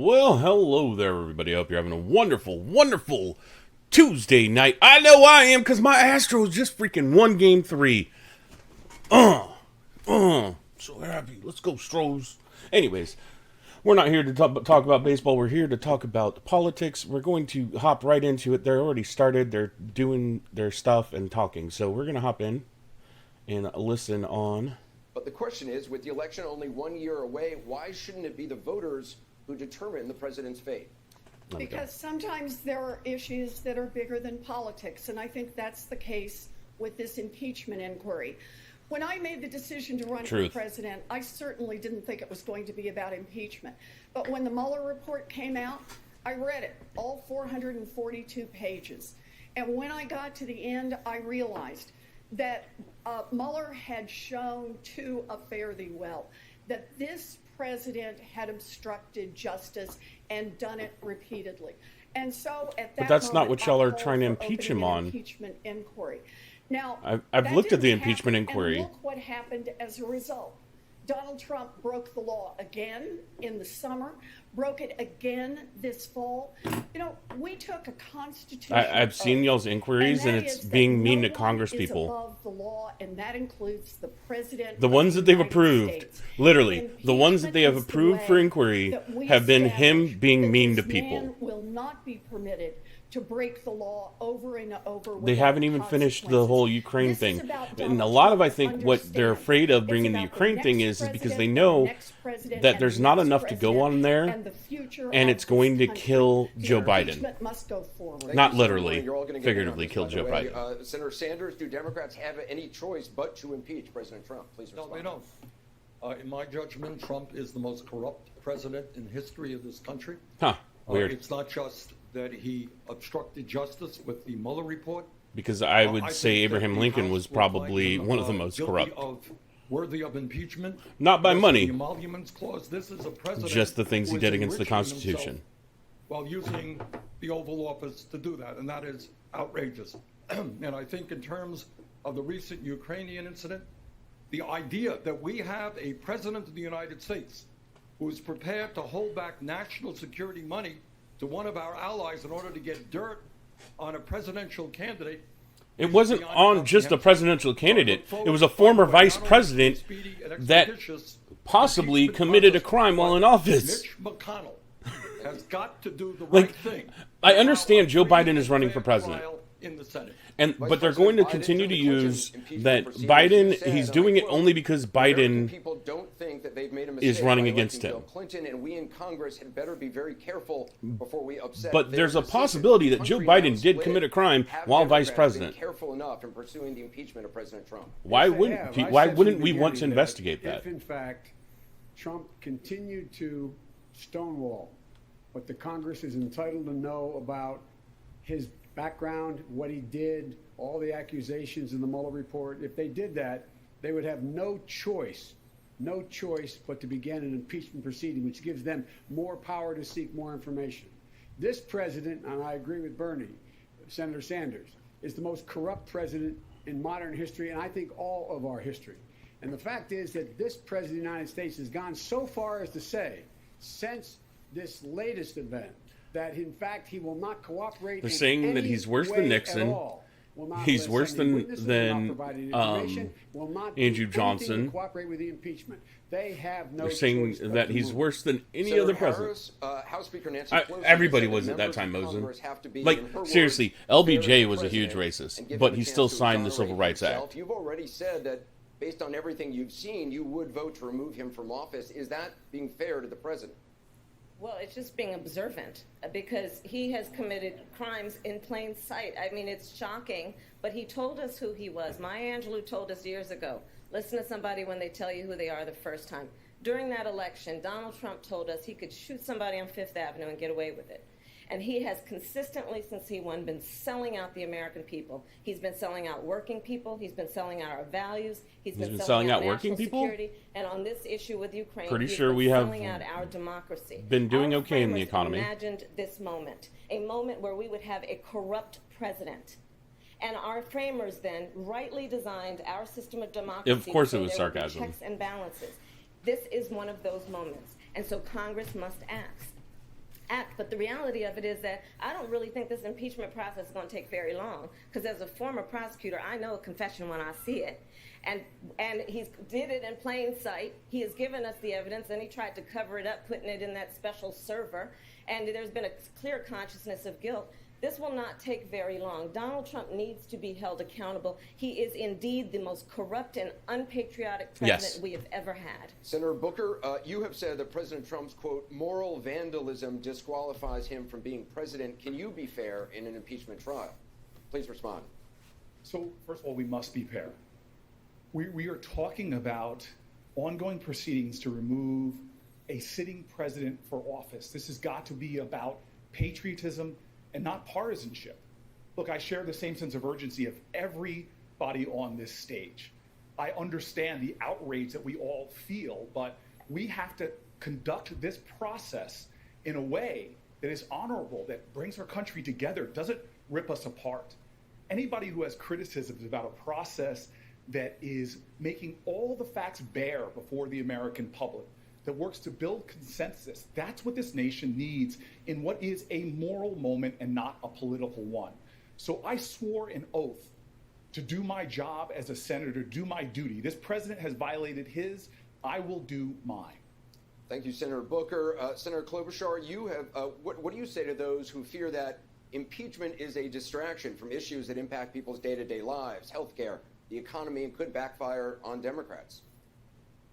Well, hello there, everybody. I hope you're having a wonderful, wonderful Tuesday night. I know I am, because my Astros just freaking won Game 3. So happy. Let's go, Stros. Anyways, we're not here to talk about baseball. We're here to talk about politics. We're going to hop right into it. They're already started. They're doing their stuff and talking. So we're going to hop in and listen on. But the question is, with the election only 1 year away, why shouldn't it be the voters who determine the president's fate? Because sometimes there are issues that are bigger than politics, and I think that's the case with this impeachment inquiry. When I made the decision to run for president, I certainly didn't think it was going to be about impeachment. But when the Mueller report came out, I read it, all 442 pages. And when I got to the end, I realized that Mueller had shown to a fare thee well that this president had obstructed justice and done it repeatedly. And so at that But that's not what y'all are called trying to for impeach opening him an on. Impeachment inquiry. Now, I've looked at the impeachment inquiry. And look what happened as a result. Donald Trump broke the law again in the summer, broke it again this fall. You know, we took a constitution. I've seen y'all's inquiries, and it's being mean to Congress people. Above the law, and that includes the president. The ones that they've approved, literally, the ones that they have approved for inquiry have been him being mean to people. Man will not be permitted to break the law over and over. They haven't even finished the whole Ukraine thing. And a lot of, I think, what they're afraid of bringing the Ukraine thing is because they know that there's not enough to go on there, and it's going to kill Joe Biden. Not literally, figuratively kill Joe Biden. Senator Sanders, do Democrats have any choice but to impeach President Trump? Please respond. No, they don't. In my judgment, Trump is the most corrupt president in history of this country. Huh, weird. It's not just that he obstructed justice with the Mueller report. Because I would say Abraham Lincoln was probably one of the most corrupt. Worthy of impeachment. Not by money. The emoluments clause. This is a president just the things he did against the Constitution. While using the Oval Office to do that, and that is outrageous. And I think in terms of the recent Ukrainian incident, the idea that we have a president of the United States who is prepared to hold back national security money to one of our allies in order to get dirt on a presidential candidate. It wasn't on just a presidential candidate. It was a former vice president that possibly committed a crime while in office. Mitch McConnell has got to do the right thing. I understand Joe Biden is running for president. In the Senate. But they're going to continue to use that Biden, he's doing it only because Biden is running against him. Clinton and we in Congress had better be very careful before we upset. But there's a possibility that Joe Biden did commit a crime while vice president. Careful enough in pursuing the impeachment of President Trump. Why wouldn't we want to investigate that? If in fact Trump continued to stonewall what the Congress is entitled to know about his background, what he did, all the accusations in the Mueller report, if they did that, they would have no choice but to begin an impeachment proceeding, which gives them more power to seek more information. This president, and I agree with Bernie, Senator Sanders, is the most corrupt president in modern history, and I think all of our history. And the fact is that this president of the United States has gone so far as to say, since this latest event, that in fact he will not cooperate. They're saying that he's worse than Nixon. He's worse than Andrew Johnson. Cooperate with the impeachment. They have no. They're saying that he's worse than any other president. House Speaker Nancy Pelosi everybody was at that time, Mosen. Like seriously, LBJ was a huge racist, but he still signed the Civil Rights Act. You've already said that based on everything you've seen, you would vote to remove him from office. Is that being fair to the president? Well, it's just being observant because he has committed crimes in plain sight. I mean, it's shocking, but he told us who he was. Maya Angelou told us years ago, listen to somebody when they tell you who they are the first time. During that election, Donald Trump told us he could shoot somebody on Fifth Avenue and get away with it. And he has consistently, since he won, been selling out the American people. He's been selling out working people. He's been selling out our values. He's been selling out working people. Security. And on this issue with Ukraine, pretty sure we have selling out our democracy. Been doing okay in the economy. Imagined this moment, a moment where we would have a corrupt president. And our framers then rightly designed our system of democracy. Of course, so it was there would be sarcasm. checks and balances. This is one of those moments, and so Congress must ask. act. But the reality of it is that I don't really think this impeachment process is going to take very long, because as a former prosecutor, I know a confession when I see it. And he did it in plain sight. He has given us the evidence, and he tried to cover it up, putting it in that special server. And there's been a clear consciousness of guilt. This will not take very long. Donald Trump needs to be held accountable. He is indeed the most corrupt and unpatriotic president we have ever had. Senator Booker, you have said that President Trump's, quote, moral vandalism disqualifies him from being president. Can you be fair in an impeachment trial? Please respond. So, first of all, we must be fair. We are talking about ongoing proceedings to remove a sitting president for office. This has got to be about patriotism and not partisanship. Look, I share the same sense of urgency of everybody on this stage. I understand the outrage that we all feel, but we have to conduct this process in a way that is honorable, that brings our country together, doesn't rip us apart. Anybody who has criticisms about a process that is making all the facts bare before the American public, that works to build consensus. That's what this nation needs in what is a moral moment and not a political one. So I swore an oath to do my job as a senator, do my duty. This president has violated his, I will do mine. Thank you, Senator Booker. Senator Klobuchar, you have, what do you say to those who fear that impeachment is a distraction from issues that impact people's day-to-day lives, healthcare, the economy, and could backfire on Democrats?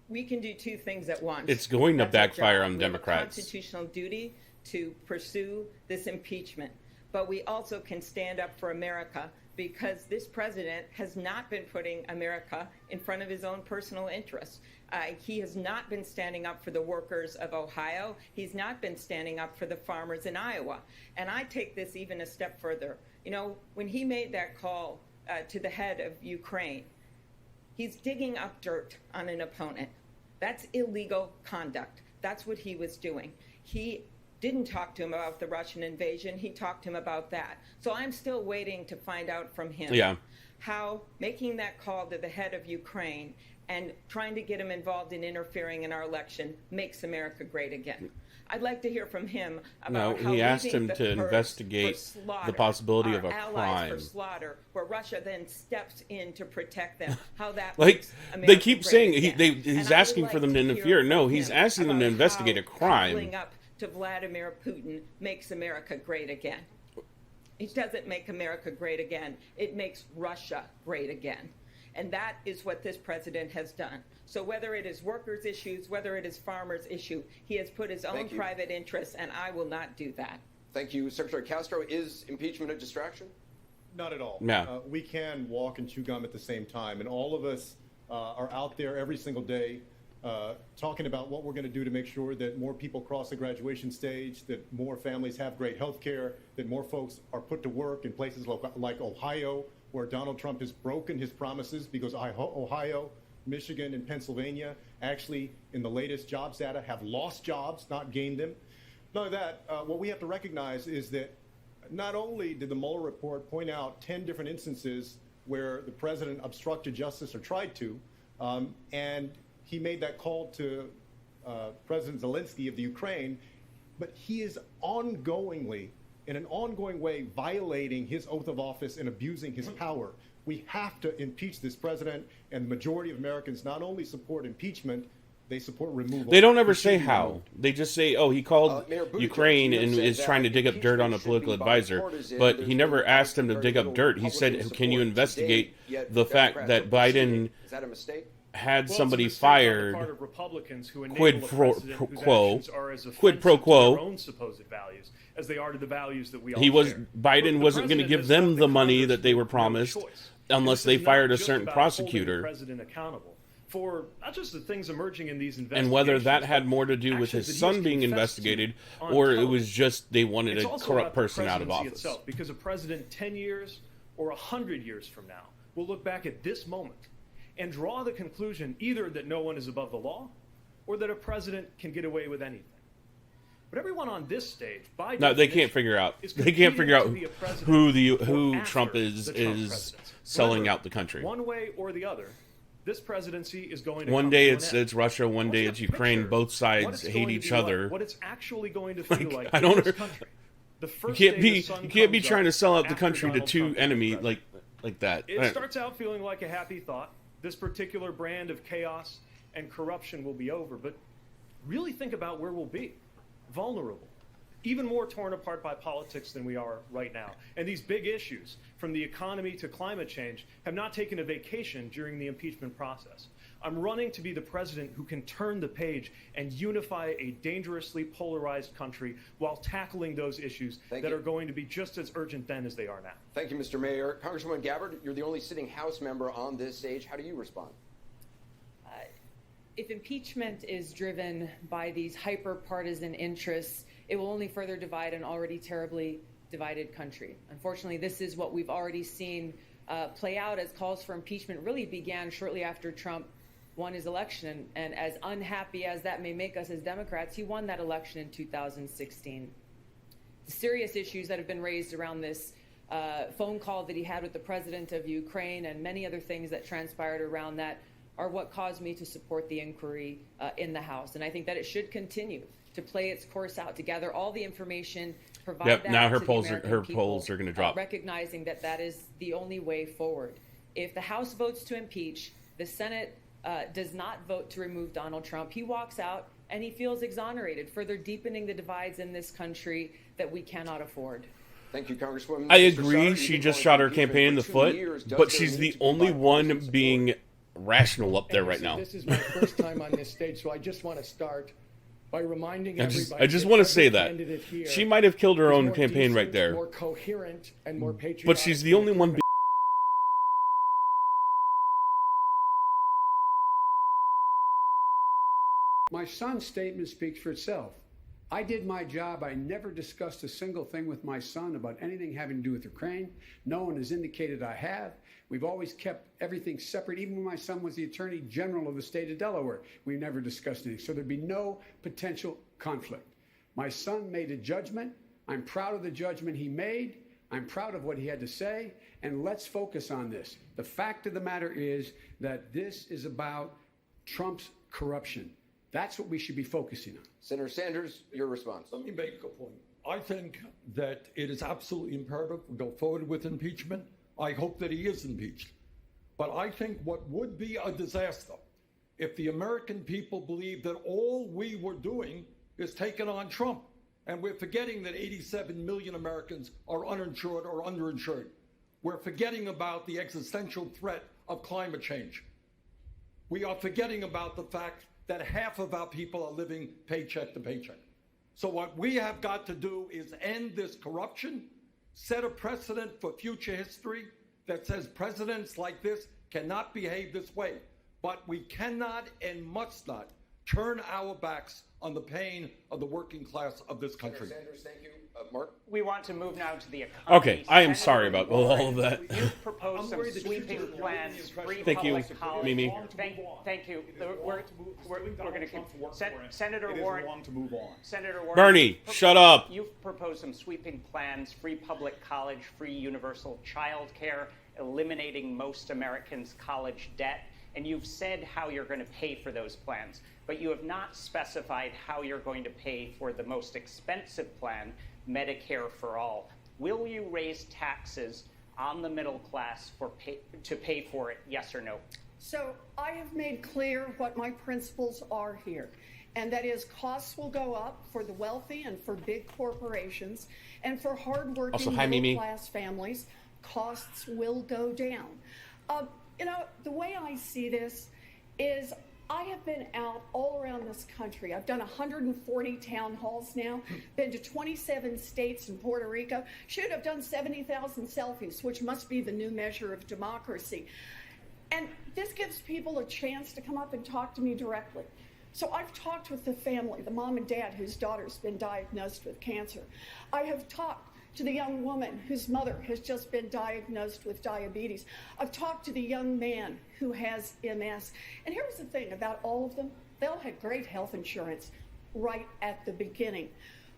We can do two things at once. It's going to That's our backfire job. on We have a Democrats. constitutional duty to pursue this impeachment. But we also can stand up for America, because this president has not been putting America in front of his own personal interests. He has not been standing up for the workers of Ohio. He's not been standing up for the farmers in Iowa. And I take this even a step further. You know, when he made that call to the head of Ukraine, he's digging up dirt on an opponent. That's illegal conduct. That's what he was doing. He didn't talk to him about the Russian invasion. He talked to him about that. So I'm still waiting to find out from him how making that call to the head of Ukraine and trying to get him involved in interfering in our election makes America great again. I'd like to hear from him about how he asked him leaving to the Kurds investigate for slaughter, the possibility our of a allies crime. for slaughter, where Russia then steps in to protect them. How that Like, makes they America keep great saying again. he's And I asking would for them like to hear interfere. No, from he's him asking them to about investigate how a crime. coupling up to Vladimir Putin makes America great again. It doesn't make America great again. It makes Russia great again. And that is what this president has done. So whether it is workers' issues, whether it is farmers' issue, he has put his own private interests, and I will not do that. Thank you, Secretary Castro. Is impeachment a distraction? Not at all. No. We can walk and chew gum at the same time, and all of us are out there every single day talking about what we're going to do to make sure that more people cross the graduation stage, that more families have great health care, that more folks are put to work in places like Ohio, where Donald Trump has broken his promises, because Ohio, Michigan, and Pennsylvania actually, in the latest jobs data, have lost jobs, not gained them. Not only that, what we have to recognize is that not only did the Mueller report point out 10 different instances where the president obstructed justice or tried to, and he made that call to President Zelensky of the Ukraine, but he is ongoingly, in an ongoing way, violating his oath of office and abusing his power. We have to impeach this president, and the majority of Americans not only support impeachment, they support removal. They don't ever say how. They just say, oh, he called Ukraine and is trying to dig up dirt on a political advisor. But he never asked him to dig up dirt. He said, can you investigate the fact that Biden had somebody fired, quid pro quo, as they are to the values that we all Biden wasn't going to give them the money that they were promised unless they fired a certain prosecutor. President accountable for not just the things emerging in these investigations, and whether that had more to do with his son being investigated, or it was just they wanted a corrupt person out of office. Itself, because a president 10 years or 100 years from now will look back at this moment and draw the conclusion either that no one is above the law or that a president can get away with anything. But everyone on this stage, by no, they can't figure out. They can't figure out who Trump is selling out the country. One way or the other, this presidency is going to one come day to an it's end. Russia, one day it's Ukraine. Both sides hate each other. What it's actually going to feel like I in don't. this country. The You first can't day be the sun you can't be comes trying to up sell out the after country to Donald two Trump enemy becomes like that. It starts out feeling like a happy thought. This particular brand of chaos and corruption will be over, but really think about where we'll be. Vulnerable. Even more torn apart by politics than we are right now. And these big issues, from the economy to climate change, have not taken a vacation during the impeachment process. I'm running to be the president who can turn the page and unify a dangerously polarized country while tackling those issues that are going to be just as urgent then as they are now. Thank you, Mr. Mayor. Congresswoman Gabbard, you're the only sitting House member on this stage. How do you respond? If impeachment is driven by these hyper-partisan interests, it will only further divide an already terribly divided country. Unfortunately, this is what we've already seen play out as calls for impeachment really began shortly after Trump won his election. And as unhappy as that may make us as Democrats, he won that election in 2016. The serious issues that have been raised around this phone call that he had with the president of Ukraine and many other things that transpired around that are what caused me to support the inquiry in the House. And I think that it should continue to play its course out, to gather all the information, provide that now her to the polls American her people, polls are going to drop. recognizing that that is the only way forward. If the House votes to impeach, the Senate does not vote to remove Donald Trump, he walks out and he feels exonerated, further deepening the divides in this country that we cannot afford. Thank you, Congresswoman. I Mr. agree. Sauer, She you've just been shot her calling campaign in the impeachment foot, for 2 years. Does but there she's need the to be only one bipartisan being rational up there right Listen, now. This is my first time on this stage, so I just want to start by reminding everybody. I just want to say that here she might have killed her is own more campaign right decent, there, more coherent, and more patriotic. but she's the only one. My son's statement speaks for itself. I did my job. I never discussed a single thing with my son about anything having to do with Ukraine. No one has indicated I have. We've always kept everything separate. Even when my son was the Attorney General of the state of Delaware, we never discussed anything. So there'd be no potential conflict. My son made a judgment. I'm proud of the judgment he made. I'm proud of what he had to say. And let's focus on this. The fact of the matter is that this is about Trump's corruption. That's what we should be focusing on. Senator Sanders, your response. Let me make a point. I think that it is absolutely imperative we go forward with impeachment. I hope that he is impeached. But I think what would be a disaster if the American people believe that all we were doing is taking on Trump. And we're forgetting that 87 million Americans are uninsured or underinsured. We're forgetting about the existential threat of climate change. We are forgetting about the fact that half of our people are living paycheck to paycheck. So what we have got to do is end this corruption, set a precedent for future history that says presidents like this cannot behave this way. But we cannot and must not turn our backs on the pain of the working class of this country. Senator Sanders, thank you. Mark? We want to move now to the economy. Okay, I am sorry about all of that. You've proposed some sweeping plans, free Thank you, public college. Mimi. Thank you. We're going to Senator Warren. Long to move on. Senator Warren. Bernie, shut up. You've proposed some sweeping plans: free public college, free universal child care, eliminating most Americans' college debt. And you've said how you're going to pay for those plans, but you have not specified how you're going to pay for the most expensive plan, Medicare for All. Will you raise taxes on the middle class to pay for it, yes or no? So I have made clear what my principles are here, and that is costs will go up for the wealthy and for big corporations, and for hardworking middle-class families, costs will go down. You know, the way I see this is I have been out all around this country. I've done 140 town halls now, been to 27 states and Puerto Rico. Should have done 70,000 selfies, which must be the new measure of democracy. And this gives people a chance to come up and talk to me directly. So I've talked with the family, the mom and dad whose daughter's been diagnosed with cancer. I have talked to the young woman whose mother has just been diagnosed with diabetes. I've talked to the young man who has MS. And here's the thing about all of them. They all had great health insurance right at the beginning.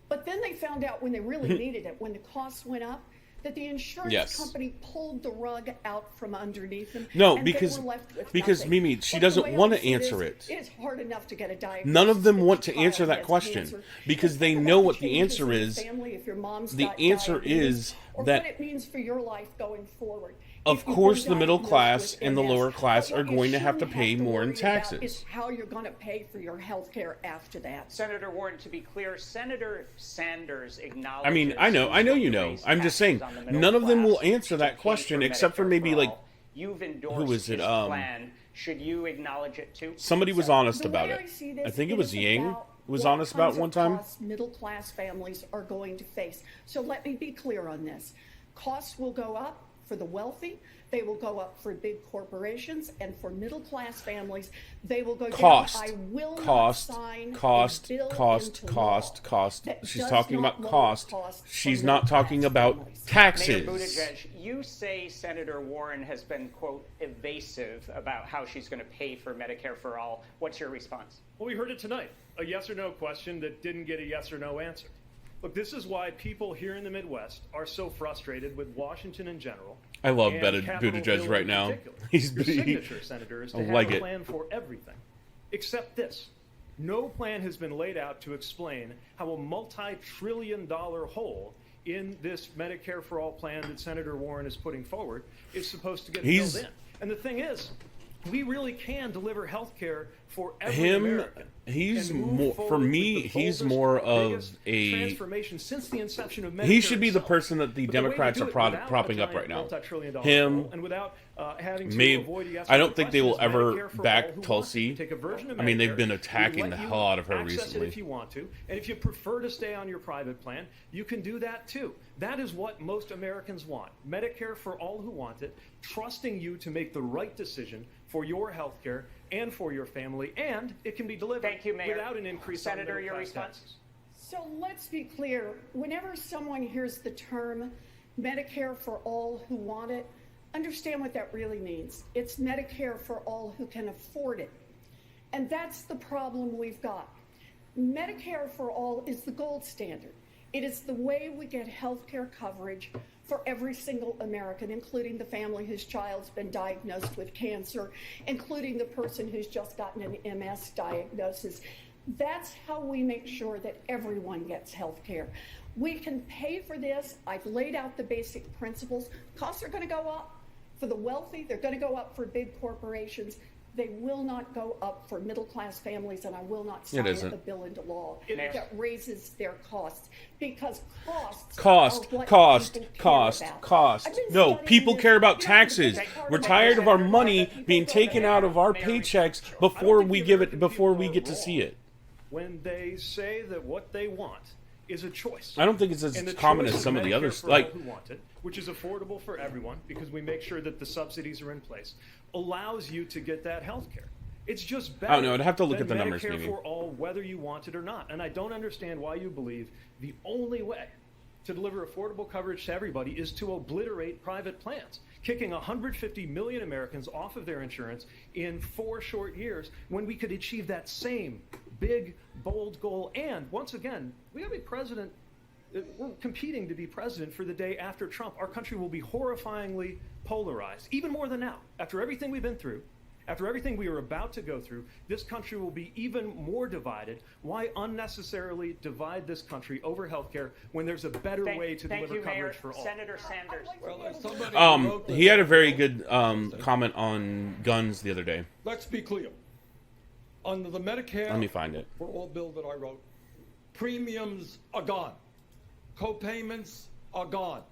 But then they found out when they really needed it, when the costs went up, that the insurance company pulled the rug out from underneath them. No, and because they were left with nothing. Mimi, she Look, doesn't the way want I to see answer this, it. It's hard enough to get a diagnosis. None of them if want your to answer child that has question cancer. because Just they think know about what the changes answer in your is. family if your mom's The got answer diabetes, is or that, what it means for your life going forward. of If you've course, been the middle diagnosed class with and the MS. lower class But are what you going to have to shouldn't pay more in worry about taxes. Is how you're going to pay for your health care after that. Senator Warren, to be clear, Senator Sanders acknowledges... I mean, I know you know. I'm just saying, none of them will answer that question except for maybe like, You've endorsed who was it? his plan. Should you acknowledge it too? Somebody was honest about it. I think it was Yang was honest about one time. Middle class families are going to face. So let me be clear on this. Costs will go up for the wealthy. They will go up for big corporations, and for middle class families, they will go down. I will not sign a bill into law that She's does talking not about lower cost. costs She's for not middle talking class about families. taxes. Mayor Buttigieg, you say Senator Warren has been, quote, evasive about how she's going to pay for Medicare for all. What's your response? Well, we heard it tonight. A yes or no question that didn't get a yes or no answer. Look, this is why people here in the Midwest are so frustrated with Washington in general. I love and Capitol Buttigieg Hill right in now. particular. He's Your signature, Senator, is to have like a it. plan for everything, except this. No plan has been laid out to explain how a multi-trillion-dollar hole in this Medicare for All plan that Senator Warren is putting forward is supposed to get filled in. And the thing is, we really can deliver health care for every American. He's and move more for forward me. with the He's boldest, more of biggest a. transformation since the inception of Medicare He should be the itself. person that the But the way we Democrats do are it without propping a up right giant now. multi-trillion-dollar Him, hole and without having to maybe. avoid a yes I or no don't think they will question is ever Medicare for all back who want Tulsi. it. Take a version of I mean, they've Medicare. been We attacking let the you hell out of her access recently. it if you want to, and if you prefer to stay on your private plan, you can do that too. That is what most Americans want. Medicare for all who want it, trusting you to make the right decision for your health care and for your family, and it can be delivered without an increase in Senator, your middle-class response? taxes. So let's be clear. Whenever someone hears the term Medicare for all who want it, understand what that really means. It's Medicare for all who can afford it. And that's the problem we've got. Medicare for all is the gold standard. It is the way we get health care coverage for every single American, including the family whose child's been diagnosed with cancer, including the person who's just gotten an MS diagnosis. That's how we make sure that everyone gets health care. We can pay for this. I've laid out the basic principles. Costs are going to go up for the wealthy. They're going to go up for big corporations. They will not go up for middle-class families, and I will not sign a bill into law that raises their costs, because cost. No, people care about taxes. We're tired of our money being taken out of our paychecks before we get to see it. When they say that what they want is a choice. I don't think it's as common as some of the others. Like, who want it, which is affordable for everyone because we make sure that the subsidies are in place, allows you to get that health care. It's just better. I don't know. I'd have to look at the numbers, Medicare maybe. for all, whether you want it or not. And I don't understand why you believe the only way to deliver affordable coverage to everybody is to obliterate private plans, kicking 150 million Americans off of their insurance in 4 short years when we could achieve that same big, bold goal. And once again, we have a president. We're competing to be president for the day after Trump. Our country will be horrifyingly polarized, even more than now. After everything we've been through, after everything we are about to go through, this country will be even more divided. Why unnecessarily divide this country over health care when there's a better way to deliver coverage for all? Senator Sanders. he had a very good comment on guns the other day. Let's be clear. Under the Medicare Let me find it. for all bill that I wrote, premiums are gone. Co-payments are gone.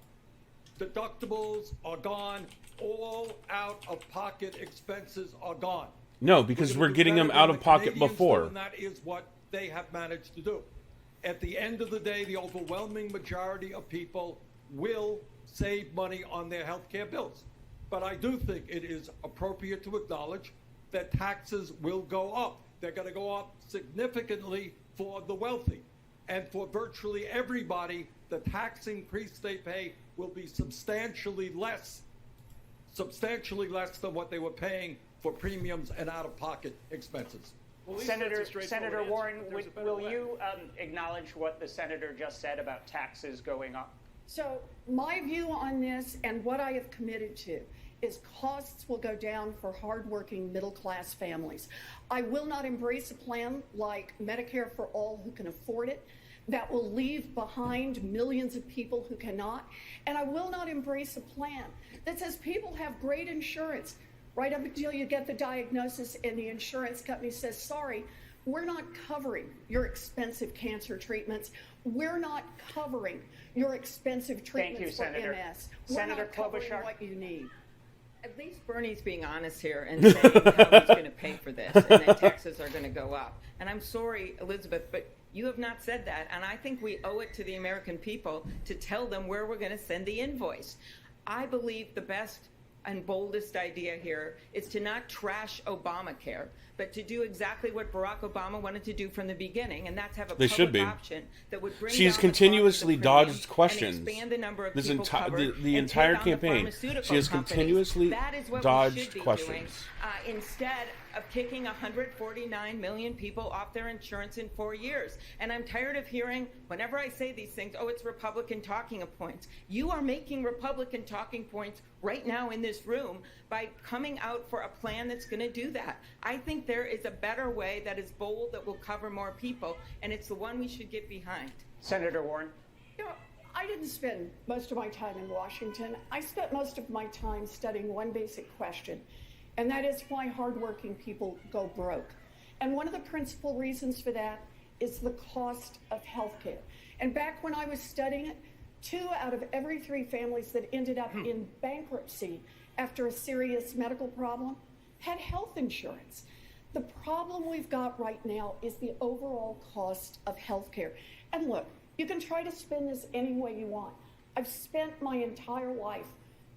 Deductibles are gone. All out-of-pocket expenses are gone. No, because we're getting them out of pocket before. And that is what they have managed to do. At the end of the day, the overwhelming majority of people will save money on their health care bills. But I do think it is appropriate to acknowledge that taxes will go up. They're going to go up significantly for the wealthy. And for virtually everybody, the tax increase they pay will be substantially less than what they were paying for premiums and out-of-pocket expenses. Well, Senator Warren, will you acknowledge what the senator just said about taxes going up? So my view on this and what I have committed to is costs will go down for hardworking middle-class families. I will not embrace a plan like Medicare for all who can afford it that will leave behind millions of people who cannot. And I will not embrace a plan that says people have great insurance right up until you get the diagnosis and the insurance company says, sorry, we're not covering your expensive cancer treatments. We're not covering your expensive treatments for MS. We're not covering what you need. At least Bernie's being honest here and saying how he's going to pay for this and that taxes are going to go up. And I'm sorry, Elizabeth, but you have not said that. And I think we owe it to the American people to tell them where we're going to send the invoice. I believe the best and boldest idea here is to not trash Obamacare, but to do exactly what Barack Obama wanted to do from the beginning, and that's have a public option that would bring She's down continuously the cost of dodged questions. and expand the number of This people covered the and entire take on the campaign. pharmaceutical She has companies. continuously That is what we should dodged be questions. doing, instead of kicking 149 million people off their insurance in 4 years. And I'm tired of hearing, whenever I say these things, oh, it's Republican talking points. You are making Republican talking points right now in this room by coming out for a plan that's going to do that. I think there is a better way that is bold, that will cover more people, and it's the one we should get behind. Senator Warren. You know, I didn't spend most of my time in Washington. I spent most of my time studying one basic question, and that is why hardworking people go broke. And one of the principal reasons for that is the cost of health care. And back when I was studying it, 2 out of every 3 families that ended up in bankruptcy after a serious medical problem had health insurance. The problem we've got right now is the overall cost of health care. And look, you can try to spin this any way you want. I've spent my entire life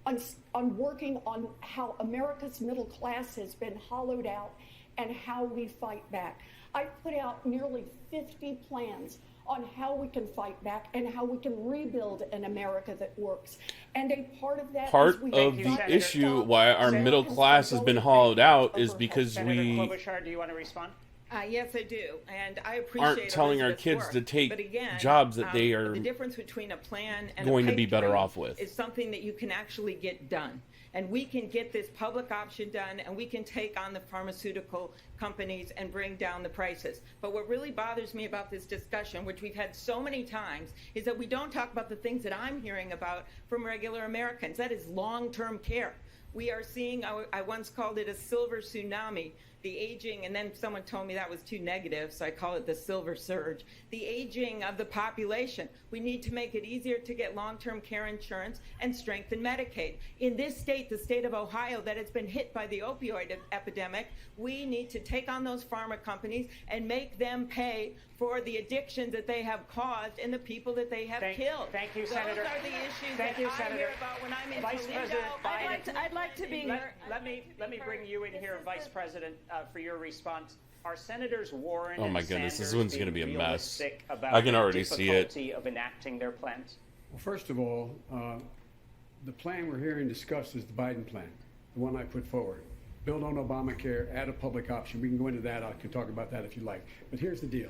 on working on how America's middle class has been hollowed out and how we fight back. I've put out nearly 50 plans on how we can fight back and how we can rebuild an America that works. And a part of that Part is we of the issue why our middle class has been hollowed out is because Senator we Klobuchar, do you want to respond? Yes, I do, and I appreciate aren't telling our Elizabeth's kids work. to take But again, jobs that they are the difference between a plan and going a to be pipe better dream off with. is something that you can actually get done. And we can get this public option done, and we can take on the pharmaceutical companies and bring down the prices. But what really bothers me about this discussion, which we've had so many times, is that we don't talk about the things that I'm hearing about from regular Americans. That is long-term care. We are seeing, I once called it a silver tsunami, the aging, and then someone told me that was too negative, so I call it the silver surge. The aging of the population. We need to make it easier to get long-term care insurance and strengthen Medicaid. In this state, the state of Ohio, that has been hit by the opioid epidemic, we need to take on those pharma companies and make them pay for the addictions that they have caused and the people that they have killed. Thank you, Those Senator. are the issues Thank you, that I Senator. hear about when I'm in Vice Toledo. President Biden. I'd like to be. Let me bring you in here, Vice President, for your response. Are Senators Warren Oh my and goodness, this Sanders one's going to be being a mess. realistic about I can the already see it. difficulty of enacting their plans? Well, first of all, the plan we're hearing discussed is the Biden plan, the one I put forward. Build on Obamacare, add a public option. We can go into that. I can talk about that if you like. But here's the deal.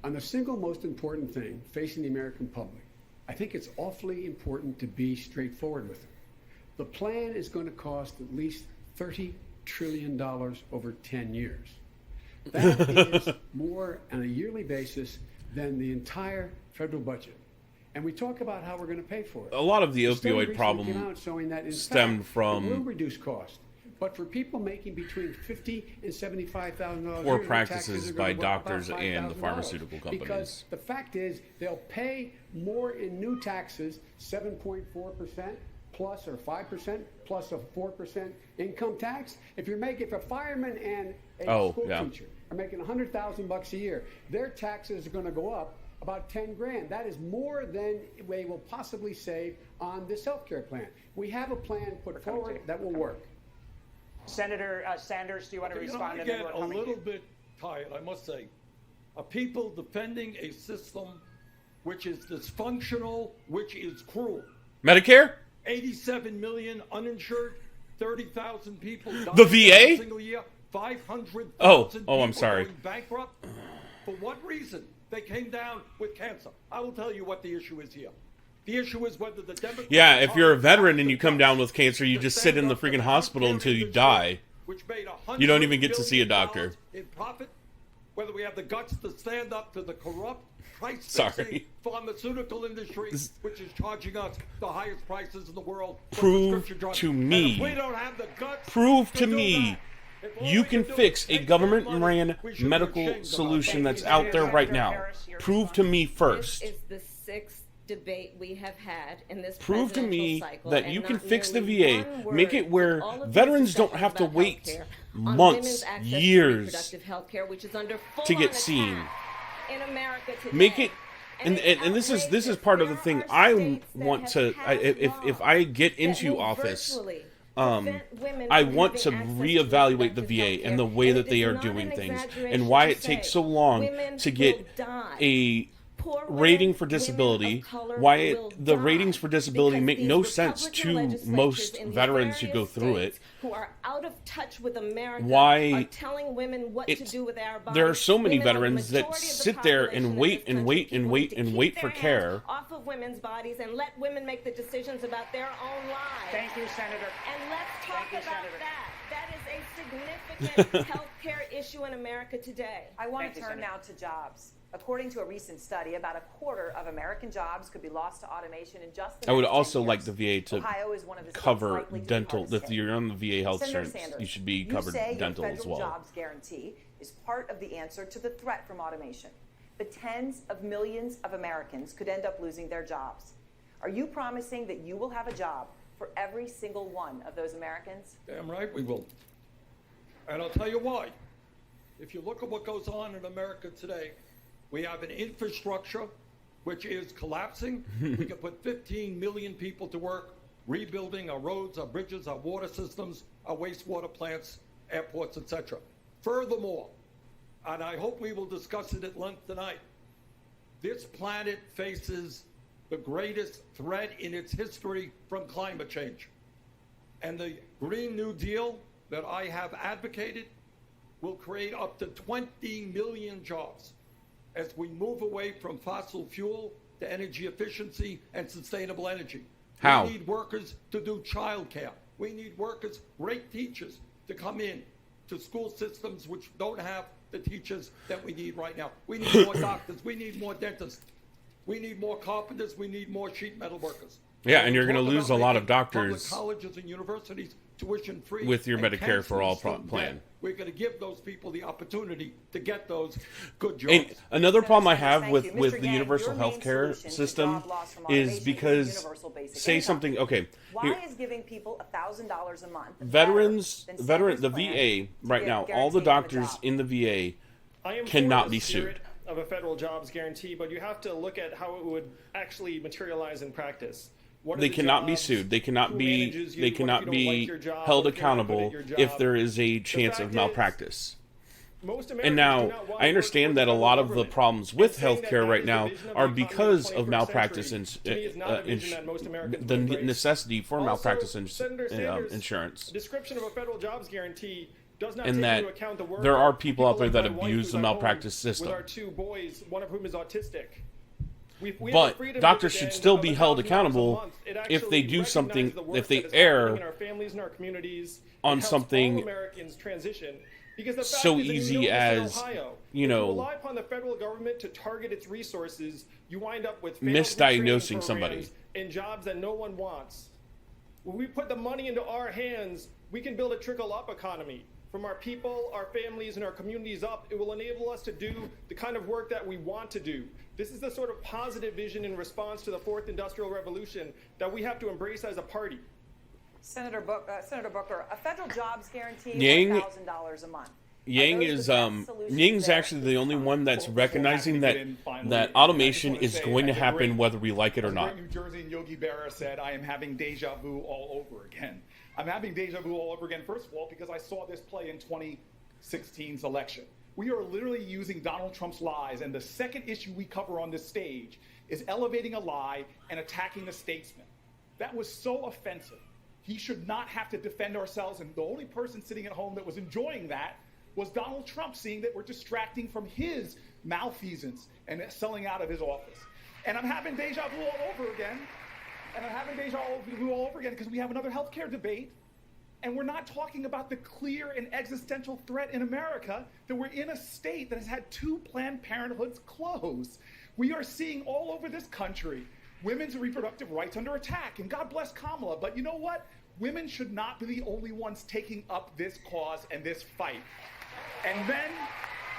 On the single most important thing facing the American public, I think it's awfully important to be straightforward with it. The plan is going to cost at least $30 trillion over 10 years. That is more on a yearly basis than the entire federal budget. And we talk about how we're going to pay for it. A lot of the study opioid recently problem came out showing that, in stemmed fact, from it will reduce cost. But for people making between $50,000 and $75,000 poor a year, practices taxes are by going to go up doctors about and the $5,000. pharmaceutical companies. Because the fact is, they'll pay more in new taxes, 7.4% plus or 5% plus a 4% income tax. If a fireman and a school teacher are making $100,000 a year, their taxes are going to go up about 10 grand. That is more than they will possibly save on this health care plan. We have a plan put forward that will work. Senator Sanders, do you want to respond? I get a little bit tired, I must say, of people defending a system which is dysfunctional, which is cruel. Medicare? 87 million uninsured, 30,000 people dying The VA? every single year, 500,000 I'm people sorry. going bankrupt. For what reason? They came down with cancer. I will tell you what the issue is here. The issue is whether the Democrats... Yeah, if you're a veteran and you come down with cancer, you just sit in the freaking hospital until you die. You don't even get to see a doctor. In profit, whether we have the guts to stand up to the corrupt Sorry. pharmaceutical industry, which is charging us the highest prices in the world. Prove to me. Prove to me. You can fix a government-ran medical solution that's out there right now. Prove to me first. This is the sixth debate we have had in this Prove to me cycle, that you can fix the VA, make it where veterans don't have to wait months, years to get seen. Make it, and this is part of the thing I want to. If I get into office, I want to reevaluate the VA and the way that they are doing things and why it takes so long to get a rating for disability, why the ratings for disability make no sense to most veterans who go through it. Who are out of touch with America, why are telling women what to do with our bodies. There are so many Women veterans that sit there and wait and wait and wait and wait for care. Off of women's bodies and let women make the decisions about their own lives. Thank you, Senator. And let's talk about that. That is a significant health care issue in America today. I want to turn now to jobs. According to a recent study, about a quarter of American jobs could be lost to automation in just the I would next 10 also years. like the VA to cover dental. If you're on the VA health insurance, you should be covered dental as well. Your federal jobs guarantee is part of the answer to the threat from automation. But tens of millions of Americans could end up losing their jobs. Are you promising that you will have a job for every single one of those Americans? Damn right we will. And I'll tell you why. If you look at what goes on in America today, we have an infrastructure which is collapsing. We can put 15 million people to work rebuilding our roads, our bridges, our water systems, our wastewater plants, airports, etc. Furthermore, and I hope we will discuss it at length tonight, this planet faces the greatest threat in its history from climate change. And the Green New Deal that I have advocated will create up to 20 million jobs as we move away from fossil fuel to energy efficiency and sustainable energy. How? We need workers to do childcare. We need workers, great teachers, to come in to school systems which don't have the teachers that we need right now. We need more doctors. We need more dentists. We need more carpenters. We need more sheet metal workers. Yeah, and you're going to lose a lot of doctors public colleges and universities tuition free with your Medicare for All plan. We're going to give those people the opportunity to get those good jobs. And another problem I have with the universal health care system is because, say something, okay. Why is giving people $1,000 a month the VA right now, all the doctors in the VA cannot be sued. Of a federal jobs guarantee, but you have to look at how it would actually materialize in practice. They cannot be sued. They cannot be held accountable if there is a chance of malpractice. And now, I understand that a lot of the problems with healthcare right now are because of malpractice and the necessity for malpractice insurance. Description of a federal jobs guarantee does not and take that into account the work there are of people out there that like my abuse wife the who's at malpractice home system. With our two boys, one of whom is autistic. We But have the doctors freedom should to still spend be held $1,000 a accountable month. It if they actually do something, recognizes the work if they that is err happening in our families and our communities, on and helps something all Americans transition. Because the fact so is that easy as, Ohio, you if know, rely upon the federal government to target its resources, you wind up with failed misdiagnosing retraining somebody programs in jobs that no one wants. When we put the money into our hands, we can build a trickle-up economy. From our people, our families, and our communities up, it will enable us to do the kind of work that we want to do. This is the sort of positive vision in response to the fourth industrial revolution that we have to embrace as a party. Senator Booker, a federal jobs guarantee of $1,000 a month. Yang's actually the only one that's recognizing that automation is going to happen whether we like it or not. New Jersey and Yogi Berra said, "I am having deja vu all over again." I'm having deja vu all over again, first of all, because I saw this play in 2016's election. We are literally using Donald Trump's lies, and the second issue we cover on this stage is elevating a lie and attacking a statesman. That was so offensive. He should not have to defend ourselves, and the only person sitting at home that was enjoying that was Donald Trump, seeing that we're distracting from his malfeasance and selling out of his office. And I'm having deja vu all over again. And I'm having deja vu all over again because we have another healthcare debate. And we're not talking about the clear and existential threat in America that we're in a state that has had 2 Planned Parenthoods close. We are seeing all over this country women's reproductive rights under attack. And God bless Kamala. But you know what? Women should not be the only ones taking up this cause and this fight. And men,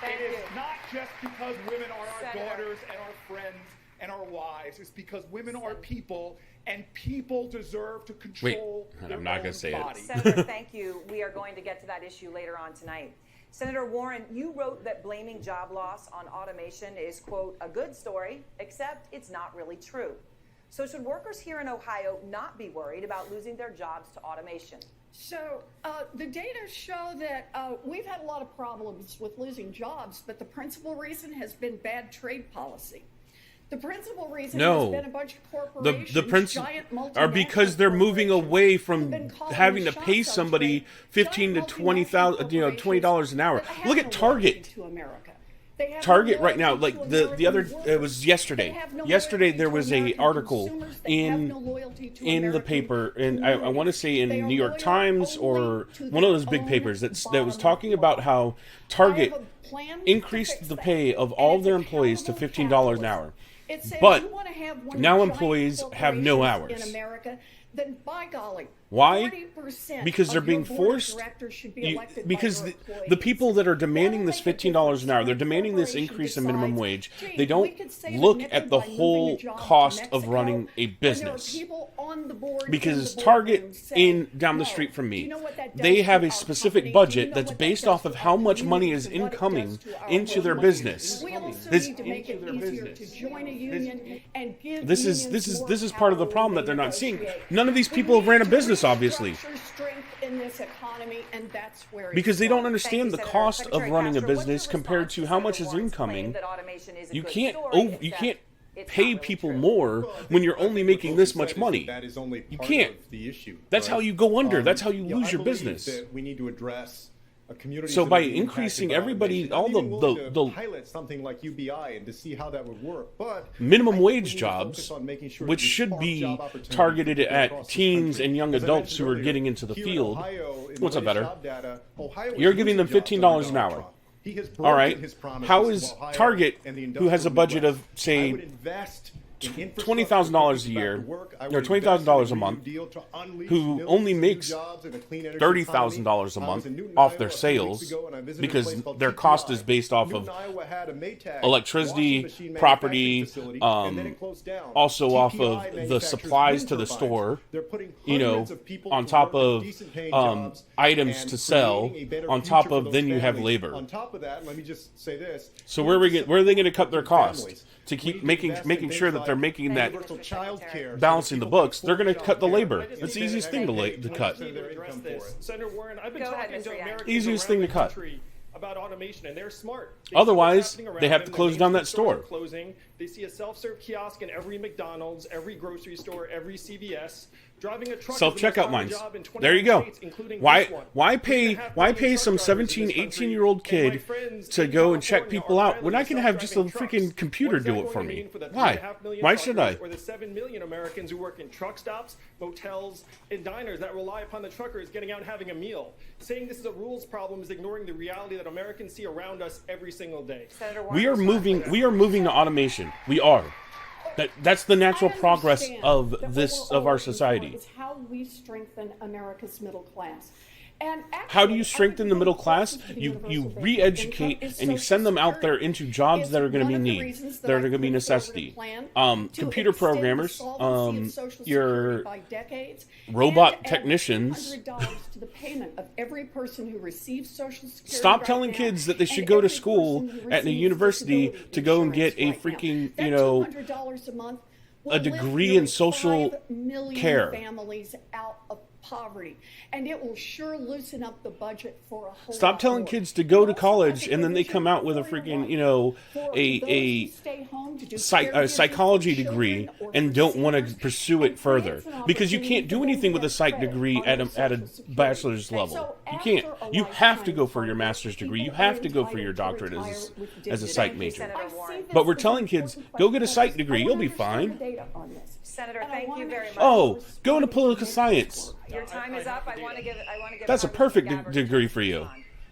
it is not just because women are our daughters and our friends and our wives. It's because women are people, and people deserve to control their I'm not own gonna say body. it. Senator, thank you. We are going to get to that issue later on tonight. Senator Warren, you wrote that blaming job loss on automation is, quote, a good story, except it's not really true. So should workers here in Ohio not be worried about losing their jobs to automation? So the data show that we've had a lot of problems with losing jobs, but the principal reason has been bad trade policy. The principal reason has been a bunch of corporations, giant multinational are because they're moving away from having to pay somebody $15,000 to $20,000, $20 an hour. Look at Target. Target right now, like the other, it was yesterday. Yesterday there was a article in the paper, and I want to say in New York Times or one of those big papers that was talking about how Target increased the pay of all of their employees to $15 an hour. But now employees have no hours. In America, then by golly, why? Because they're being forced. Because the people that are demanding this $15 an hour, they're demanding this increase in minimum wage. They don't look at the whole cost of running a business. Because Target down the street from me, they have a specific budget that's based off of how much money is incoming into their business. This is part of the problem that they're not seeing. None of these people have ran a business, obviously, because they don't understand the cost of running a business compared to how much is incoming. You can't pay people more when you're only making this much money. You can't. That's how you go under. That's how you lose your business. We need to address so by increasing everybody, all the pilot something like UBI and to see how that would work, but minimum wage jobs, which should be targeted at teens and young adults who are getting into the field. What's up, better? You're giving them $15 an hour. All right. How is Target, who has a budget of say $20,000 a year, or $20,000 a month, who only makes $30,000 a month off their sales, because their cost is based off of electricity, property, also off of the supplies to the store, on top of items to sell, on top of then you have labor. On top of that, let me just say this. So where are they going to cut their costs to keep making sure that they're making that balancing the books? They're going to cut the labor. That's the easiest thing to cut. Senator Warren, I've been talking to Americans easiest thing to cut about automation, and they're smart. Otherwise, they have to close down that store. Closing. They see a self-serve kiosk in every McDonald's, every grocery store, every CVS. Driving a truck self-checkout lines. There you go. Why pay some 17, 18-year-old kid to go and check people out when I can have just a freaking computer do it for me? Why? Why should I? Or the 7 million Americans who work in truck stops, motels, and diners that rely upon the truckers getting out and having a meal. Saying this is a rules problem is ignoring the reality that Americans see around us every single day. We are moving to automation. We are. That's the natural progress of our society. It's how we strengthen America's middle class. And how do you strengthen the middle class? You re-educate and you send them out there into jobs that are going to be need, that are going to be necessity. Computer programmers, your robot technicians. Stop telling kids that they should go to school at a university to go and get a freaking, a degree in social care. Families out of poverty, and it will sure loosen up the budget for a whole Stop lot telling more. kids to go to Also, college as and then they come out with a freaking, you know, a psychology degree and don't want to pursue it further, because you can't do anything with a psych degree at a bachelor's level. You can't. You have to go for your master's degree. You have to go for your doctorate as a psych major. But we're telling kids, go get a psych degree. You'll be fine. Senator, thank you very much. Oh, go into political science. Your time is up. I want to give. That's a perfect degree for you.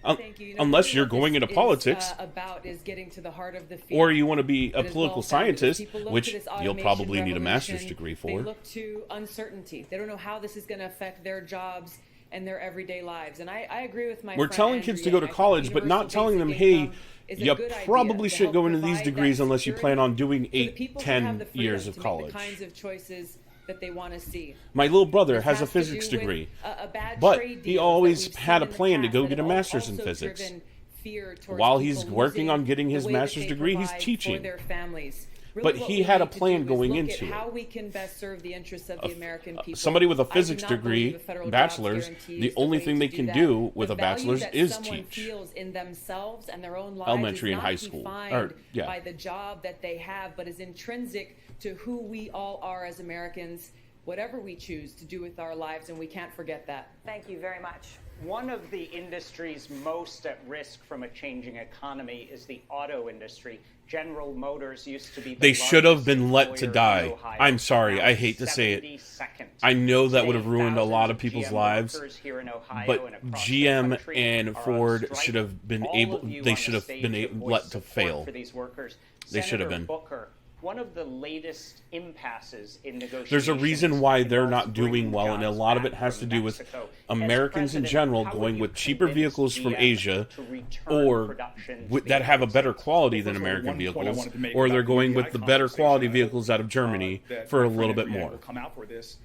Thank you. You know, Unless you're going into politics, about is getting to the heart of the field. or you want to be a It is political well-founded. scientist, People look which to this you'll automation probably need a revolution. master's degree They for. look to uncertainty. They don't know how this is going to affect their jobs and their everyday lives. And I agree with my We're friend telling kids to Andrea. go to I think college, but not universal telling them, basic hey, income is a you good idea probably to shouldn't help go into these provide degrees that unless you plan security on doing so that 8, people can 10 have the freedom years of to make college. the kinds of choices that they want to see. My little brother This has a to physics do with degree, a bad but trade he deals that always we've had a seen in the plan to past go that get a have master's in also physics. driven fear towards While he's people working on losing getting his the way that master's they degree, he's provide teaching. for their families. But what he we had a need to plan do is going look into at it. how we can best serve the interests of the American people. Somebody with a I do physics not degree, believe a federal jobs bachelor's, guarantee the is only way thing to they do can that. do with The a value bachelor's that is someone teach. feels in themselves and their own lives Elementary is and not high school. defined Or, yeah. by the job that they have, but is intrinsic to who we all are as Americans, whatever we choose to do with our lives, and we can't forget that. Thank you very much. One of the industries most at risk from a changing economy is the auto industry. General Motors used to be the They should have largest been let to employer in die. Ohio. I'm sorry, Now I hate to say it. 72nd. I know that would Today, have ruined a lot of thousands people's GM lives, workers here in Ohio but and across the GM country and are on Ford strike. should have been All able. of you They on should the have stage been have let voiced to support fail. for these workers. They should have Senator been. Booker, one of the latest impasses in negotiations. There's a reason why they're involves not doing bringing well, and a jobs lot of back it has to from do with Mexico. Americans in As general president, going how with would cheaper you vehicles from convince Asia, GM to return or production to the that have a United better States? quality than Well, first of all, American one point I vehicles, wanted to make or they're about going the with the EI better quality conversation, vehicles out of Germany that for a my little friend bit Andrea more. will come out for this.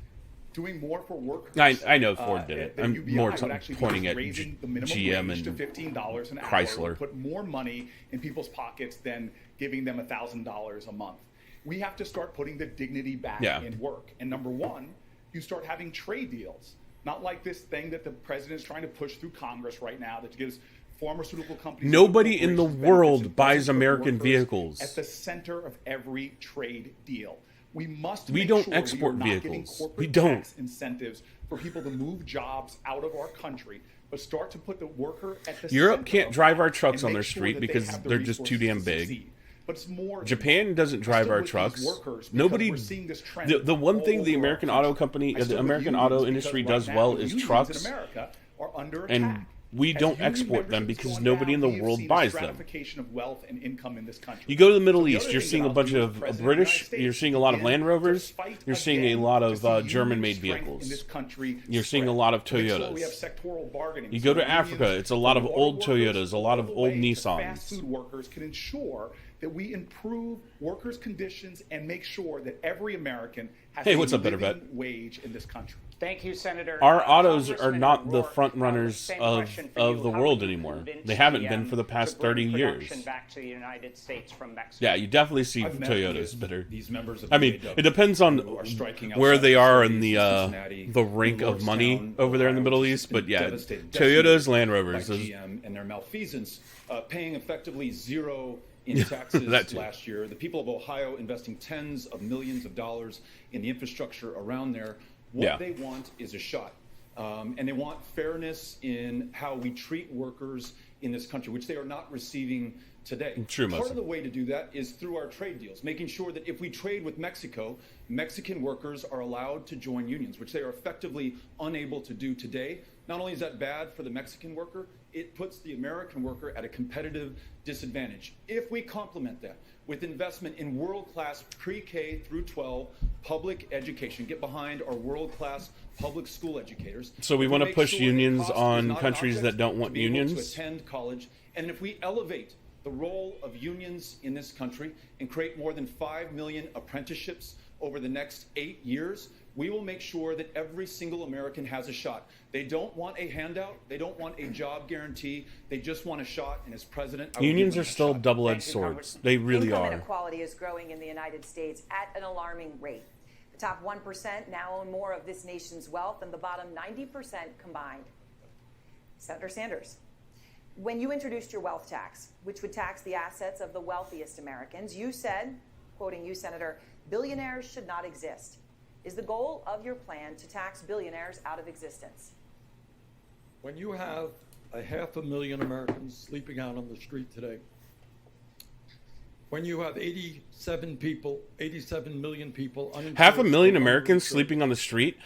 Doing more for workers. I know Ford did it. the I'm UBI more would actually be pointing at raising the minimum GM wage to and $15 an hour, Chrysler. would put more money in people's pockets than giving them $1,000 a month. We have to start putting the dignity back in work. And number one, you start having trade deals. Not like this thing that the president is trying to push through Congress right now that gives pharmaceutical companies. Nobody in the corporations world benefits and buys doesn't put American workers vehicles. at the center of every trade deal. We must We make don't sure export we are not getting vehicles. corporate We don't. tax incentives for people to move jobs out of our country, but start to put the worker at the Europe center can't of drive that our trucks and on make their sure street that they because have the they're just too resources damn to big. succeed. But it's more than Japan that. doesn't I drive stood our with these trucks. workers because Nobody. we're seeing this trend The one all thing the over our American country. auto company, I stood the with American unions auto because industry right does now well the is unions trucks, in America are under and attack. we As don't union export them membership's because gone nobody in down, the we have world seen a buys them. stratification of wealth and income in this country. You go to the Middle So the East, other you're thing seeing that a I'll bunch do as of president of the British, United States you're seeing a lot of is Land to Rovers, fight you're seeing a again lot to of see union German-made strength vehicles. in this country You're seeing a spread. lot of To make sure we have Toyotas. sectoral bargaining You so go to that unions Africa, it's a lot from of auto old workers Toyotas, a lot of all the old way to fast Nissans. food workers can ensure that we improve workers' conditions and make sure that every American has Hey, a what's up, Better living Bet? wage in this country. Thank you, Senator. Our autos are Congressman not the O'Rourke, front runners same of question for of you. the How world will you anymore. convince They haven't GM been for the to past bring 30 years. production back to the United States from Mexico? Yeah, you definitely see I've met Toyotas with better. these members of I mean, the it depends on who are striking where outside they are in facilities the Cincinnati, the rank in of money Lordstown, over there in the Ohio, Middle which has East. been But yeah, devastated, Toyotas, decimated Land by Rovers. Those- GM and their malfeasance, paying effectively zero in taxes That too. last year. The people of Ohio investing tens of millions of dollars in the infrastructure around there. What they want is a shot. And they want fairness in how we treat workers in this country, which they are not receiving today. True, Part Muslim. of the way to do that is through our trade deals, making sure that if we trade with Mexico, Mexican workers are allowed to join unions, which they are effectively unable to do today. Not only is that bad for the Mexican worker, it puts the American worker at a competitive disadvantage. If we complement that with investment in world-class pre-K through 12 public education, get behind our world-class public school educators. So we If want to make push sure that unions cost is on not an countries object that don't to want be able unions. to attend college, and if we elevate the role of unions in this country and create more than 5 million apprenticeships over the next 8 years, we will make sure that every single American has a shot. They don't want a handout. They don't want a job guarantee. They just want a shot. And as president, I will give Unions them are that still shot. double-edged Thank you, swords. They really Income are. inequality is growing in the United States at an alarming rate. The top 1% now own more of this nation's wealth than the bottom 90% combined. Senator Sanders, when you introduced your wealth tax, which would tax the assets of the wealthiest Americans, you said, quoting you, Senator, billionaires should not exist. Is the goal of your plan to tax billionaires out of existence? When you have 500,000 Americans sleeping out on the street today, when you have 87 million people unemployed, 500,000 Americans sleeping on the street.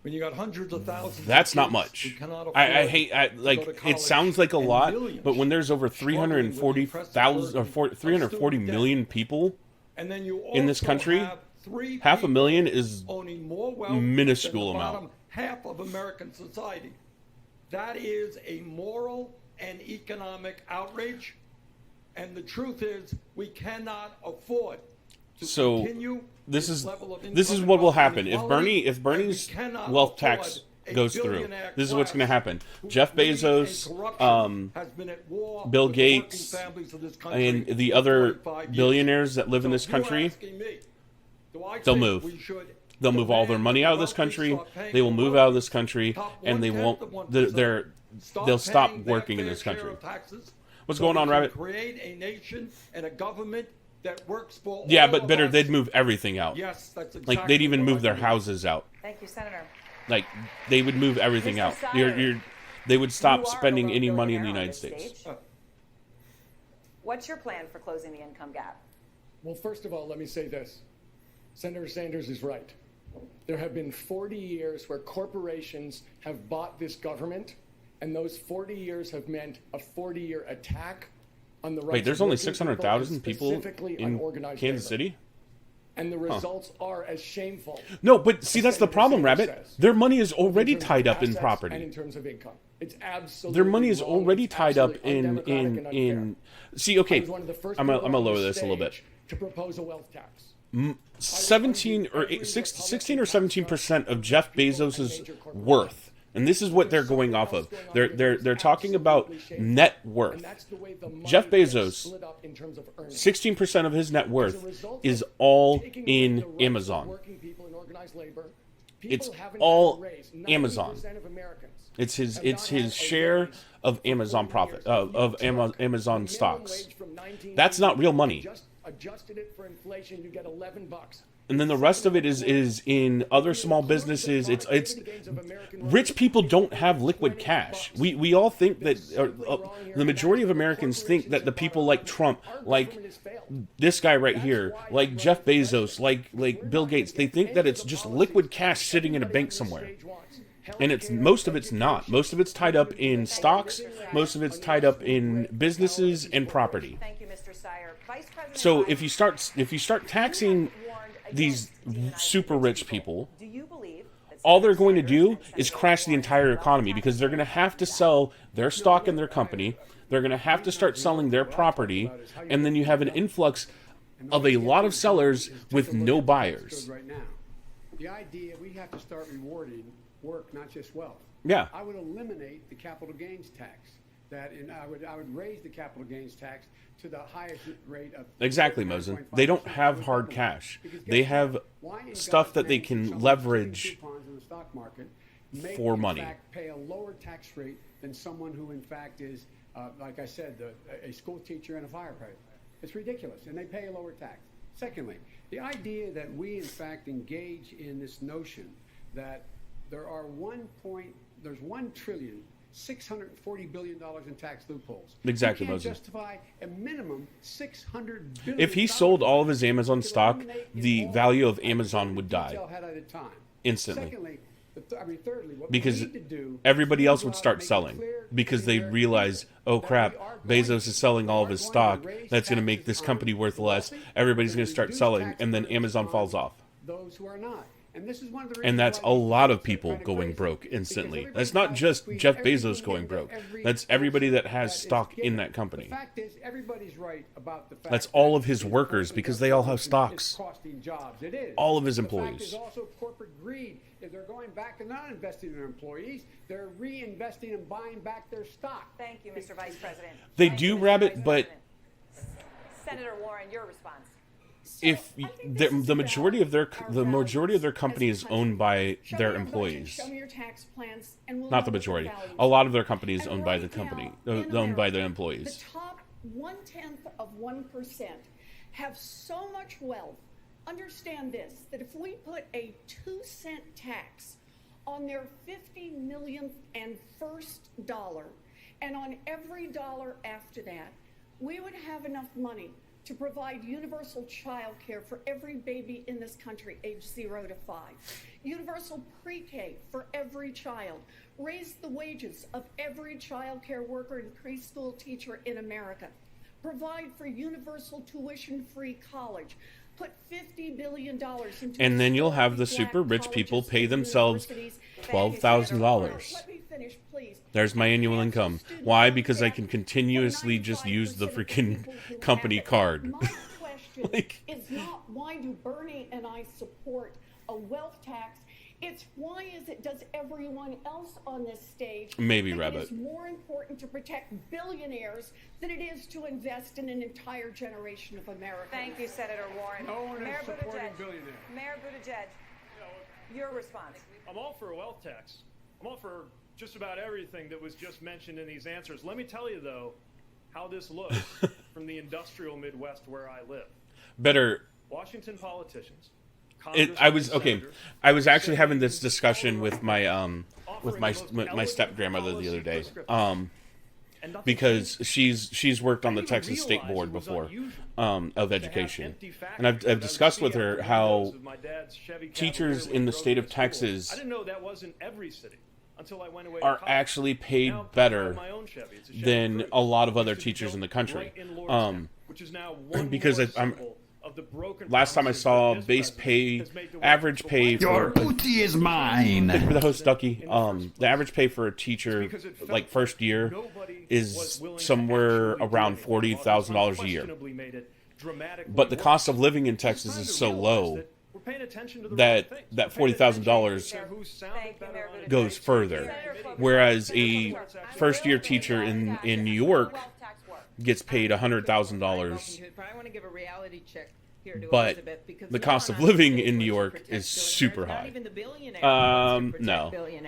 when you got hundreds of thousands, That's of not kids much. who cannot afford I hate to go like to it college, sounds like a and lot, millions but when there's over struggling with 340,000 or impressive burden of 340 student million people and then you in this also country, have three 500,000 is owning more wealth minuscule than the amount. bottom half of American society. That is a moral and economic outrage, and the truth is we cannot afford to So continue this this is level of this is income what will happen inequality, if Bernie's and we cannot wealth afford tax a goes through. billionaire This is what's going to class happen. whose Jeff greed and Bezos, corruption has been at war Bill with the working Gates, families of this country and the for other 45 years. billionaires that live in So this if you're country, asking me, do I they'll think move. we should They'll move all their demand money that out of this wealthy country. start paying They will the move wealthy? out of this country, Top and they 1/10 won't. of 1%. They'll stop paying their working in fair this share country. of taxes What's so going we on, can Rabbit? Create a nation and a government that works for Yeah, all but of better, us. they'd move everything out. Yes, that's Like exactly they'd even what move I their believe. houses out. Thank you, Senator. Like they would move everything Mr. out. Steyer, They would stop you are spending the any lone money in the billionaire on United this States. stage. What's your plan for closing the income gap? Well, first of all, let me say this. Senator Sanders is right. There have been 40 years where corporations have bought this government, and those 40 years have meant a 40-year attack on the rights Wait, there's of only working 600,000 people specifically in unorganized Kansas labor. City? And the results are as shameful. No, but see, as that's the Senator problem, Sanders Rabbit. says, Their money is both already in terms of tied up in assets and property. in terms of income. It's absolutely Their money is wrong. already It's tied up absolutely undemocratic and unfair. See, okay, I was one of the first I'm people gonna on lower this this a little bit. stage to propose a wealth tax. 17 or 16 or 17% of Jeff Bezos's worth, and this is what they're going off of. They're talking about net worth. Jeff Bezos, 16% of his net worth is all in Amazon. It's all Amazon. It's his share of Amazon profit of Amazon stocks. That's not real money. Adjusted it for inflation, you get $11. And then the rest of it is in other small businesses. It's rich people don't have liquid cash. We all think that the majority of Americans think that the people like Trump, like this guy right here, like Jeff Bezos, like Bill Gates, they think that it's just liquid cash sitting in a bank somewhere. And most of it's not. Most of it's tied up in stocks. Most of it's tied up in businesses and property. Thank you, Mr. Steyer. Vice President So Biden, if you start taxing these super rich people, do you believe that all they're going to do is crash the entire economy because they're going to have to sell their stock in their company. They're going to have to start selling their property, and then you have an influx of a lot of sellers with no buyers. Right now, the idea we have to start rewarding work, not just wealth. Yeah. I would eliminate the capital gains tax. I would raise the capital gains tax to the highest rate of Exactly, Mosen. They don't have hard cash. They have stuff that they can leverage in the stock market, for money. In fact, pay a lower tax rate than someone who, in fact, is, like I said, a school teacher and a firefighter. It's ridiculous, and they pay a lower tax. Secondly, the idea that we, in fact, engage in this notion that there's $1,640 billion in tax loopholes. Exactly, You can't Mosen. justify a minimum $600 billion. If he sold all of his Amazon stock, the value of Amazon would die instantly. Secondly, thirdly, what Because we need to do everybody is else go would out start and make it selling clear because they clear, realize, oh that crap, we are Bezos is selling all of his stock. That's going to make this company worth less. Everybody's going to start selling, and then Amazon falls off. those who are not. And this is one of the And reasons that's why a these lot of are people kinda going crazy. broke Because instantly. everybody That's not tries just to squeeze Jeff everything Bezos going into broke. every That's everybody that has that is stock in given. that company. The fact is, everybody's right about the fact That's all that of his these workers companies because are they all have costing- stocks. it's costing jobs. It is. All of his The fact employees. is also corporate greed. If they're going back and not investing in their employees, they're reinvesting and buying back their stock. Thank you, Mr. Vice President. They Thank do, you, Mr. Rabbit, Vice but President. Senator Warren, your response. if the majority of their company is owned by their employees. Not the majority. A lot of their company is owned by the company, owned by the employees. The top 0.1% have so much wealth. Understand this, that if we put a 2-cent tax on their 50 millionth and first dollar, and on every dollar after that, we would have enough money to provide universal child care for every baby in this country aged 0 to 5, universal pre-K for every child, raise the wages of every child care worker and preschool teacher in America, provide for universal tuition-free college, put $50 billion into and then you'll have the super rich people pay themselves $12,000. There's my annual income. Why? Because I can continuously just use the freaking company card. My question is not why do Bernie and I support a wealth tax. It's why does everyone else on this stage maybe think Rabbit. It is more important to protect billionaires than it is to invest in an entire generation of Americans. Thank you, Senator Warren. No one Mayor is supporting Buttigieg. billionaires. Mayor Buttigieg, your response. I'm all for a wealth tax. I'm all for just about everything that was just mentioned in these answers. Let me tell you, though, how this looks from the industrial Midwest where I live. Better. Washington politicians. I was actually having this discussion with my step grandmother the other day, because she's worked on the Texas State Board before, of education, and I've discussed with her how teachers in the state of Texas are actually paid better than a lot of other teachers in the country, because last time I saw base pay, average pay for your booty is mine. The host Ducky. The average pay for a teacher, like first year, is somewhere around $40,000 a year. But the cost of living in Texas is so low that $40,000 goes further. Whereas a first year teacher in New York gets paid $100,000. But the cost of living in New York is super high. No. We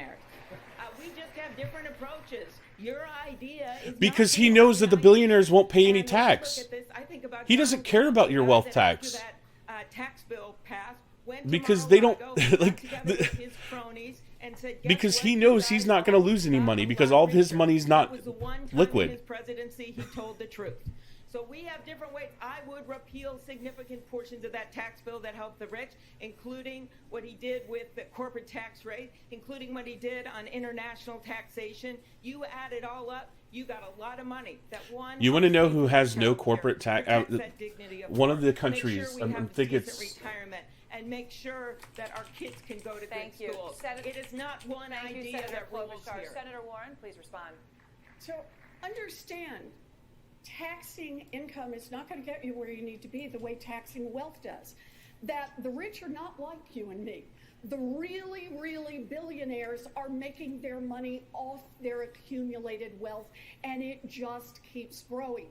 just have different approaches. Your idea is because he knows that the billionaires won't pay any tax. He doesn't care about your wealth tax. Because they don't like because he knows he's not going to lose any money because all of his money's not liquid. In his presidency, he told the truth. So we have different ways. I would repeal significant portions of that tax bill that help the rich, including what he did with the corporate tax rate, including what he did on international taxation. You add it all up, you got a lot of money. You want to know who has no corporate tax? One of the countries, I think it's retirement. And make sure that our kids can go to good schools. It is not one idea that rules here. Senator Warren, please respond. So understand, taxing income is not going to get you where you need to be the way taxing wealth does. That the rich are not like you and me. The really, really billionaires are making their money off their accumulated wealth, and it just keeps growing.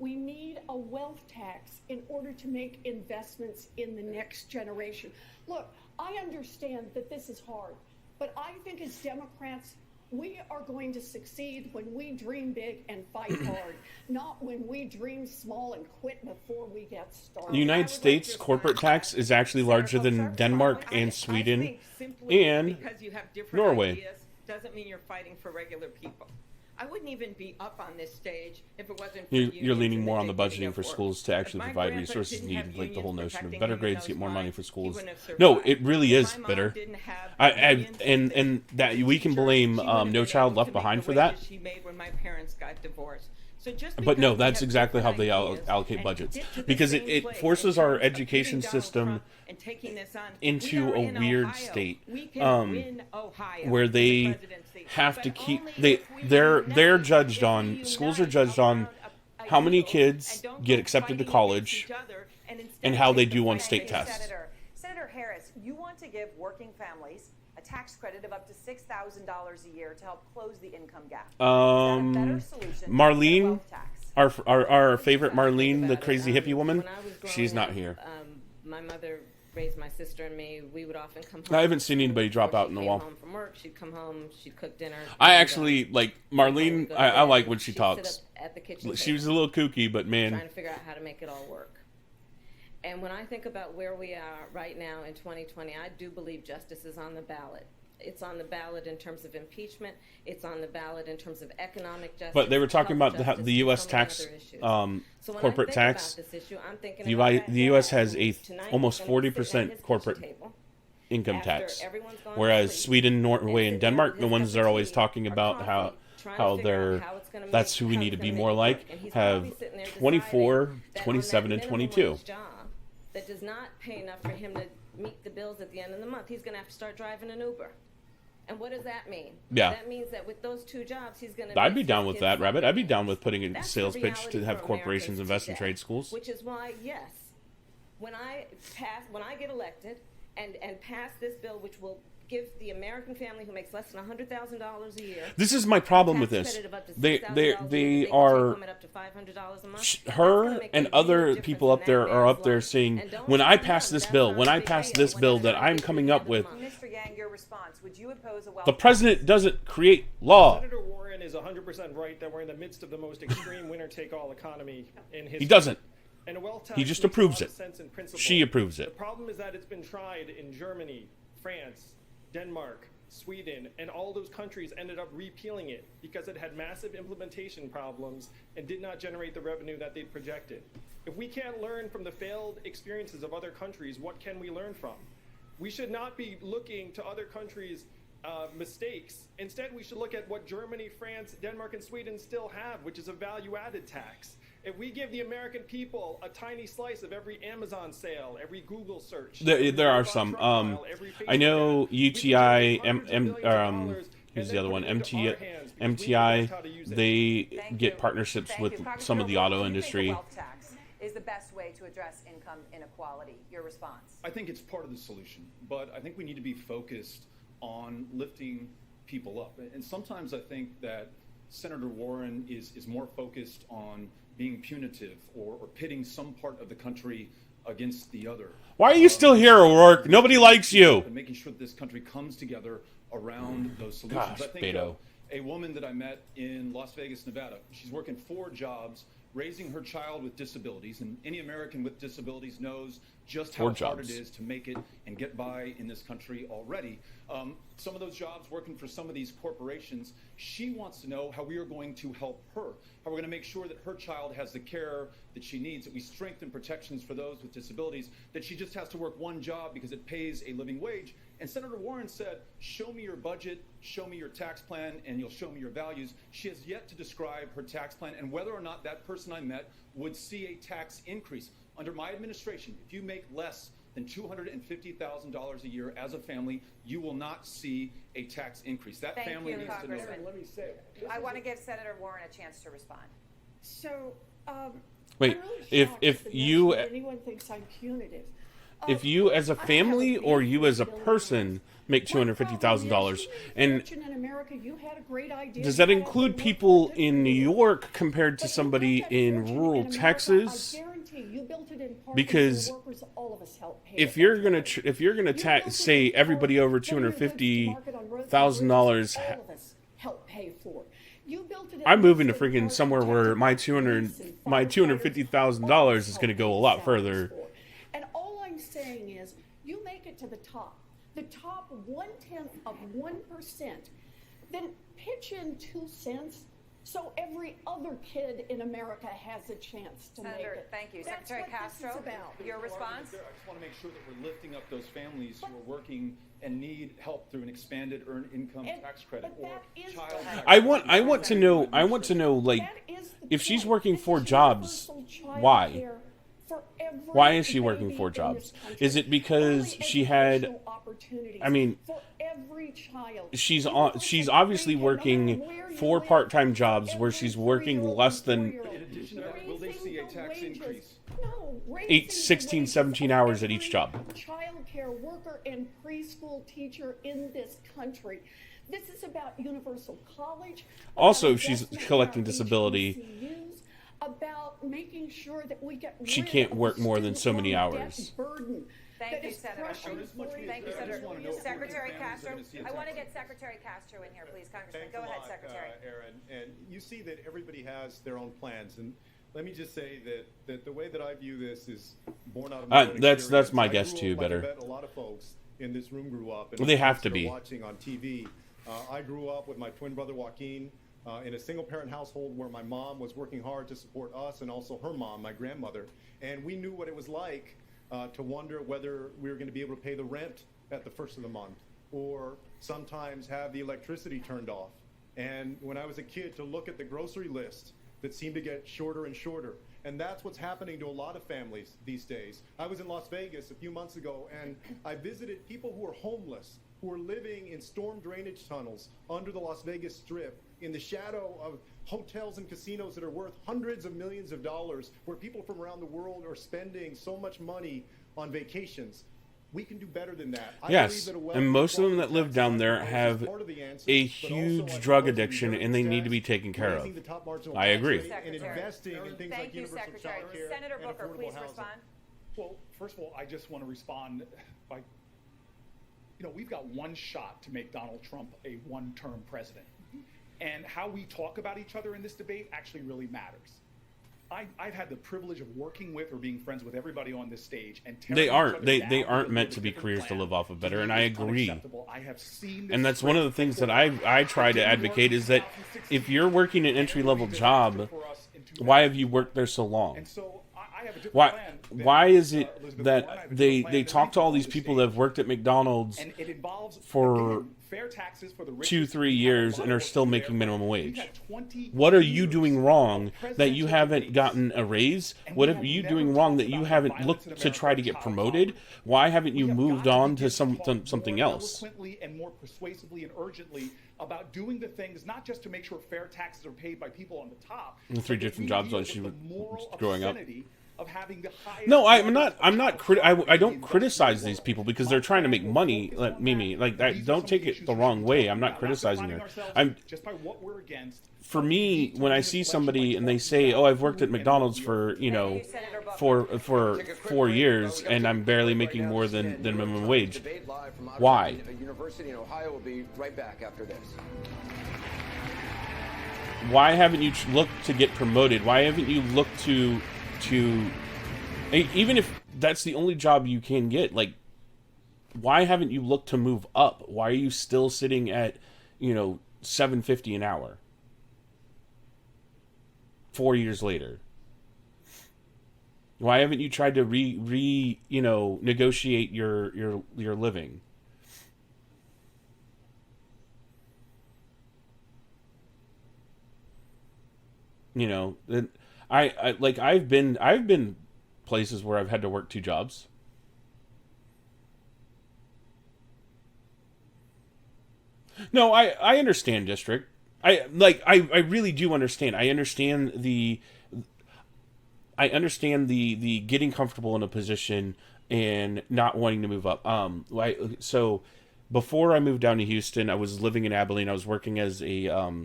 We need a wealth tax in order to make investments in the next generation. Look, I understand that this is hard, but I think as Democrats, we are going to succeed when we dream big and fight hard, not when we dream small and quit before we get started. The United States corporate tax is actually larger than Denmark and Sweden and Norway. Doesn't mean you're fighting for regular people. I wouldn't even be up on this stage if it wasn't for You're leaning more on the budgeting for schools to actually provide resources needed, like the whole notion of better grades, get more money for schools. No, it really is bitter. And that we can blame No Child Left Behind for that. She made when my parents got divorced. But no, that's exactly how they allocate budgets. Because it forces our education system into a weird state where they have to keep they're judged on, schools are judged on how many kids get accepted to college and how they do on state tests. Senator Harris, you want to give working families a tax credit of up to $6,000 a year to help close the income gap. Is that a better solution Marlene, our favorite Marlene, the crazy hippie woman, she's not here. my mother raised my sister and me. We would often come home. I haven't seen anybody drop out in a while. Home from work, she'd come home, she'd cook dinner. I actually like Marlene. I like when she She'd talks. sit up at the kitchen She was a little kooky, but man, trying to figure out how to make it all work. And when I think about where we are right now in 2020, I do believe justice is on the ballot. It's on the ballot in terms of impeachment. It's on the ballot in terms of economic justice. But they were talking about justice, the U.S. so many tax, other issues. So when I corporate think tax. about this issue, I'm thinking The, about the U.S. has a almost 40% corporate income after tax, everyone's gone whereas to sleep Sweden, Norway, and sit down Denmark, with the his ones cup they're of always tea, talking or about coffee, how trying how to figure out they're how it's gonna that's make- who we how need it's to be gonna more make it like work. And he's have probably sitting there 24, deciding that on 27, that and minimum 22. wage job that does not pay enough for him to meet the bills at the end of the month, he's going to have to start driving an Uber. And what does that mean? Yeah. That means that with those two jobs, he's going to. I'd be down with that, Rabbit. I'd be down with putting a sales pitch to have corporations invest in trade schools. Which is why, yes, when I get elected and pass this bill, which will give the American family who makes less than $100,000 a year. This is my problem with this. They are her and other people up there are up there saying, when I pass this bill, that I'm coming up with, Mr. Yang, your response. Would you oppose a wealth the president doesn't create law. Senator Warren is 100% right that we're in the midst of the most extreme winner-take-all economy in history. He doesn't. And a wealth tax He just makes a approves lot of it. sense in principle. She approves it. The problem is that it's been tried in Germany, France, Denmark, Sweden, and all those countries ended up repealing it because it had massive implementation problems and did not generate the revenue that they'd projected. If we can't learn from the failed experiences of other countries, what can we learn from? We should not be looking to other countries' mistakes. Instead, we should look at what Germany, France, Denmark, and Sweden still have, which is a value-added tax. If we give the American people a tiny slice of every Amazon sale, every Google search, There are some. I know UTI, who's the other one? MTI. They get partnerships with some of the auto industry. Wealth tax is the best way to address income inequality. Your response? I think it's part of the solution, but I think we need to be focused on lifting people up. And sometimes I think that Senator Warren is more focused on being punitive or pitting some part of the country against the other. Why are you still here, O'Rourke? Nobody likes you. And making sure that this country comes together around those solutions. Gosh, I think Beto. a woman that I met in Las Vegas, Nevada, she's working 4 jobs, raising her child with disabilities, and any American with disabilities knows just how hard it is to make it and get by in this country already. Some of those jobs working for some of these corporations, she wants to know how we are going to help her, how we're going to make sure that her child has the care that she needs, that we strengthen protections for those with disabilities, that she just has to work one job because it pays a living wage. And Senator Warren said, show me your budget, show me your tax plan, and you'll show me your values. She has yet to describe her tax plan and whether or not that person I met would see a tax increase. Under my administration, if you make less than $250,000 a year as a family, you will not see a tax increase. That Thank family you, needs to know. Congressman. Let me say, I want to give Senator Warren a chance to respond. So, Wait, I'm really if shocked at the you notion that anyone thinks I'm punitive. if you as a family or you as a person make $250,000, and In America, you had a great idea. does that include people in New York compared to somebody in rural Texas? Because if you're gonna say everybody over $250,000, I'm moving to freaking somewhere where my $250,000 is gonna go a lot further. And all I'm saying is, you make it to the top 0.1%, then pitch in 2 cents. So every other kid in America has a chance to make it. Thank you. That's Secretary what this is Castro, about. your response? I just want to make sure that we're lifting up those families who are working and need help through an expanded earned income tax credit or child tax. I want to know like, if she's working 4 jobs, why? Why is she working 4 jobs? Is it because she had, I mean, she's obviously working 4 part-time jobs where she's working less than In addition to that, will they see a tax increase? 16, 17 hours at each job. Child care worker and preschool teacher in this country. This is about universal college. Also, she's collecting disability. About making sure that we get she rid can't of work the more than so student many loan hours. debt burden Thank that you, is Senator. crushing Thank you, Senator. Secretary Castro, I want to get Secretary Castro in here, please, Congressman. Thanks Go a ahead, lot, Secretary. Aaron. And you see that everybody has their own plans. And let me just say that the way that I view this is born out of my own that's experience. my I guess grew too. up, like I Better. bet a lot of folks in this room grew up. And Well, they have to still be watching on TV. I grew up with my twin brother Joaquin in a single-parent household where my mom was working hard to support us and also her mom, my grandmother. And we knew what it was like to wonder whether we were going to be able to pay the rent at the first of the month, or sometimes have the electricity turned off. And when I was a kid, to look at the grocery list that seemed to get shorter and shorter. And that's what's happening to a lot of families these days. I was in Las Vegas a few months ago, and I visited people who are homeless, who are living in storm drainage tunnels under the Las Vegas Strip, in the shadow of hotels and casinos that are worth hundreds of millions of dollars, where people from around the world are spending so much money on vacations. We can do better than that. Yes, and most of them that live down there have a huge drug addiction, and they need to be taken care of. I agree. Thank you, Secretary. Senator Booker, please respond. Well, first of all, I just want to respond by, we've got one shot to make Donald Trump a one-term president. And how we talk about each other in this debate actually really matters. I've had the privilege of working with or being friends with everybody on this stage, and they aren't meant to be careers to live off of better, and I agree. I have seen and that's one of the things that I try to advocate is that if you're working an entry-level job, why have you worked there so long? Why is it that they talk to all these people that have worked at McDonald's for 2-3 years and are still making minimum wage? What are you doing wrong that you haven't gotten a raise? What are you doing wrong that you haven't looked to try to get promoted? Why haven't you moved on to something else? Eloquently and more persuasively and urgently about doing the things, not just to make sure fair taxes are paid by people on the top. The 3 different jobs while she was growing up. Of having the highest I don't criticize these people because they're trying to make money. Like Mimi, don't take it the wrong way. I'm not criticizing her. I'm just by what we're against. For me, when I see somebody and they say, "Oh, I've worked at McDonald's for for 4 years and I'm barely making more than minimum wage," why? University in Ohio will be right back after this. Why haven't you looked to get promoted? Why haven't you looked to even if that's the only job you can get, why haven't you looked to move up? Why are you still sitting at $7.50 an hour 4 years later? Why haven't you tried to negotiate your living? I've been places where I've had to work 2 jobs. No, I understand, District. I really do understand. I understand the getting comfortable in a position and not wanting to move up. So before I moved down to Houston, I was living in Abilene. I was working at a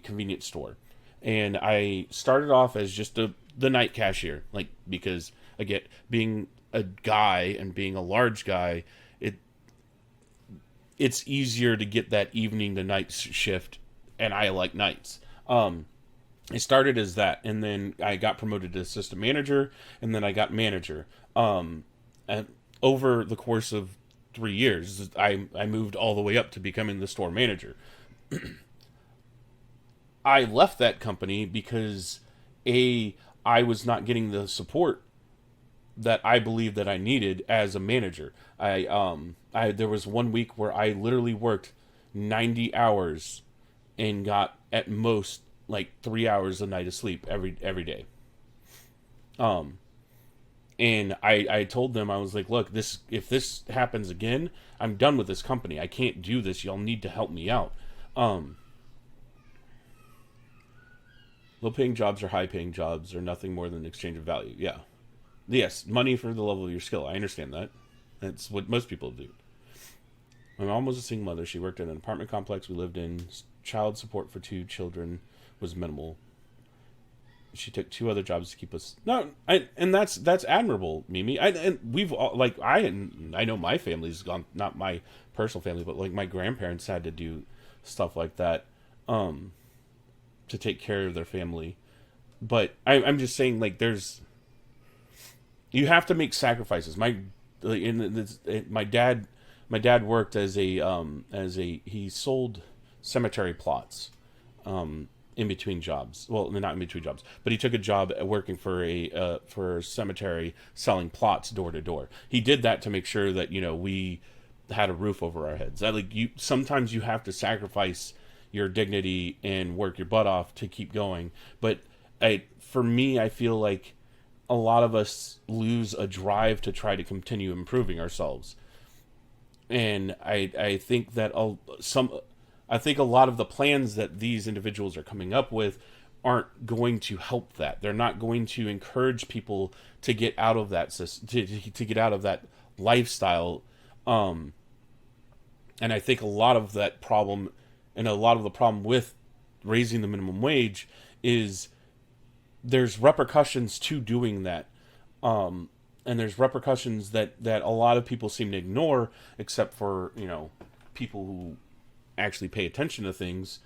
convenience store. And I started off as just the night cashier, because again, being a guy and being a large guy, it's easier to get that evening to night shift, and I like nights. I started as that, and then I got promoted to assistant manager, and then I got manager. And over the course of 3 years, I moved all the way up to becoming the store manager. I left that company because I was not getting the support that I believed that I needed as a manager. There was 1 week where I literally worked 90 hours and got at most 3 hours a night of sleep every day. And I told them, I was like, look, if this happens again, I'm done with this company. I can't do this. Y'all need to help me out. Low-paying jobs or high-paying jobs are nothing more than an exchange of value. Yeah. Yes, money for the level of your skill. I understand that. That's what most people do. My mom was a single mother. She worked in an apartment complex we lived in. Child support for 2 children was minimal. she took 2 other jobs to keep us. No, and that's admirable, Mimi. And we've all, like I know my family's gone, not my personal family, but like my grandparents had to do stuff like that to take care of their family. But I'm just saying, like, you have to make sacrifices. My dad worked as he sold cemetery plots in between jobs. Well, not in between jobs, but he took a job working for a cemetery selling plots door to door. He did that to make sure that, you know, we had a roof over our heads. Sometimes you have to sacrifice your dignity and work your butt off to keep going. But for me, I feel like a lot of us lose a drive to try to continue improving ourselves. And I think that I think a lot of the plans that these individuals are coming up with aren't going to help that. They're not going to encourage people to get out of that to get out of that lifestyle. And I think a lot of that problem, and a lot of the problem with raising the minimum wage, is there's repercussions to doing that. And there's repercussions that a lot of people seem to ignore, except for, you know, people who actually pay attention to things,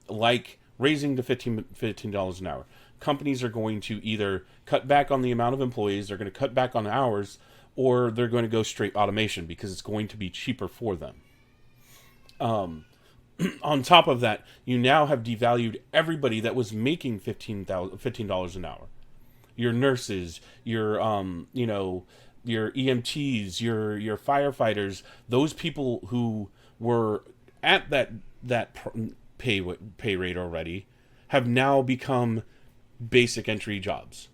like raising to $15 an hour. Companies are going to either cut back on the amount of employees, they're going to cut back on the hours, or they're going to go straight automation because it's going to be cheaper for them. On top of that, you now have devalued everybody that was making $15 an hour. Your nurses, your your EMTs, your firefighters, those people who were at that pay rate already have now become basic entry jobs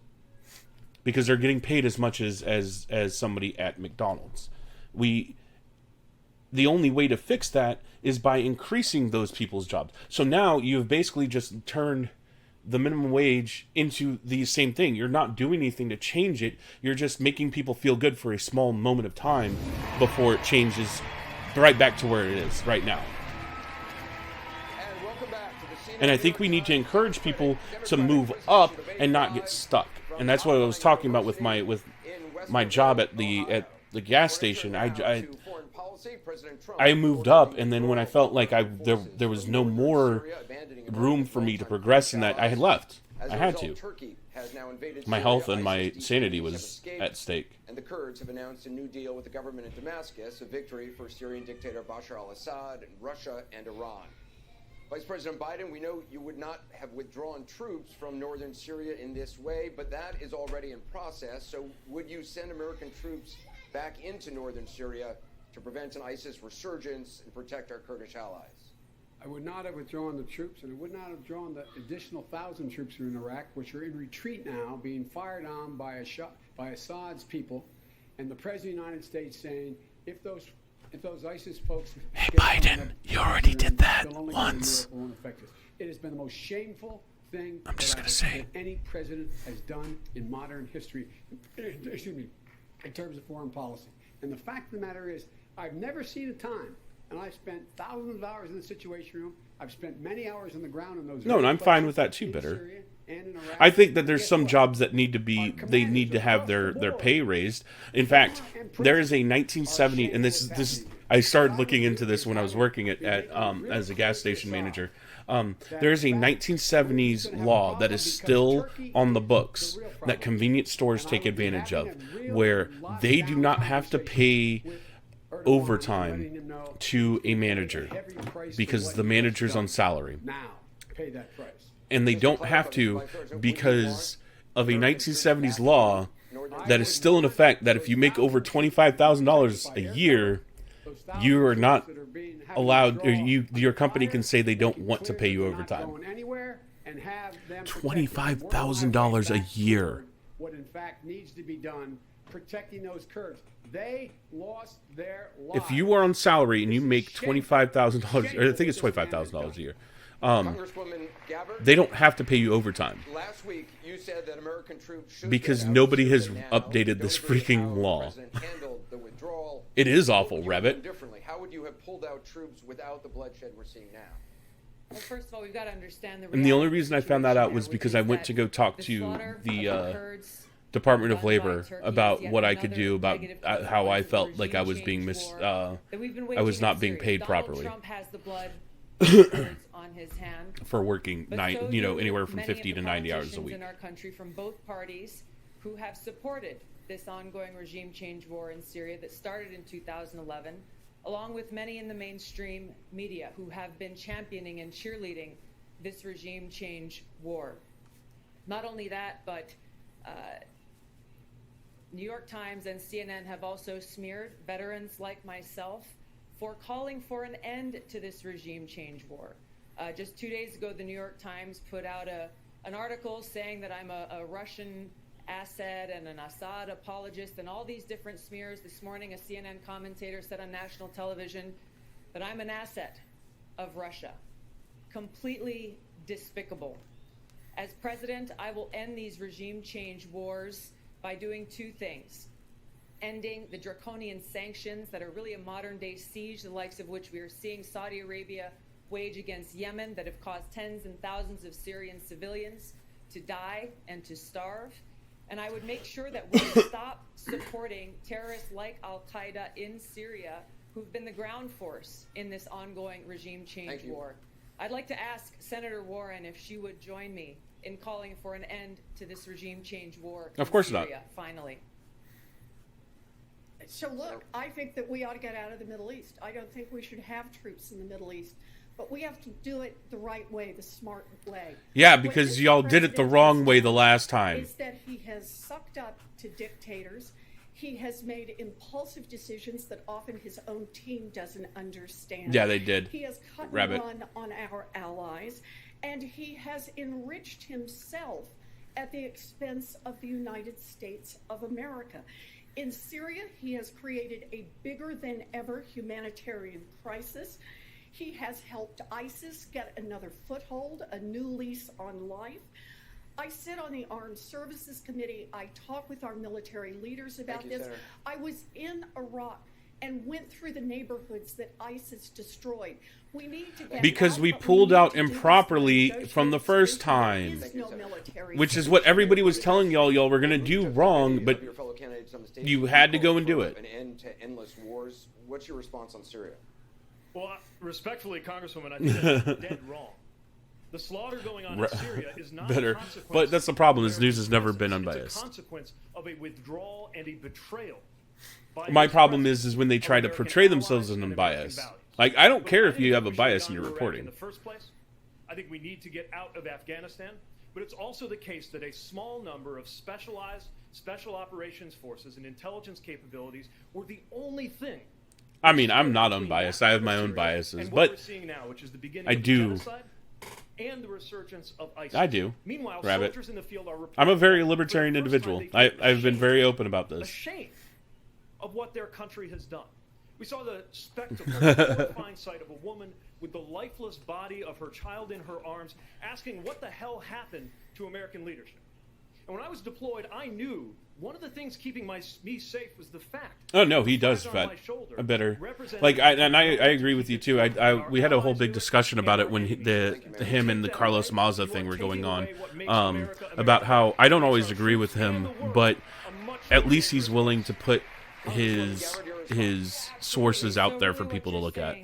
because they're getting paid as much as somebody at McDonald's. The only way to fix that is by increasing those people's jobs. So now you've basically just turned the minimum wage into the same thing. You're not doing anything to change it. You're just making people feel good for a small moment of time before it changes right back to where it is right now. And I think we need to encourage people to move up and not get stuck. And that's what I was talking about with my job at the gas station. I moved up, and then when I felt like there was no more room for me to progress in that, I had left. I had to. My health and my sanity was at stake. And the Kurds have announced a new deal with the government in Damascus, a victory for Syrian dictator Bashar al-Assad, and Russia and Iran. Vice President Biden, we know you would not have withdrawn troops from northern Syria in this way, but that is already in process. So would you send American troops back into northern Syria to prevent an ISIS resurgence and protect our Kurdish allies? I would not have withdrawn the troops, and I would not have drawn the additional 1,000 troops who are in Iraq, which are in retreat now, being fired on by Assad's people, and the President of the United States saying, if those ISIS folks... Hey, Biden, you already did that once. It has been the most shameful thing that any president has done in modern history, excuse me, in terms of foreign policy. And the fact of the matter is, I've never seen a time, and I've spent thousands of hours in the Situation Room. I've spent many hours on the ground in those. No, and I'm fine with that too, Bitter. I think that there's some jobs that need to have their pay raised. In fact, there is a 1970, and this I started looking into this when I was working at as a gas station manager. There is a 1970s law that is still on the books that convenience stores take advantage of, where they do not have to pay overtime to a manager because the manager's on salary. And they don't have to because of a 1970s law that is still in effect, that if you make over $25,000 a year, you are not allowed, or your company can say they don't want to pay you overtime. $25,000 a year. What in fact needs to be done, protecting those Kurds. They lost their lives. If you are on salary and you make $25,000, or I think it's $25,000 a year, they don't have to pay you overtime. Last week, you said that American troops should because nobody has updated this freaking law. It is awful, Rabbit. Differently. How would you have pulled out troops without the bloodshed we're seeing now? Well, first of all, we've got to understand And the only reason I found that out was because I went to go talk to the Department of Labor about what I could do about how I felt like I was being I was not being paid properly. Trump has the blood on his hand for working anywhere from 50 to 90 hours a week. In our country from both parties who have supported this ongoing regime change war in Syria that started in 2011, along with many in the mainstream media who have been championing and cheerleading this regime change war. Not only that, but New York Times and CNN have also smeared veterans like myself for calling for an end to this regime change war. Just 2 days ago, the New York Times put out an article saying that I'm a Russian asset and an Assad apologist and all these different smears. This morning, a CNN commentator said on national television that I'm an asset of Russia. Completely despicable. As president, I will end these regime change wars by doing two things: ending the draconian sanctions that are really a modern-day siege, the likes of which we are seeing Saudi Arabia wage against Yemen, that have caused tens and thousands of Syrian civilians to die and to starve. And I would make sure that we stop supporting terrorists like Al-Qaeda in Syria, who've been the ground force in this ongoing regime change war. I'd like to ask Senator Warren if she would join me in calling for an end to this regime change war in Syria, finally. So look, I think that we ought to get out of the Middle East. I don't think we should have troops in the Middle East, but we have to do it the right way, the smart way. Yeah, because y'all did it the wrong way the last time. Is that he has sucked up to dictators. He has made impulsive decisions that often his own team doesn't understand. Yeah, they did. He has cut and run on our allies, and he has enriched himself at the expense of the United States of America. In Syria, he has created a bigger than ever humanitarian crisis. He has helped ISIS get another foothold, a new lease on life. I sit on the Armed Services Committee. I talk with our military leaders about this. Senator. I was in Iraq and went through the neighborhoods that ISIS destroyed. We need to get because we pulled out improperly from the first time, which is what everybody was telling y'all were going to do wrong, but you had to go and do it. An end to endless wars. What's your response on Syria? Well, respectfully, Congresswoman, I think that's dead wrong. The slaughter going on in Syria is not a consequence. But that's the problem. This news has never been unbiased. It's a consequence of a withdrawal and a betrayal. My problem is when they try to portray themselves as unbiased. Like, I don't care if you have a bias in your reporting. In the first place, I think we need to get out of Afghanistan, but it's also the case that a small number of specialized special operations forces and intelligence capabilities were the only thing. I mean, I'm not unbiased. I have my own biases, but I do. And the resurgence of ISIS. I do. Meanwhile, Rabbit. soldiers in the field are I'm a very libertarian individual. I've been very open about this. Ashamed of what their country has done. We saw the spectacle, the horrifying sight of a woman with the lifeless body of her child in her arms, asking what the hell happened to American leadership. And when I was deployed, I knew one of the things keeping me safe was the fact. Oh no, he does better. Like I agree with you too. We had a whole big discussion about it when him and the Carlos Maza thing were going on, about how I don't always agree with him, but at least he's willing to put his sources out there for people to look at.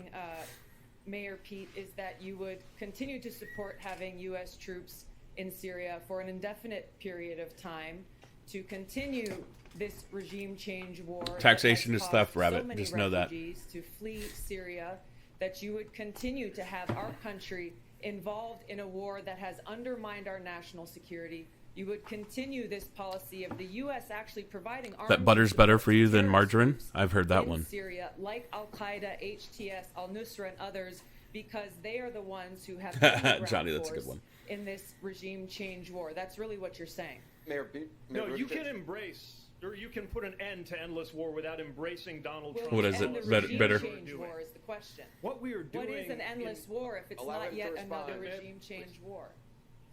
Mayor Pete, is that you would continue to support having U.S. troops in Syria for an indefinite period of time to continue this regime change war. Taxation is theft, Rabbit. Just know that. To flee Syria, that you would continue to have our country involved in a war that has undermined our national security. You would continue this policy of the U.S. actually providing arms. That butter's better for you than margarine? I've heard that one. Syria, like Al-Qaeda, HTS, Al-Nusra, and others, because they are the ones who have Johnny, that's a good one. In this regime change war. That's really what you're saying. Mayor no, you can embrace, or you can put an end to endless war without embracing Donald Trump. What is it? Better. Change war is the question. What we are doing. What is an endless war if it's not yet another regime change war?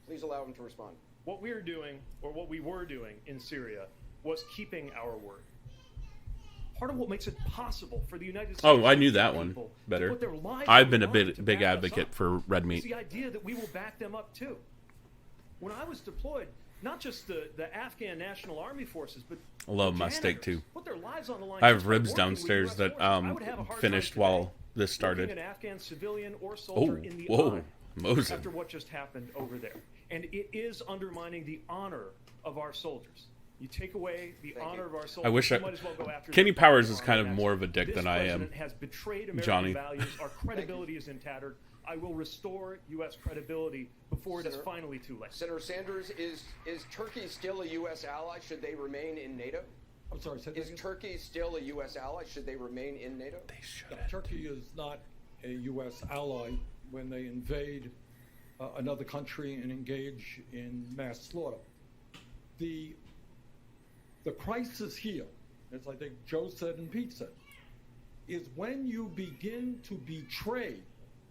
Please allow him to respond. What we are doing, or what we were doing in Syria, was keeping our word. part of what makes it possible for the United States. Oh, I knew that one people to better. put their lives I've on been the a line to big back us advocate up. for red It's meat. the idea that we will back them up too. When I was deployed, not just the Afghan National Army forces, but I love my janitors steak too. put their lives on the line I have just by ribs working with downstairs US that forces. I would have a hard finished time while today this looking started. an Afghan civilian or soldier Oh, in the whoa, eye Mosin. after what just happened over there. And it is undermining the honor of our soldiers. You take away the honor of our soldiers. I wish you I. might as well go after Kenny their Powers is army kind of next. more of a dick This than I am. president has betrayed American Johnny. values. Our credibility is tattered. I will restore U.S. credibility before it is finally too late. Senator Sanders, is Turkey still a U.S. ally? Should they remain in NATO? I'm sorry, Is Turkey still a U.S. ally? Should they remain in NATO? They should. Turkey is not a U.S. ally when they invade another country and engage in mass slaughter. The crisis here, as I think Joe said and Pete said, is when you begin to betray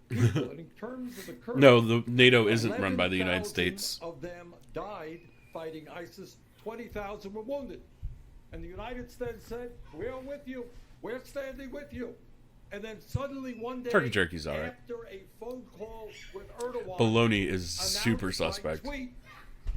people. And in terms of the Kurds, No, the NATO isn't run by the United 11,000 States. of them died fighting ISIS. 20,000 were wounded. And the United States said, we're with you. We're standing with you. And then suddenly one day, Turkey jerky's all right. after a phone call with Erdogan, Bologna is announced super by suspect. tweet,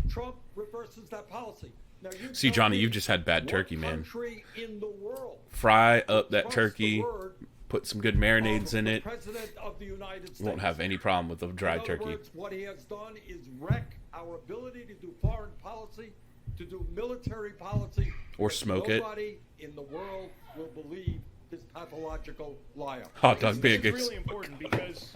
Trump reverses that policy. Now, you See, tell Johnny, me you've just had bad what turkey, man. country in the world Fry up that trust turkey, the word put some good marinades of in the it. President of the United States? You won't have any problem with a dried In other turkey. words, what he has done is wreck our ability to do foreign policy, to do military policy. Or because smoke it. Nobody in the world will believe this pathological liar. Hot dog It's bigots. really important because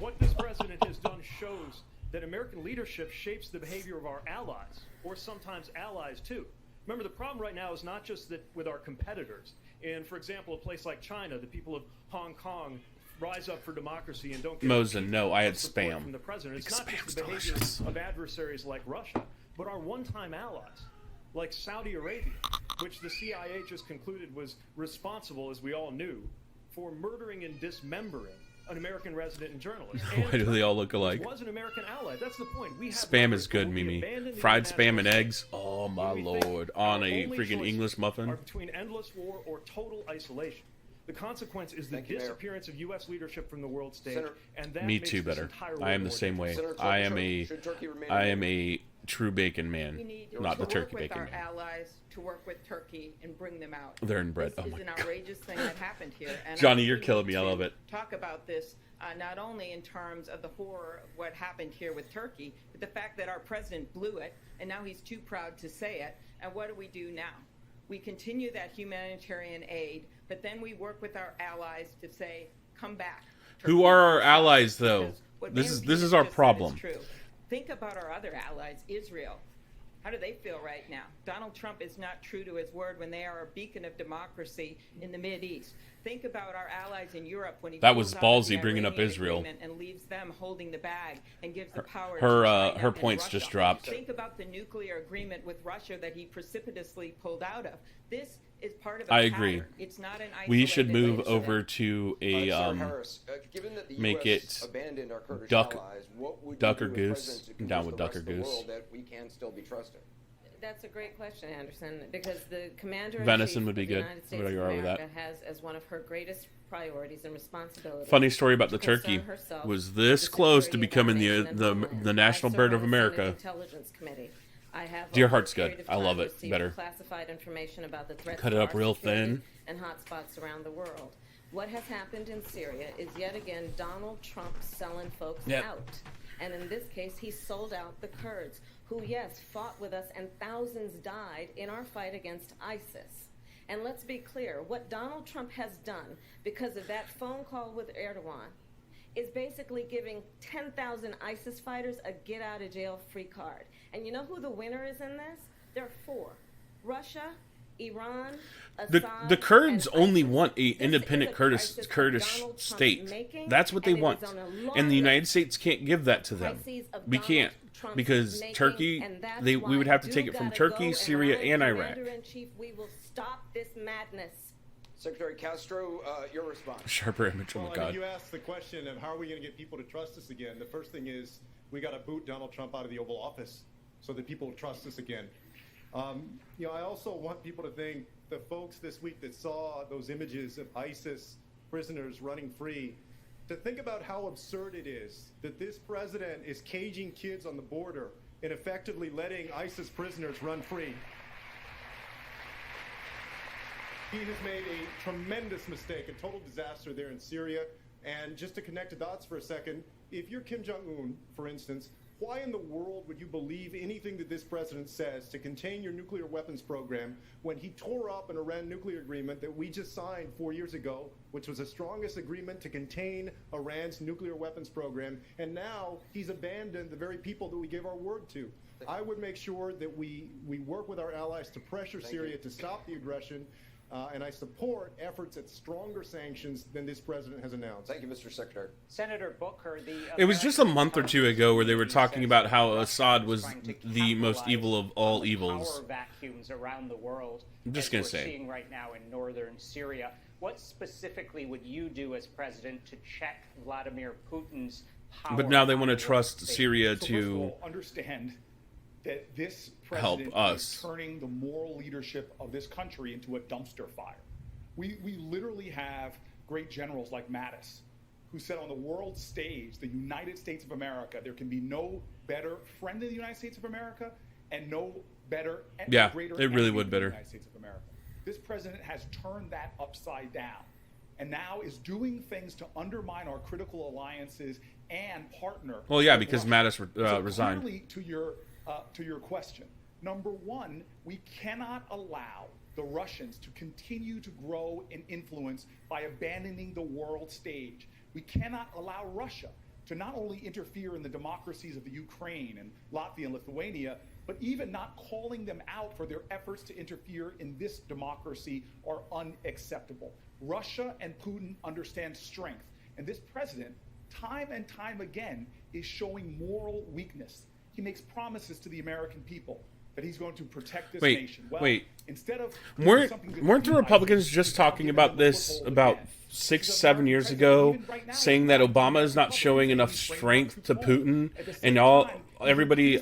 what this president has done shows that American leadership shapes the behavior of our allies, or sometimes allies too. Remember, the problem right now is not just that with our competitors. In, for example, a place like China, the people of Hong Kong rise up for democracy and don't get Mosin, no, I had support spam. from the president. It's Because not just spam's the behavior delicious. of adversaries like Russia, but our one-time allies, like Saudi Arabia, which the CIA just concluded was responsible, as we all knew, for murdering and dismembering an American resident and journalist. Why do they all look alike? Was an American ally. That's the point. We have Spam is leverage, good, but when we Mimi. abandon the Fried international spam and system, eggs. Oh my when we think lord! On our a only freaking choices English muffin. are between endless war or total isolation. The consequence is the Thank you, Mayor. disappearance of U.S. leadership from the world stage, Senator- and that Me makes too, this better. entire I am war the more same way. dangerous. Senator I am a, should Turkey remain I in am NATO? a true bacon We man, need not the to turkey work with bacon our man. allies to work with Turkey and bring them out. They're inbred. This Oh is my an God. outrageous thing that happened here. And Johnny, I you're think we killing need me. I to love it. Talk about this not only in terms of the horror of what happened here with Turkey, but the fact that our president blew it, and now he's too proud to say it. And what do we do now? We continue that humanitarian aid, but then we work with our allies to say, come back. Who Turkey, are our come allies, back. though? Because what This Mayor is Peters our just said is problem. true. Think about our other allies, Israel. How do they feel right now? Donald Trump is not true to his word when they are a beacon of democracy in the Mideast. Think about our allies in Europe when he That was pulls out the ballsy bringing up Iranian Israel. agreement and leaves them holding the bag and gives the power her, to China her and points Russia. just dropped. Think about the nuclear agreement with Russia that he precipitously pulled out of. This is part of a I agree. pattern. It's not an We should isolated move incident. over to a Senator Harris, given that the make US it abandoned our Kurdish duck- allies, what would duck you or do as goose. president to I'm down convince with the duck rest or of the goose. world that we can still be trusted? That's a great question, Anderson, because the commander Venison in would be chief of the good. United I'm States gonna of go over that. America has as one of her greatest priorities and responsibilities. Funny story about the to concern turkey. herself Was with this the close to security of becoming our the nation and homeland. the national I serve bird of on the Senate America? Intelligence Committee. I have Dear over a Heart's period good. of I love time it received better. Classified information about the threats Cut to it up our real security thin. and hotspots around the world. What has happened in Syria is yet again Donald Trump selling folks Yep. out. And in this case, he sold out the Kurds, who, yes, fought with us and thousands died in our fight against ISIS. And let's be clear, what Donald Trump has done because of that phone call with Erdogan is basically giving 10,000 ISIS fighters a get-out-of-jail-free card. And you know who the winner is in this? There are four. Russia, Iran, Assad, The Kurds and only ISIS. want a This independent is a Kurdish crisis that Kurdish Donald Trump's state. making, That's what they and it want, is on a long and the United list. States can't give that to them. Crises of We Donald can't Trump's because making, Turkey. and that's We why would have to you take it from gotta Turkey, go, Syria, and and I, Iraq. Commander-in-Chief, we will stop this madness. Secretary Castro, your response. Sharper image. Oh Well, my I mean, God. you asked the question of how are we going to get people to trust us again. The first thing is we got to boot Donald Trump out of the Oval Office so that people trust us again. I also want people to think the folks this week that saw those images of ISIS prisoners running free to think about how absurd it is that this president is caging kids on the border and effectively letting ISIS prisoners run free. He has made a tremendous mistake, a total disaster there in Syria. And just to connect the dots for a second, if you're Kim Jong-un, for instance, why in the world would you believe anything that this president says to contain your nuclear weapons program when he tore up an Iran nuclear agreement that we just signed 4 years ago, which was the strongest agreement to contain Iran's nuclear weapons program, and now he's abandoned the very people that we gave our word to? I would make sure that we work with our allies to pressure Syria to stop the aggression, and I support efforts at stronger sanctions than this president has announced. Thank you, Mr. Secretary. Senator Booker, it was just a month or two ago where they were talking about how Assad was the most evil of all evils. Power vacuums around the world. I'm just going to say. Seeing right now in northern Syria. What specifically would you do as president to check Vladimir Putin's power? But now they want to trust Syria so to first of all, understand that this help president us. is turning the moral leadership of this country into a dumpster fire. We literally have great generals like Mattis, who said on the world stage, the United States of America, there can be no better friend of the United States of America and no better, greater it really enemy would of better. the United States of America. This president has turned that upside down and now is doing things to undermine our critical alliances and partner. Well, yeah, with because Russia. Mattis resigned. Clearly, to your question, number one, we cannot allow the Russians to continue to grow in influence by abandoning the world stage. We cannot allow Russia to not only interfere in the democracies of the Ukraine and Latvia and Lithuania, but even not calling them out for their efforts to interfere in this democracy are unacceptable. Russia and Putin understand strength, and this president, time and time again, is showing moral weakness. He makes promises to the American people that he's going to protect this nation. Well, instead of weren't the Republicans just talking about this about 6-7 years ago, saying that Obama is not showing enough strength to Putin, and everybody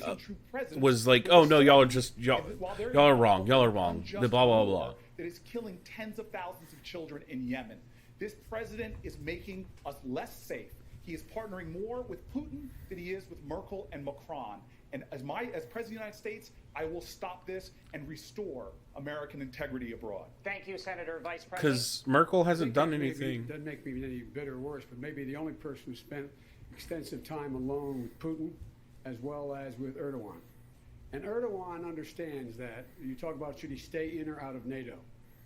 was like, "Oh no, y'all are wrong, y'all are wrong." The blah blah blah. That is killing tens of thousands of children in Yemen. This president is making us less safe. He is partnering more with Putin than he is with Merkel and Macron. And as President of the United States, I will stop this and restore American integrity abroad. Thank you, Senator Vice President. Because Merkel hasn't done anything. It doesn't make me any better or worse, but maybe the only person who spent extensive time alone with Putin as well as with Erdogan. And Erdogan understands that, you talk about should he stay in or out of NATO.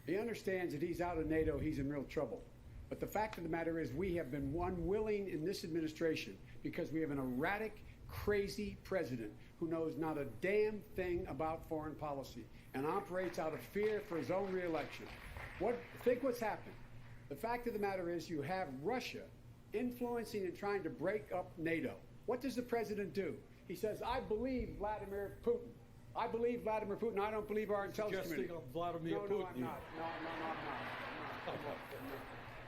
He understands that he's out of NATO, he's in real trouble. But the fact of the matter is we have been unwilling in this administration because we have an erratic, crazy president who knows not a damn thing about foreign policy and operates out of fear for his own reelection. Think what's happened. The fact of the matter is you have Russia influencing and trying to break up NATO. What does the president do? He says, I believe Vladimir Putin. I believe Vladimir Putin. I don't believe our intelligence community. Vladimir Putin. No, I'm not. No.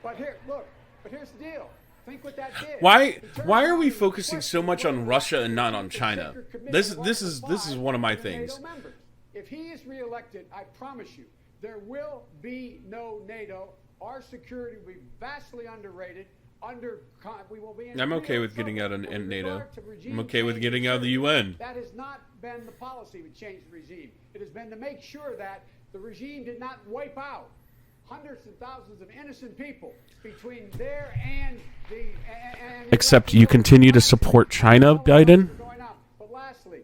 But here's the deal. Think what that did. Why are we focusing so much on Russia and not on China? This is one of my things. If he is reelected, I promise you, there will be no NATO. Our security will be vastly underrated. We will be in I'm okay with getting out of NATO. I'm okay with getting out of the UN. That has not been the policy to change the regime. It has been to make sure that the regime did not wipe out hundreds of thousands of innocent people between there and the... Except you continue to support China, Biden? But lastly,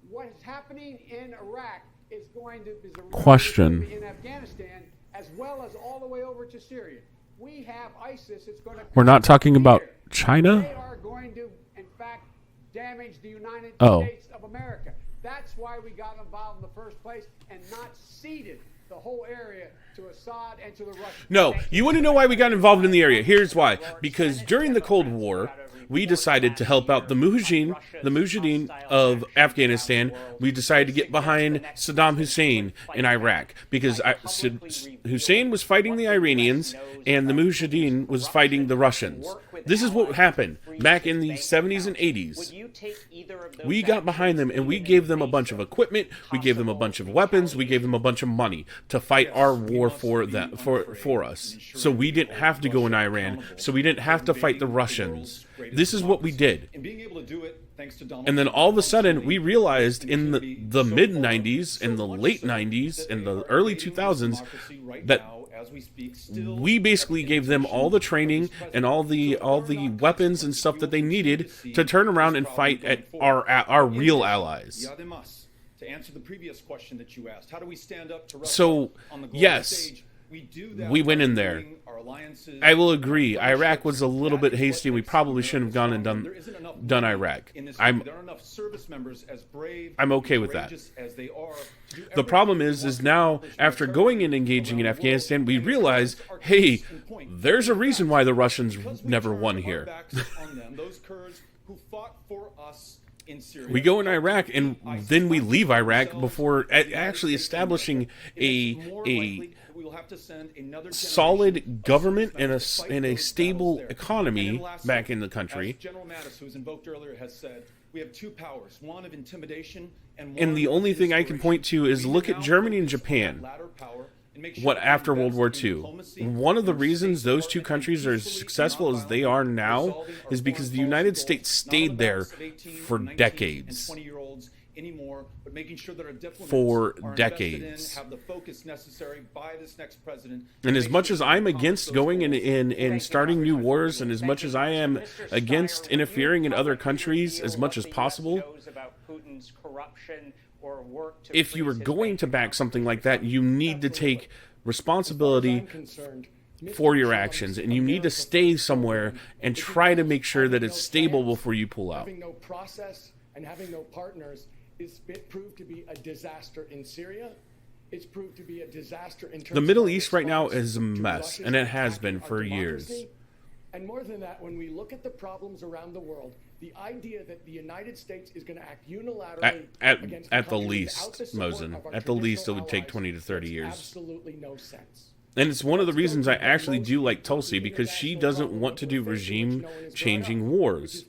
what is happening in Iraq is going to... Question. ...in Afghanistan, as well as all the way over to Syria. We have ISIS. It's going to... We're not talking about China? They are going to, in fact, damage the United States of America. That's why we got involved in the first place and not ceded the whole area to Assad and to the Russians. No, you want to know why we got involved in the area? Here's why. Because during the Cold War, we decided to help out the Mujahideen of Afghanistan. We decided to get behind Saddam Hussein in Iraq because Hussein was fighting the Iranians and the Mujahideen was fighting the Russians. This is what happened back in the 70s and 80s. We got behind them and we gave them a bunch of equipment, we gave them a bunch of weapons, we gave them a bunch of money to fight our war for us. So we didn't have to go in Iran, so we didn't have to fight the Russians. This is what we did. And then all of a sudden, we realized in the mid-90s, in the late 90s, in the early 2000s, that we basically gave them all the training and all the weapons and stuff that they needed to turn around and fight at our real allies. To answer the previous question that you asked, how do we stand up to Russia So, on the global yes, stage? we went in there. I will agree. Iraq was a little bit hasty. We probably shouldn't have gone and done Iraq. I'm okay with that. The problem is now, after going and engaging in Afghanistan, we realize, hey, there's a reason why the Russians never won here. We go in Iraq and then we leave Iraq before actually establishing a solid government and a stable economy back in the country. General Mattis, who was invoked earlier, has said we have two powers, one of intimidation and the only thing I can point to is look at Germany and Japan. What after World War II? One of the reasons those two countries are as successful as they are now is because the United States stayed there for decades. For decades. And as much as I'm against going and starting new wars, and as much as I am against interfering in other countries as much as possible, if you are going to back something like that, you need to take responsibility for your actions, and you need to stay somewhere and try to make sure that it's stable before you pull out. Having no process and having no partners is proved to be a disaster in Syria. It's proved to be a disaster in terms the Middle East right now is a mess, and it has been for years. And more than that, when we look at the problems around the world, the idea that the United States is going to act unilaterally at the least, Mosen, at the least it would take 20 to 30 years. Absolutely no sense. And it's one of the reasons I actually do like Tulsi, because she doesn't want to do regime-changing wars.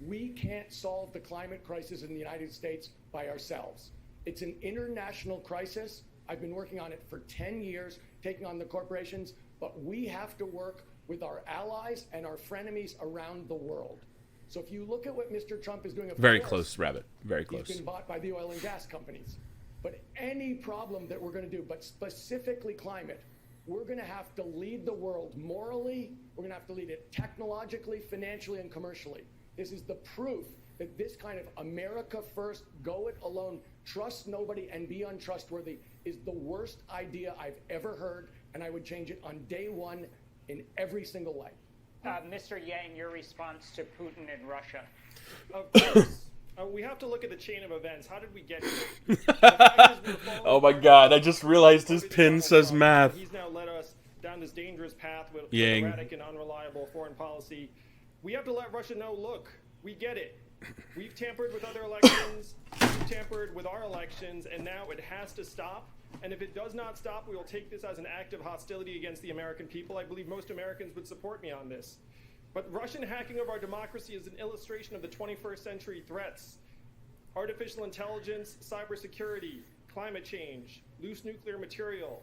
We can't solve the climate crisis in the United States by ourselves. It's an international crisis. I've been working on it for 10 years, taking on the corporations, but we have to work with our allies and our frenemies around the world. So if you look at what Mr. Trump is doing... Very close, Rabbit. Very close. He's been bought by the oil and gas companies. But any problem that we're going to do, but specifically climate, we're going to have to lead the world morally. We're going to have to lead it technologically, financially, and commercially. This is the proof that this kind of America first, go it alone, trust nobody, and be untrustworthy is the worst idea I've ever heard, and I would change it on day one in every single way. Mr. Yang, your response to Putin and Russia. Of course. We have to look at the chain of events. How did we get here? Oh my God, I just realized his pin says math. He's now led us down this dangerous path with Yang. erratic and unreliable foreign policy. We have to let Russia know, look, we get it. We've tampered with other elections, we've tampered with our elections, and now it has to stop. And if it does not stop, we will take this as an act of hostility against the American people. I believe most Americans would support me on this. But Russian hacking of our democracy is an illustration of the 21st century threats. Artificial intelligence, cybersecurity, climate change, loose nuclear material,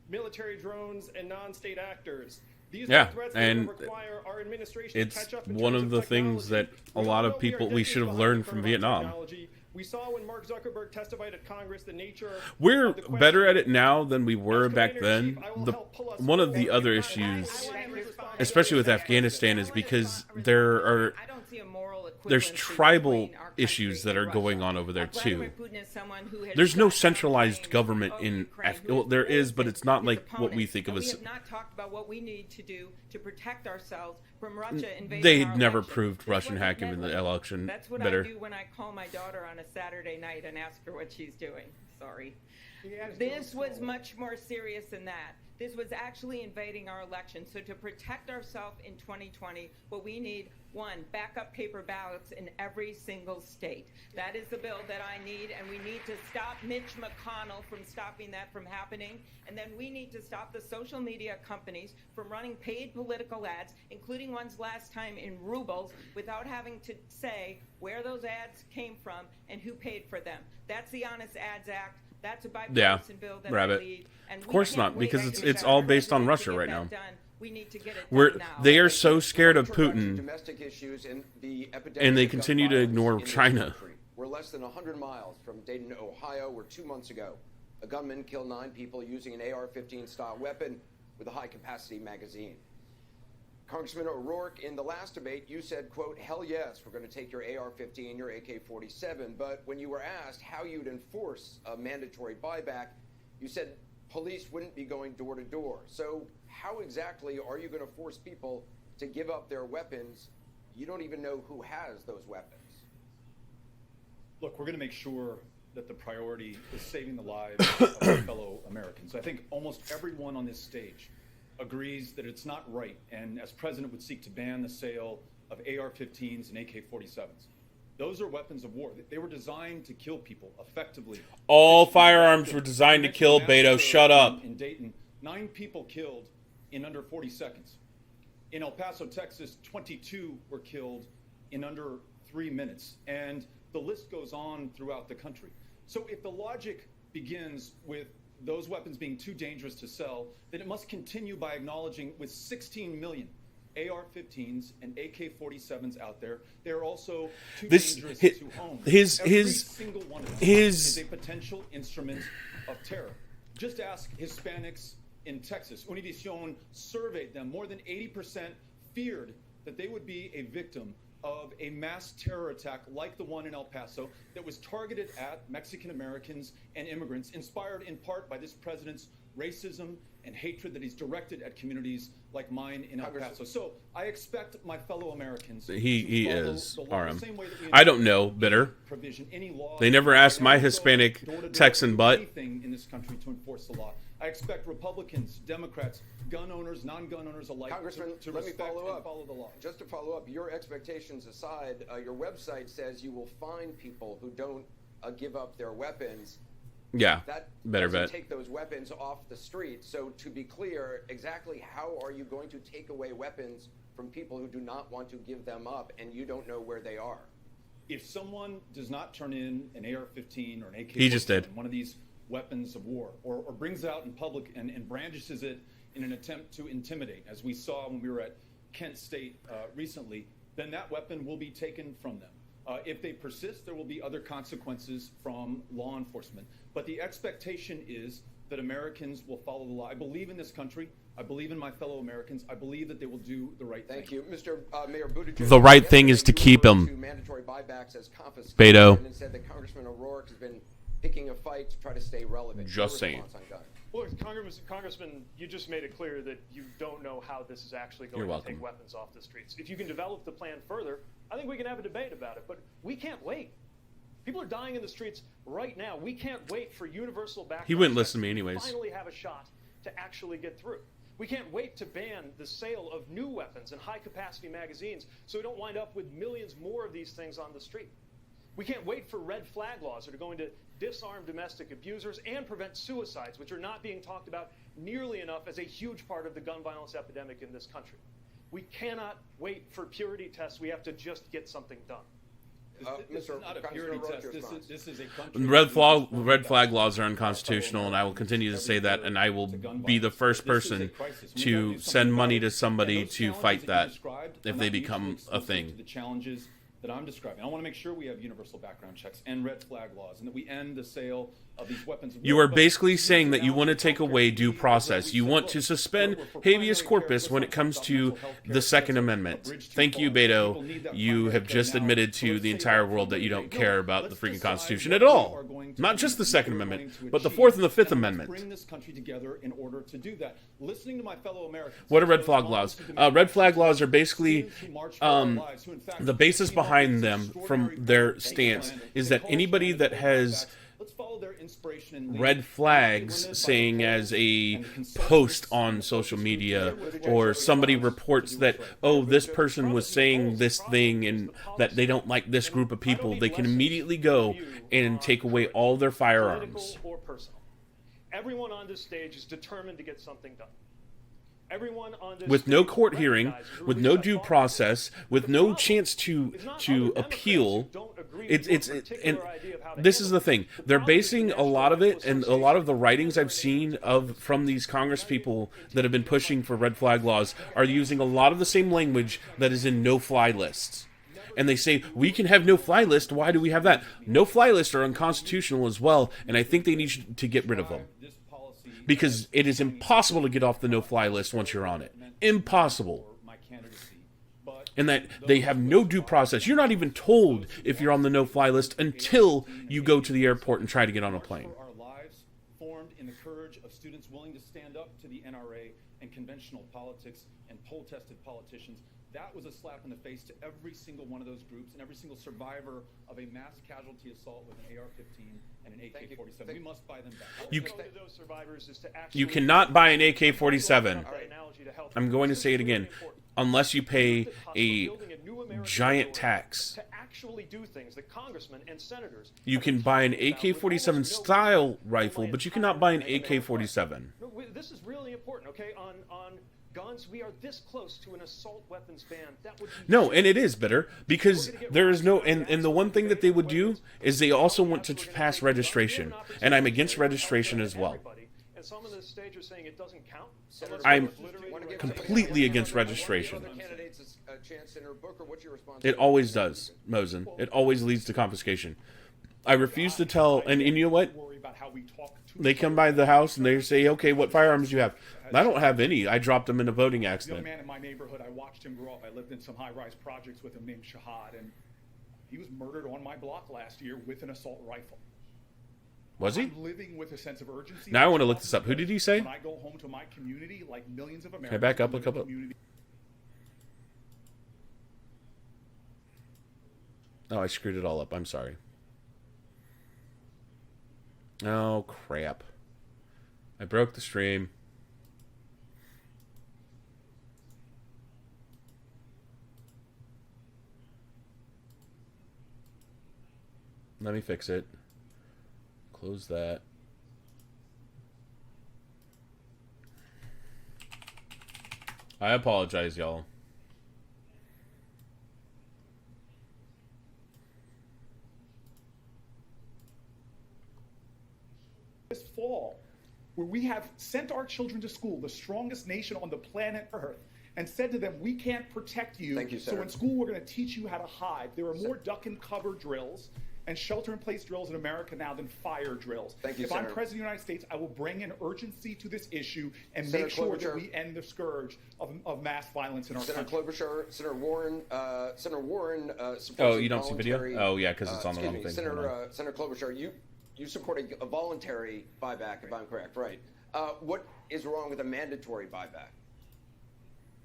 military drones, and non-state actors. These are threats that will require our administration to catch up in one terms of the things that a lot of people we should have learned from Vietnam. We saw when Mark Zuckerberg testified at Congress the nature We're better at it now than we were back then. One of the other issues, especially with Afghanistan, is because there's tribal issues that are going on over there too. There's no centralized government in well, there is, but it's not like what we think of as. We have not talked about what we need to do to protect ourselves from Russia invading They our never election. proved Russian hacking in the election That's what better. I do when I call my daughter on a Saturday night and ask her what she's doing. Sorry. This was much more serious than that. This was actually invading our election. So to protect ourselves in 2020, what we need, one, backup paper ballots in every single state. That is the bill that I need, and we need to stop Mitch McConnell from stopping that from happening. And then we need to stop the social media companies from running paid political ads, including ones last time in rubles, without having to say where those ads came from and who paid for them. That's the Honest Ads Act. That's a bipartisan bill that I lead. And of course not, because it's all based on Russia right now. We need to get it done now. They are so scared of Putin, Domestic issues and the epidemic and they of gun continue to violence ignore in this China. country. We're less than 100 miles from Dayton, Ohio, where 2 months ago, a gunman killed 9 people using an AR-15 style weapon with a high-capacity magazine. Congressman O'Rourke, in the last debate, you said, quote, hell yes, we're going to take your AR-15, your AK-47. But when you were asked how you'd enforce a mandatory buyback, you said police wouldn't be going door to door. So how exactly are you going to force people to give up their weapons? You don't even know who has those weapons. Look, we're going to make sure that the priority is saving the lives of our fellow Americans. I think almost everyone on this stage agrees that it's not right, and as president would seek to ban the sale of AR-15s and AK-47s. Those are weapons of war. They were designed to kill people effectively. All firearms were designed to kill. Beto, shut up. In Dayton, 9 people killed in under 40 seconds. In El Paso, Texas, 22 were killed in under 3 minutes. And the list goes on throughout the country. So if the logic begins with those weapons being too dangerous to sell, then it must continue by acknowledging with 16 million AR-15s and AK-47s out there, they're also too dangerous to own. Every single one of them is a potential instrument of terror. Just ask Hispanics in Texas. Univision surveyed them. More than 80% feared that they would be a victim of a mass terror attack like the one in El Paso that was targeted at Mexican Americans and immigrants, inspired in part by this president's racism and hatred that he's directed at communities like mine in El Paso. So I expect my fellow Americans He is RM. I don't know, bitter. They never asked my Hispanic Texan butt. Anything in this country to enforce the law. I expect Republicans, Democrats, gun owners, non-gun owners alike Congressman, to let me respect follow and up. follow the law. Just to follow up, your expectations aside, your website says you will fine people who don't give up their weapons. Yeah, that better doesn't bet. take those weapons off the street. So to be clear, exactly how are you going to take away weapons from people who do not want to give them up and you don't know where they are? If someone does not turn in an AR-15 or an AK, He just did. one of these weapons of war, or brings it out in public and brandishes it in an attempt to intimidate, as we saw when we were at Kent State recently, then that weapon will be taken from them. If they persist, there will be other consequences from law enforcement. But the expectation is that Americans will follow the law. I believe in this country. I believe in my fellow Americans. I believe that they will do the right thing. Thank you. Mr. Mayor Buttigieg. The right thing is to keep him. Mandatory buybacks as confiscation. Beto. And said that Congressman O'Rourke has been picking a fight to try to stay relevant. Just saying. Well, Congressman, you just made it clear that you don't know how this is actually going to take weapons off the streets. If you can develop the plan further, I think we can have a debate about it. But we can't wait. People are dying in the streets right now. We can't wait for universal background. He wouldn't listen to me anyways. Finally have a shot to actually get through. We can't wait to ban the sale of new weapons and high-capacity magazines so we don't wind up with millions more of these things on the street. We can't wait for red flag laws that are going to disarm domestic abusers and prevent suicides, which are not being talked about nearly enough as a huge part of the gun violence epidemic in this country. We cannot wait for purity tests. We have to just get something done. This is not a purity test. This is a country. Red flag laws are unconstitutional, and I will continue to say that, and I will be the first person to send money to somebody to fight that if they become a thing. The challenges that I'm describing. I want to make sure we have universal background checks and red flag laws, and that we end the sale of these weapons. You are basically saying that you want to take away due process. You want to suspend habeas corpus when it comes to the Second Amendment. Thank you, Beto. You have just admitted to the entire world that you don't care about the freaking Constitution at all. Not just the Second Amendment, but the Fourth and the Fifth Amendment. Bring this country together in order to do that. Listening to my fellow Americans. What are red flag laws? Red flag laws are basically the basis behind them from their stance is that anybody that has red flags saying as a post on social media, or somebody reports that, oh, this person was saying this thing and that they don't like this group of people, they can immediately go and take away all their firearms. Or personal. Everyone on this stage is determined to get something done. Everyone on this with no court hearing, with no due process, with no chance to appeal. And this is the thing. They're basing a lot of it, and a lot of the writings I've seen from these Congress people that have been pushing for red flag laws are using a lot of the same language that is in no-fly lists. And they say, we can have no-fly list, why do we have that? No-fly lists are unconstitutional as well, and I think they need to get rid of them. Because it is impossible to get off the no-fly list once you're on it. Impossible. And that they have no due process. You're not even told if you're on the no-fly list until you go to the airport and try to get on a plane. Our lives formed in the courage of students willing to stand up to the NRA and conventional politics and poll-tested politicians. That was a slap in the face to every single one of those groups and every single survivor of a mass casualty assault with an AR-15 and an AK-47. We must buy them back. You cannot buy an AK-47. I'm going to say it again. Unless you pay a giant tax. To actually do things that congressmen and senators. You can buy an AK-47 style rifle, but you cannot buy an AK-47. This is really important, okay? On guns, we are this close to an assault weapons ban. That would be no, and it is better because there is no, and the one thing that they would do is they also want to pass registration, and I'm against registration as well. And some of the stage are saying it doesn't count. I'm completely against registration. It always does, Mosen. It always leads to confiscation. I refuse to tell, and you know what? They come by the house and they say, okay, what firearms do you have? I don't have any. I dropped them in a voting accident. Young man in my neighborhood, I watched him grow up. I lived in some high-rise projects with him named Shahad, and he was murdered on my block last year with an assault rifle. Was he? I'm living with a sense of urgency. Now I want to look this up. Who did he say? When I go home to my community, like millions of Americans. Can I back up a couple? Oh, I screwed it all up. I'm sorry. Oh, crap. I broke the stream. Let me fix it. Close that. I apologize, y'all. This fall, where we have sent our children to school, the strongest nation on the planet Earth, and said to them, we can't protect you. Thank you, so in school, we're going to teach you how to hide. There are more duck and cover drills and shelter-in-place drills in America now than fire drills. Thank you, if Senator. I'm President of the United States, I will bring an urgency to this issue and Senator make sure Klobuchar. that we end the scourge of mass violence in our Senator country. Klobuchar, Senator Warren, supports Oh, you don't see voluntary, video? Oh, yeah, because it's on the excuse wrong me, thing. Senator Klobuchar, you support a voluntary buyback, if I'm correct, right? What is wrong with a mandatory buyback?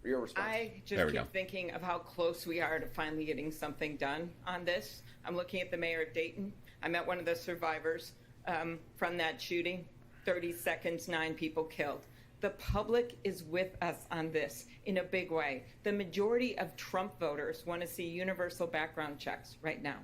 Your response. I just keep thinking of how close we are to finally getting something done on this. I'm looking at the mayor of Dayton. I met one of the survivors from that shooting. 30 seconds, 9 people killed. The public is with us on this in a big way. The majority of Trump voters want to see universal background checks right now.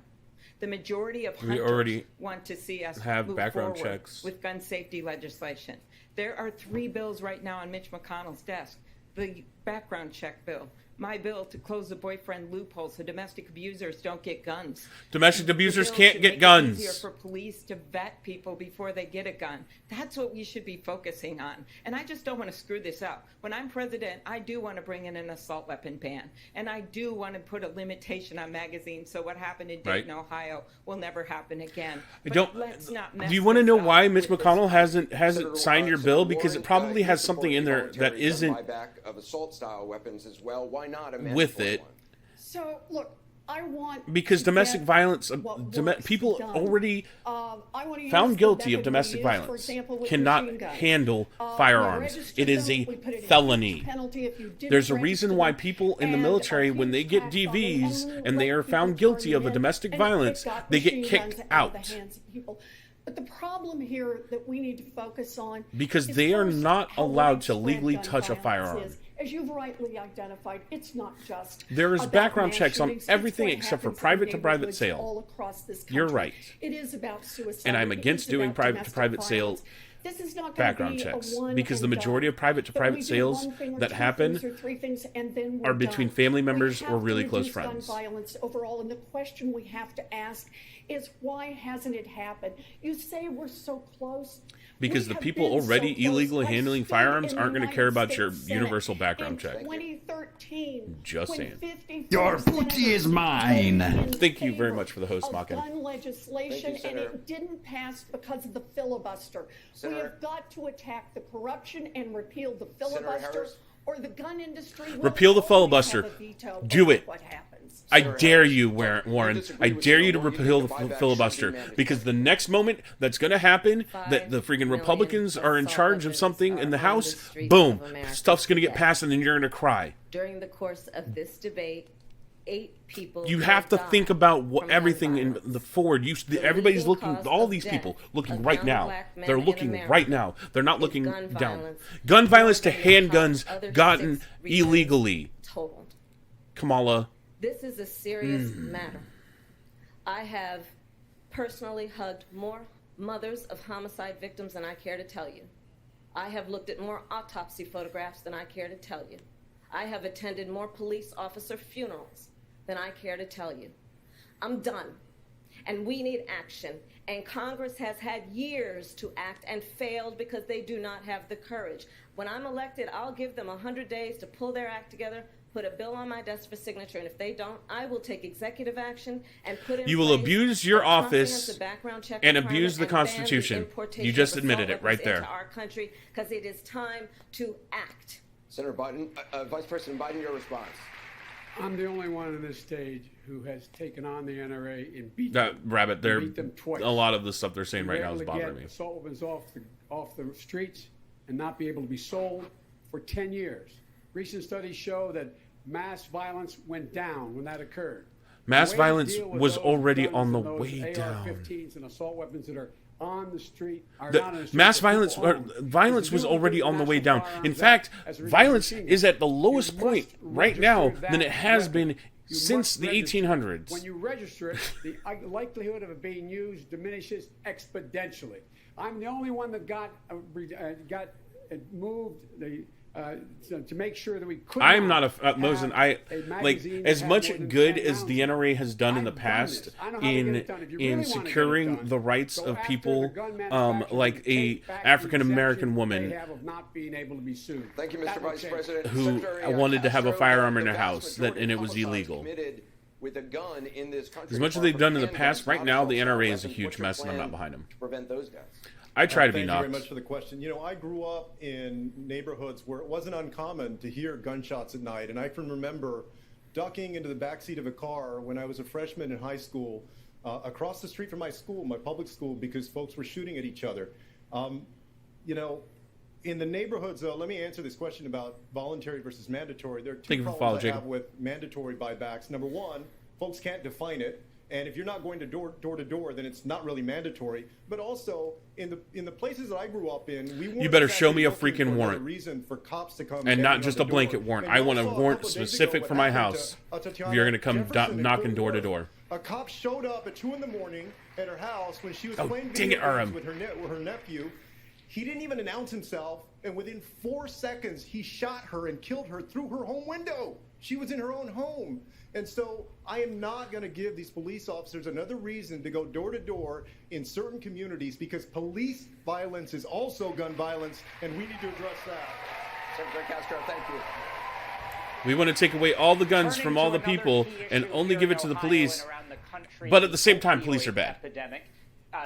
The majority of hunters want to see us move background forward checks with gun safety legislation. There are 3 bills right now on Mitch McConnell's desk. The background check bill, my bill to close the boyfriend loophole so domestic abusers don't get guns. Domestic abusers The bill can't to get make guns. It easier for police to vet people before they get a gun. That's what we should be focusing on. And I just don't want to screw this up. When I'm president, I do want to bring in an assault weapon ban. And I do want to put a limitation on magazines so what happened in Dayton, Ohio will never happen again. But let's not mess Do you want to know this why up Mitch with this McConnell hasn't signed your bill? Because it probably has something in there that isn't buyback of assault-style weapons as well. Why not a with mandatory it. one? So, look, I want Because to domestic get violence, what people done. already I wanna use found the guilty of method we domestic use, violence for example, with cannot machine guns. handle We firearms. register It is them, a we put it in felony. penalty if you didn't There's a register reason why them, people in the and military, when they get tax on them, DVs and and they let are people found guilty turn of a them in, domestic and it violence, got they get machine kicked guns out. of the hands of people. But the problem here that we need to focus on, because is they are first not how allowed to widespread legally gun touch a violence firearm. is. As you've rightly identified, it's not just There is about background mass checks on shootings. It's everything what except for happens in private-to-private neighborhoods sale. all across this country. You're right. It is about suicide. And I'm It against is doing about private-to-private domestic sale violence. This is not going to background be checks, a one because the and majority done. of private-to-private That we do sales one thing or that two happen things or three things and then we're are between done. family We members have or to really close reduce gun friends. violence overall, and the question we have to ask is, why hasn't it happened? You say we're so close. Because the people already illegally handling firearms aren't going to care about your universal background check. 2013, Just saying. Your booty is mine. Thank you very much for the host, of Mockin. gun legislation, Thank you, and Senator. it didn't pass because of the filibuster. We Senator- have got to attack the corruption and repeal the Senator filibuster, Harris? or the gun industry will Repeal the always filibuster. have a veto Do over it. what happens. I Senator dare Harris, you, do Warren. you disagree I with dare you to Senator Moore? repeal You the think the buyback filibuster. should be mandatory? Because the next moment that's going to happen, that the freaking Republicans are in charge of something in the House, boom, stuff's going to get passed, and then you're going to cry. During the course of this debate, 8 people. You have to died think about from what gun everything in violence. the forward. Everybody's legal looking. cause All of these death people looking of right young now. black men They're in looking America right now. They're not is looking gun down. violence Gun violence to more than the handguns other gotten 6 regions illegally. totaled. Kamala. This is a serious matter. I have personally hugged more mothers of homicide victims than I care to tell you. I have looked at more autopsy photographs than I care to tell you. I have attended more police officer funerals than I care to tell you. I'm done. And we need action. And Congress has had years to act and failed because they do not have the courage. When I'm elected, I'll give them 100 days to pull their act together, put a bill on my desk for signature, and if they don't, I will take executive action and put in You will place abuse your a office comprehensive background check and requirement abuse the and ban Constitution. importation You just of admitted assault it right weapons there. into our country, because it is time to act. Senator Biden, Vice President Biden, your response. I'm the only one on this stage who has taken on the NRA and beat Rabbit, them twice. a lot of the stuff they're saying We right were now is able to bothering get me. assault weapons off the streets and not be able to be sold for 10 years. Recent studies show that mass violence went down when that occurred. Mass The way to violence deal with was those already guns on the and those way down. AR-15s and assault weapons that are on the street are The not on the street, mass but violence, people own. violence It's was the already new on the way National down. Firearms In Act fact, has violence registered is at the you lowest must point right now register than it that has weapon. been You since must the register. 1800s. When you register it, the likelihood of it being used diminishes exponentially. I'm the only one that got moved to make sure that we couldn't. I'm not a Mosen. I a like magazine as that had much more than good 10 as the rounds. NRA has done in the I've done past this. I know how to get it done. If you really in wanna get it securing done, the rights go of after people, the gun manufacturers like and a take back the African American exemption woman they have of not being able to be sued. Thank you, Mr. That will Vice change. President. who Secretary, wanted to have a Castro, firearm in the their vast house, majority and it of was homicides illegal. committed with a gun in this country As much as are they've from done in the handguns, past, right not now the assault NRA is a weapons. huge What's your mess, and I'm plan not behind them. to prevent those guns? I try to be Thank you knocked. very much for the question. You know, I grew up in neighborhoods where it wasn't uncommon to hear gunshots at night, and I can remember ducking into the backseat of a car when I was a freshman in high school, across the street from my school, my public school, because folks were shooting at each other. You know, in the neighborhoods, though, let me answer this question about voluntary versus mandatory. There are two problems I have with mandatory buybacks. Number one, folks can't define it. And if you're not going to door to door, then it's not really mandatory. But also, in the places that I grew up in, we weren't You better show exactly me a looking freaking for another warrant. reason for cops to come And not banging just on a the blanket door. warrant. And I want a also, warrant couple of days specific ago, for what my happened house. to, If you're going to come Jefferson in knocking Fort door to Worth. door. A cop showed up at 2 a.m. at her house when she was Oh, playing dang video it, games RM. with her nephew. He didn't even announce himself, and within 4 seconds, he shot her and killed her through her home window. She was in her own home. And so I am not going to give these police officers another reason to go door to door in certain communities, because police violence is also gun violence, and we need to address that. Secretary Castro, thank you. We want to take away all the guns from all the people and only give it to the police. But at the same time, police are bad.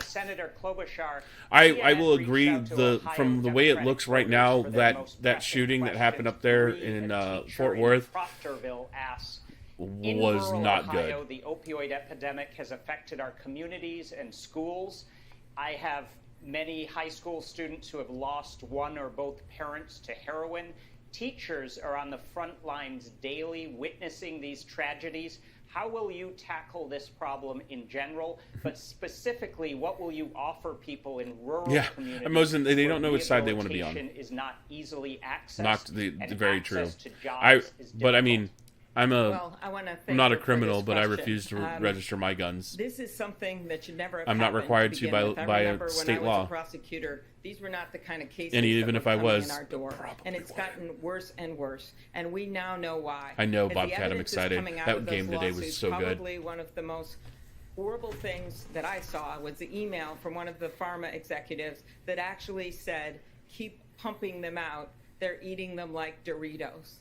Senator Klobuchar, I will agree. From the way it looks right now, that shooting that happened up there in Fort Worth was not good. The opioid epidemic has affected our communities and schools. I have many high school students who have lost one or both parents to heroin. Teachers are on the front lines daily witnessing these tragedies. How will you tackle this problem in general, but specifically, what will you offer people in rural communities? And most of them, they don't know which side they want to be on. Is not easily accessed. Not very true. To jobs is but I mean, I'm not a criminal, but I refuse to register my guns. This is something that should never have I'm not happened required to begin with. by I a remember state when I was law. a prosecutor, these were not the kind of cases And even that if were I coming was, in our door. And it's gotten worse and worse. And we now know why. I know, As the Bobcat, I'm evidence is excited. coming out That of game those today was lawsuits, so good. Probably one of the most horrible things that I saw was the email from one of the pharma executives that actually said, keep pumping them out. They're eating them like Doritos.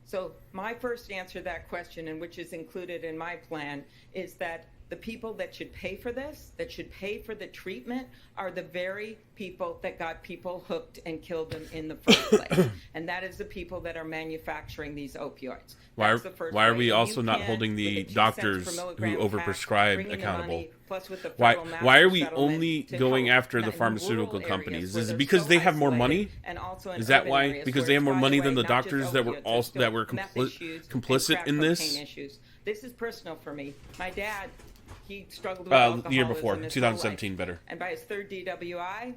So my first answer to that question, and which is included in my plan, is that the people that should pay for this, that should pay for the treatment, are the very people that got people hooked and killed them in the first place. And that is the people that are manufacturing these opioids. Why are we also not holding the doctors who overprescribe accountable? Why are we only going after the pharmaceutical companies? Is it because they have more money? Is that why? Because they have more money than the doctors that were complicit in this? This is personal for me. My dad, he struggled with alcoholism the year before, his 2017, whole life. better. And by his third DWI,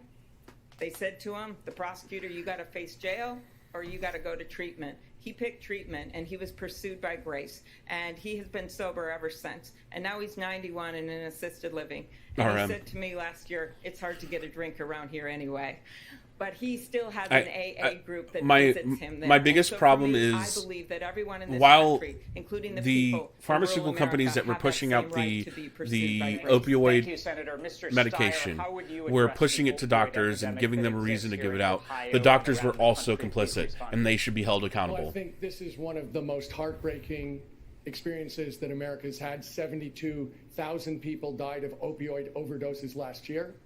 they said to him, the prosecutor, you got to face jail or you got to go to treatment. He picked treatment, and he was pursued by Grace, and he has been sober ever since. And now he's 91 and in assisted living. And he said to me last year, it's hard to get a drink around here anyway. But he still has an AA group that visits him there. My biggest problem is, I believe that everyone in this while country, including the the pharmaceutical companies that were pushing out the opioid medication were pushing it to doctors and giving them a reason to give it out, the doctors were also complicit, and they should be held accountable. Well, I think this is one of the most heartbreaking experiences that America's had. 72,000 people died of opioid overdoses last year.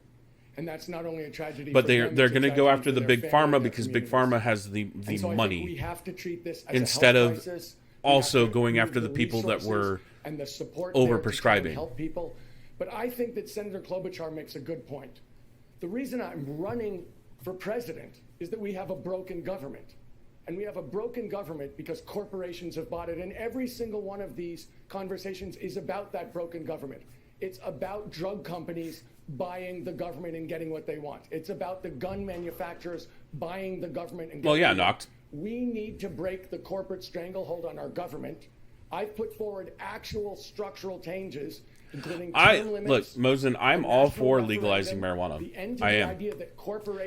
And that's not only a tragedy, but they're going to go after for the their big family, pharma because big pharma has the so money. We have to treat this as instead a health of crisis. also going after the people that were and the support overprescribing. Help people. But I think that Senator Klobuchar makes a good point. The reason I'm running for president is that we have a broken government. And we have a broken government because corporations have bought it. And every single one of these conversations is about that broken government. It's about drug companies buying the government and getting what they want. It's about the gun manufacturers buying the government and getting knocked. We need to break the corporate stranglehold on our government. I've put forward actual structural changes, including term limits. Look, Mosen, I'm all for legalizing marijuana. I am.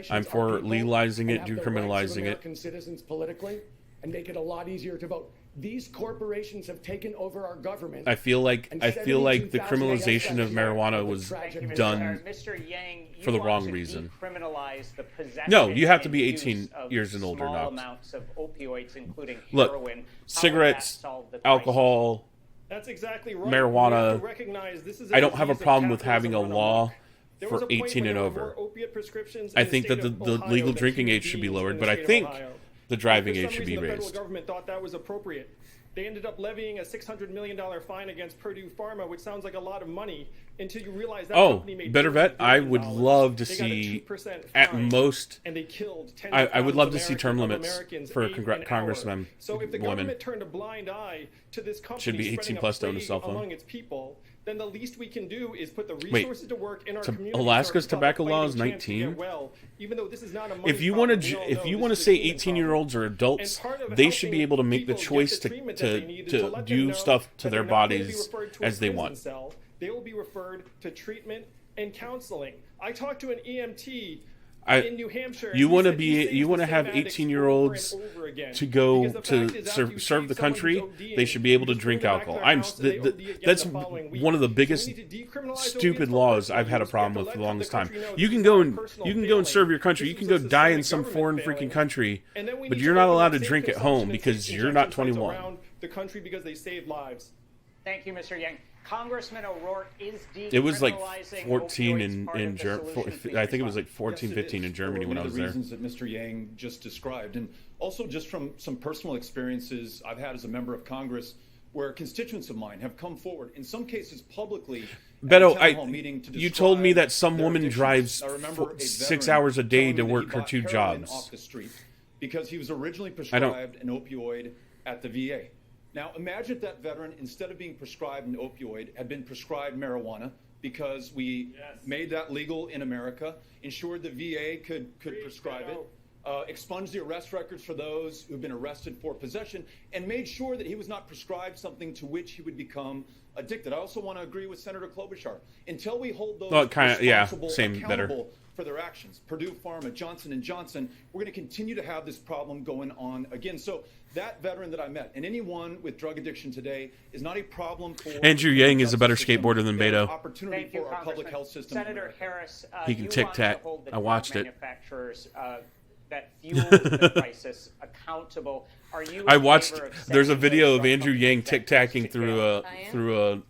I'm for legalizing it, decriminalizing it. American citizens politically, and make it a lot easier to vote. These corporations have taken over our government. I feel like the criminalization of marijuana was done for the wrong reason. No, you have to be 18 years and older, not. Look, cigarettes, alcohol, that's exactly right. marijuana. I don't have a problem with having a law for 18 and over. I think that the legal drinking age should be lowered, but I think the driving age should be raised. The federal government thought that was appropriate. They ended up levying a $600 million fine against Purdue Pharma, which sounds like a lot of money, until you realize that company made Better vet, I would love to see, at most, and they killed I would love to see term limits for congressmen. So if the government turned a blind eye to this company should be 18 plus to own a cell phone among its people, then the least we can do is put the resources to work in our community. Alaska's tobacco law is 19. Even though this is not a if you want to say 18-year-olds are adults, they should be able to make the choice to do stuff to their bodies as they want. They will be referred to treatment and counseling. I talked to an EMT in New Hampshire. You want to have 18-year-olds to go to serve the country. They should be able to drink alcohol. That's one of the biggest stupid laws I've had a problem with for the longest time. You can go and serve your country. You can go die in some foreign freaking country, but you're not allowed to drink at home because you're not 21. The country because they saved lives. Thank you, Mr. Yang. Congressman O'Rourke is decriminalizing. It was like 14 in Germany. I think it was like 14, 15 in Germany when I was there. The reasons that Mr. Yang just described, and also just from some personal experiences I've had as a member of Congress, where constituents of mine have come forward, in some cases publicly. Beto, you told me that some woman drives 6 hours a day to work her two jobs. Off the street because he was originally prescribed an opioid at the VA. Now, imagine if that veteran, instead of being prescribed an opioid, had been prescribed marijuana, because we made that legal in America, ensured the VA could prescribe it, expunged the arrest records for those who've been arrested for possession, and made sure that he was not prescribed something to which he would become addicted. I also want to agree with Senator Klobuchar. Until we hold those responsible, accountable for their actions, Purdue Pharma, Johnson & Johnson, we're going to continue to have this problem going on again. So that veteran that I met, and anyone with drug addiction today, is not a problem for... Andrew Yang is a better skateboarder than Beto. Opportunity for our public health system. Senator Harris, he can tic-tac. I watched it. Manufacturers that fueled the crisis accountable. Are you? I watched. There's a video of Andrew Yang tic-tacking through a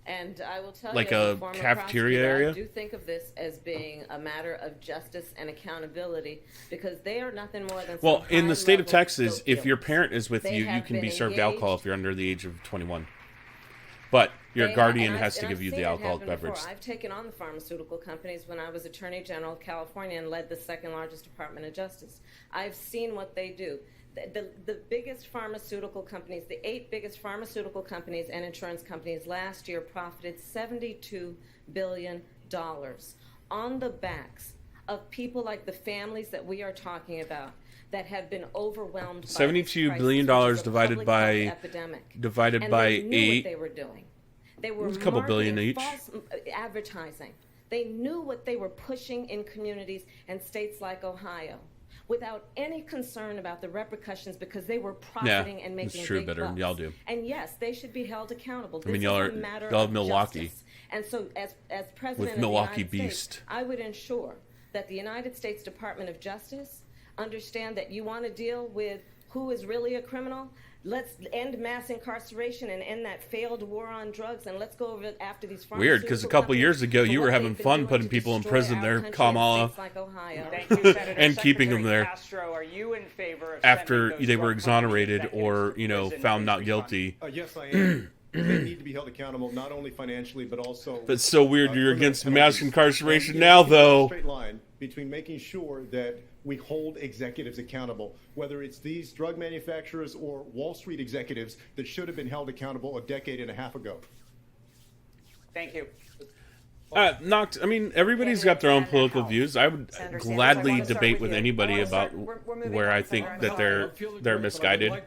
And I will tell like you, a cafeteria area. I do think of this as being a matter of justice and accountability, because they are nothing more than... Well, in the state of Texas, if your parent is with you, you can be served alcohol if you're under the age of 21. But your guardian has to give you the alcoholic beverage. I've taken on the pharmaceutical companies when I was Attorney General of California and led the second largest Department of Justice. I've seen what they do. The biggest pharmaceutical companies, the 8 biggest pharmaceutical companies and insurance companies last year profited $72 billion on the backs of people like the families that we are talking about that have been overwhelmed by $72 billion divided by and they knew 8. what they were doing. They were a couple billion each. False advertising. They knew what they were pushing in communities and states like Ohio, without any concern about the repercussions, because they were profiting and making true, big better than bucks. y'all do. And yes, they should be held accountable. I mean, This y'all is a matter have of Milwaukee. justice. And so, as president With of the Milwaukee United Beast. States, I would ensure that the United States Department of Justice understand that you want to deal with who is really a criminal. Let's end mass incarceration and end that failed war on drugs, and let's go over after these pharmaceutical Weird, because a couple years ago you were having fun putting people in prison there, Kamala, and keeping them there Castro, are you in favor of after sending those they were drug exonerated companies or, executives found in not response? guilty. Yes, I am. They need to be held accountable, not only financially, but also... That's so weird. You're against mass incarceration And, now, there's a though. straight line between making sure that we hold executives accountable, whether it's these drug manufacturers or Wall Street executives that should have been held accountable a decade and a half ago. Thank you. I mean, everybody's got their own political views. I would gladly debate with anybody about where I think that they're misguided.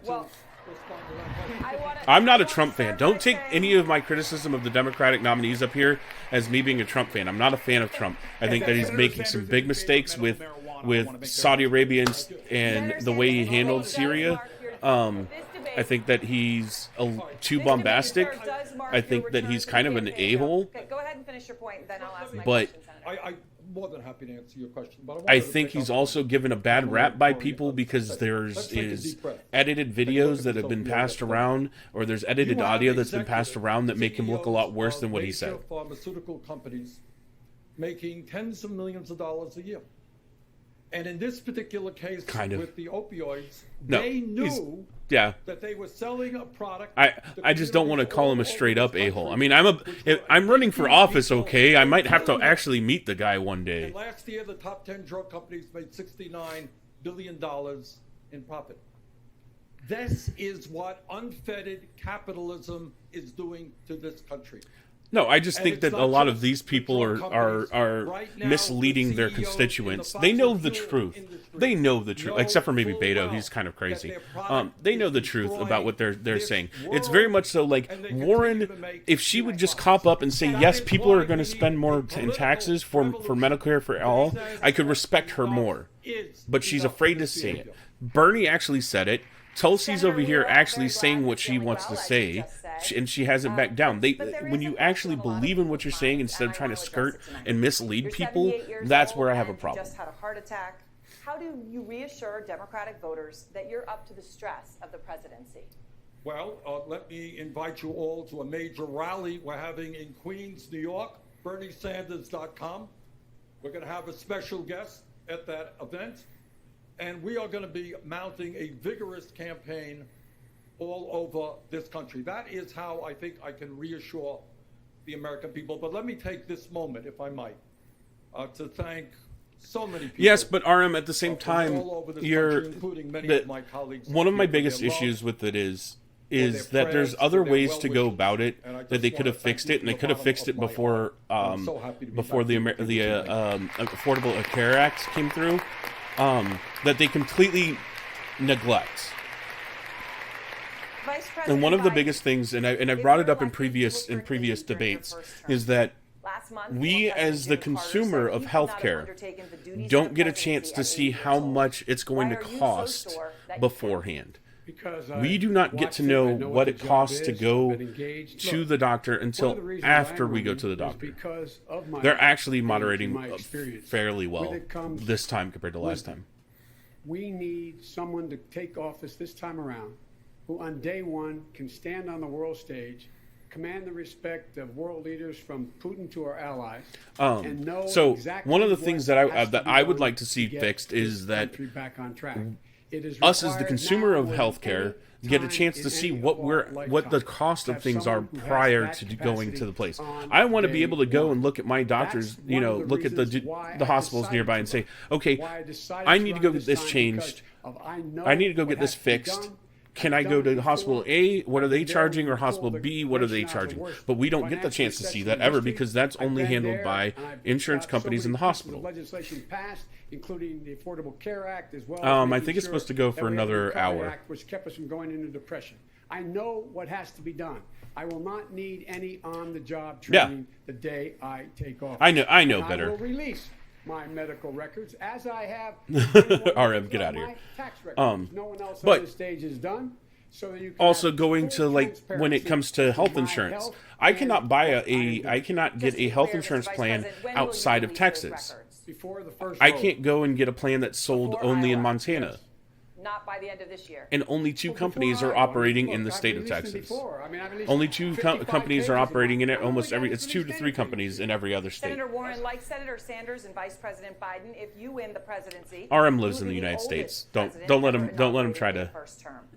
I'm not a Trump fan. Don't take any of my criticism of the Democratic nominees up here as me being a Trump fan. I'm not a fan of Trump. I think that he's making some big mistakes with Saudi Arabia and the way he handled Syria. I think that he's too bombastic. I think that he's kind of an a-hole. Okay, go ahead and finish your point, then I'll ask my But question, Senator. I'm more than happy to answer your question. But I think he's also given a bad rap by people because there's edited videos that have been passed around, or there's edited audio that's been passed around that make him look a lot worse than what he said. Pharmaceutical companies making tens of millions of dollars a year. And in this particular case, with the opioids, they knew that they were selling a product. I just don't want to call him a straight up a-hole. I mean, I'm running for office, okay? I might have to actually meet the guy one day. And last year, the top 10 drug companies made $69 billion in profit. This is what unfettered capitalism is doing to this country. No, I just think that a lot of these people are misleading their constituents. They know the truth. They know the truth, except for maybe Beto. He's kind of crazy. They know the truth about what they're saying. It's very much so like Warren, if she would just cop up and say, yes, people are going to spend more in taxes for Medicare for all, I could respect her more. But she's afraid to say it. Bernie actually said it. Tulsi's over here actually saying what she wants to say, and she hasn't backed down. When you actually believe in what you're saying instead of trying to skirt and mislead people, that's where I have a problem. Just had a heart attack. How do you reassure Democratic voters that you're up to the stress of the presidency? Well, let me invite you all to a major rally we're having in Queens, New York, BernieSanders.com. We're going to have a special guest at that event. And we are going to be mounting a vigorous campaign all over this country. That is how I think I can reassure the American people. But let me take this moment, if I might, to thank so many people. Yes, but RM, at the same time, including many of my colleagues. one of my biggest issues with it is is their that there's prayers, other for their ways to go well-wishes. about it, And I that just they could have wanna thank fixed you it, and they from could the have fixed it bottom of my heart. before I'm so happy to be before back the here with you tonight. Affordable Care Act came through, that they completely neglect. Vice President And one of the Biden, biggest things, and I if brought you're it up in elected, previous you will debates, during your first term. is that Last month, we, former as the President Jimmy Carter consumer said of he could not have healthcare, undertaken the duties of don't the get a chance presidency to at see 80 how years old. much it's going Why to are you so cost sure that you beforehand. Because We do not get to know what it costs to go to the doctor until after we go to the doctor. Because of my They're actually age and moderating my experience. fairly When well it comes this time compared to last wisdom. time. We need someone to take office this time around who on day one can stand on the world stage, command the respect of world leaders from Putin to our allies, and know So exactly one of the what things that has to that be I would done like to see get fixed this is that country back on track. It is us as the required consumer now of more than healthcare any get a time chance in to see any what of we're our what the lifetimes. cost of Have things are someone who has prior that to going to capacity the place. on I want to day be able to go one. and look at my doctors, That's you one know, of the look at reasons why the I hospitals decided nearby to and say, run. okay, Why I decided I to need to run go this get this time changed. because I know I need to go what get this has to be fixed. done. Can I go to hospital A? What are they charging? Or hospital B? What are they charging? But we don't get the chance to see that ever because that's only handled by insurance companies in the hospital. Legislation passed, including the Affordable Care Act, as well. I think it's supposed to go for another hour. Act, which kept us from going into depression. I know what has to be done. I will not need any on-the-job training the day I take off. I know And better. I will release my medical records as I have. RM, get out of here. My tax records. No one else but on this stage has done. So that you can also have going to full like when it comes to health my insurance, health I cannot buy and I cannot get a health insurance plan outside of Texas. before the first I vote. can't go and get a plan that's sold Before only in Iowa. Montana. Not by the end of this year. And only two Well, companies before are Iowa. operating Look, in the I've state of released them Texas. before. I mean, I've released Only two 55 companies are pages operating in it. of mine. Almost I every haven't it's 2 to released 3 anything. companies in every other state. Senator Warren, like Senator Sanders and Vice President Biden, if you win the presidency, RM you lives will in the be United oldest States. president Don't let ever him try inaugurated in to first term.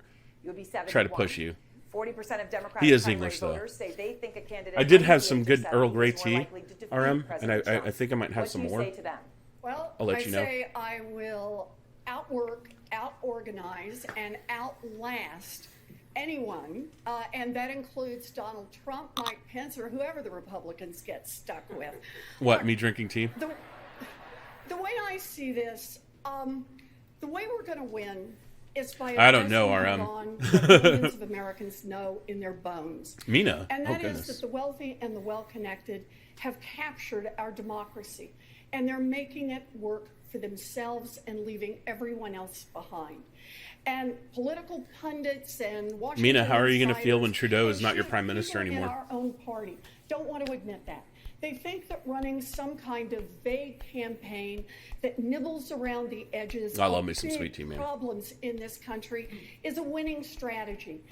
You'll be 71. try to push you. 40% of Democratic He is primary English, though. voters say they think a candidate I did under have the some age of good 70 Earl Grey is more tea, likely to defeat RM, and President Trump. I think I might have What some do you more. say to them? Well, I'll let I you know. say I will outwork, outorganize, and outlast anyone, and that includes Donald Trump, Mike Pence, or whoever the Republicans get stuck with. What, me drinking tea? The way I see this, the way we're going to win is by I don't know, addressing RM. head-on what millions of Americans know in their bones. Mina? And Oh, that is goodness. that the wealthy and the well-connected have captured our democracy, and they're making it work for themselves and leaving everyone else behind. And political pundits and Washington Mina, how are you going to feel insiders, when Trudeau is and not your shoot, prime minister people anymore? in our own party don't want to admit that. They think that running some kind of vague campaign that nibbles around the edges I love of me some big sweet tea, man. problems in this country is a winning strategy.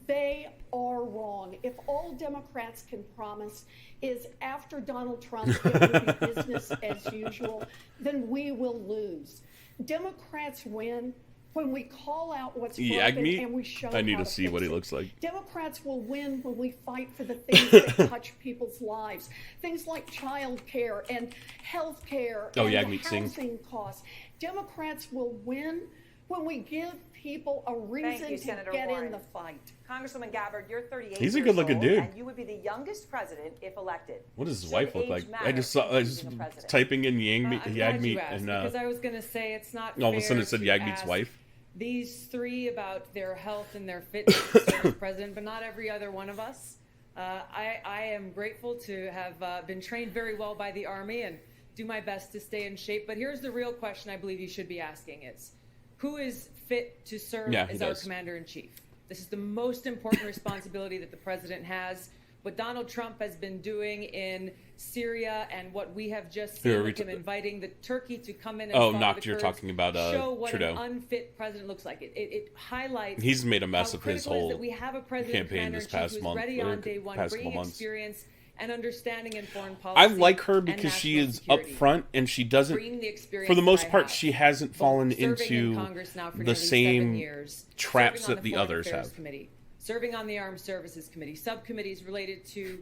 They are wrong. If all Democrats can promise is after Donald Trump it will be business as usual, then we will lose. Democrats win when we call out what's broken and we show I need how to see what fix he it. looks like. Democrats will win when we fight for the things that touch people's lives. Things like child care and health care Oh, and Yagmeet Singh. housing costs. Democrats will win when we give people a reason Thank you, to Senator get Warren. in the fight. Congresswoman Gabbard, you're 38 He's a years good-looking old, dude. and you would be the youngest president if elected. What does his Should wife look age like? matter I just saw I in was choosing a president? typing in I'm glad you Yagmeet asked, and because I was going to say it's not all of a sudden fair it said to Yagmeet's ask wife. these three about their health and their fitness to serve as president, but not every other one of us. I am grateful to have been trained very well by the Army and do my best to stay in shape. But here's the real question I believe you should be asking is, who is fit to serve as our commander-in-chief? This is the most important responsibility that the president has. What Donald Trump has been doing in Syria and what we have just seen with him inviting the Turkey to come in and Knocked, you're talking about show what Trudeau. an unfit president looks like. It highlights He's made a mess how of his critical it is whole that we have a president campaign this commander-in-chief past who's month, ready or on day one, past couple bringing months. experience and understanding in foreign policy. I like her and because she national is security. upfront and she doesn't, Bring the experience for the that most I part, have. she hasn't fallen Serving in into Congress now for the nearly 7 same years, traps serving on that the Foreign others Affairs have. Committee, serving on the Armed Services Committee, subcommittees related to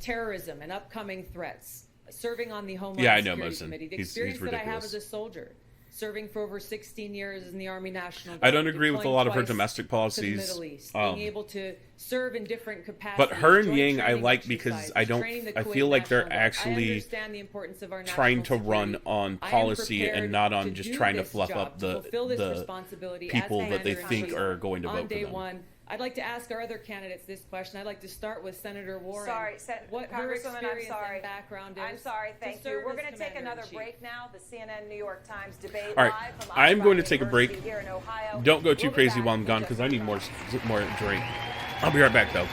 terrorism and upcoming threats, serving on the Homeland Yeah, I know Security Mosin. Committee, the He's experience that I have ridiculous. as a soldier, serving for over 16 years in the Army National Guard. I don't agree with a deploying lot of her twice domestic to the policies. Middle East, being able to serve in different capacities. But her and joint Yang I training like because exercises, I don't. training the I Kuwait feel like they're National Guard. I actually understand the importance of our trying national to run security. on I am policy prepared and not on to just do trying to this fluff job, up to fulfill this the responsibility as people that they Commander-in-Chief think are going to on vote for day them. one. I'd like to ask our other candidates this question. I'd like to start with Senator Warren. Sorry, what her Congresswoman, I'm experience sorry. and background is. I'm sorry, thank to you. serve We're as going to take another Commander-in-Chief. break now. The CNN New York Times debate All right, live from I'm going to Oxford take a break. University here in Ohio. Don't go too We'll be crazy back while I'm in gone just because a I need moment. more drink. I'll be right back though.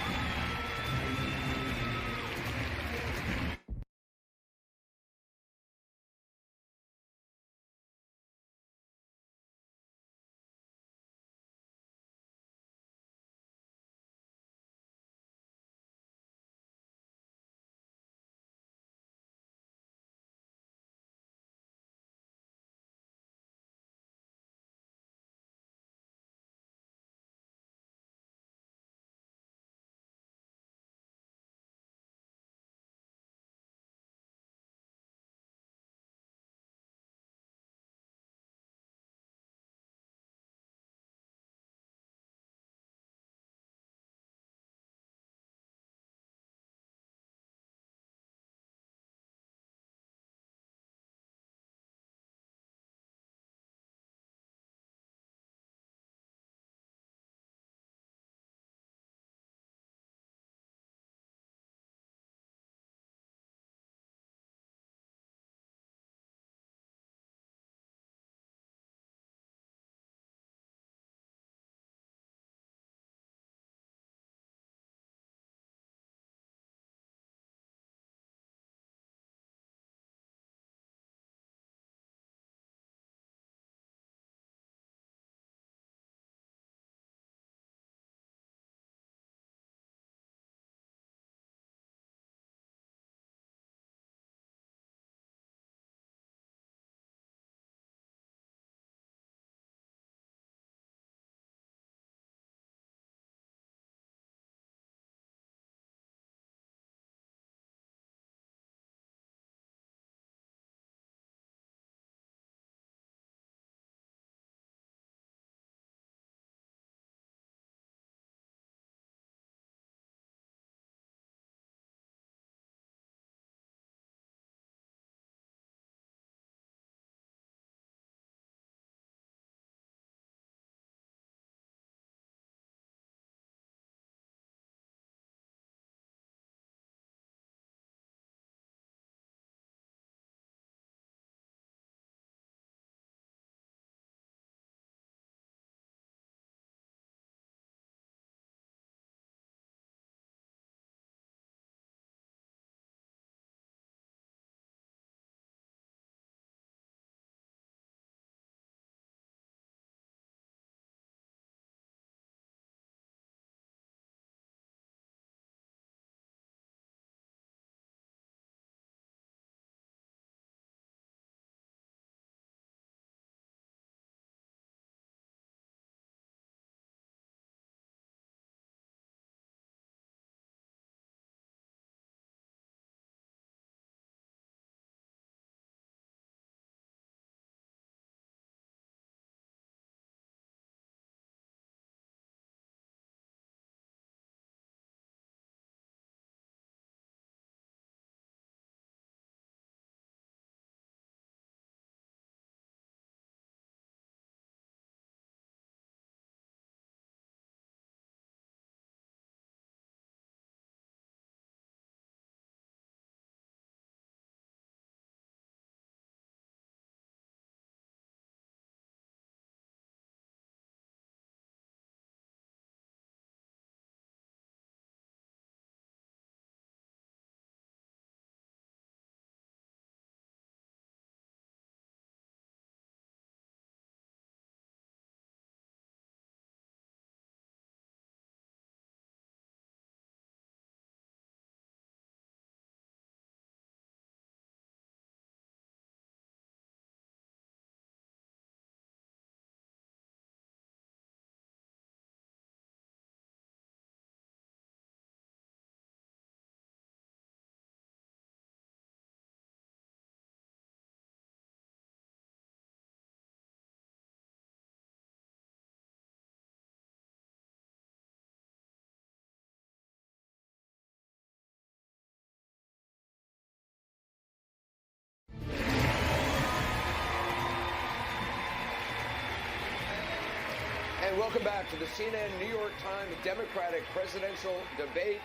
And welcome back to the CNN New York Times Democratic presidential debate.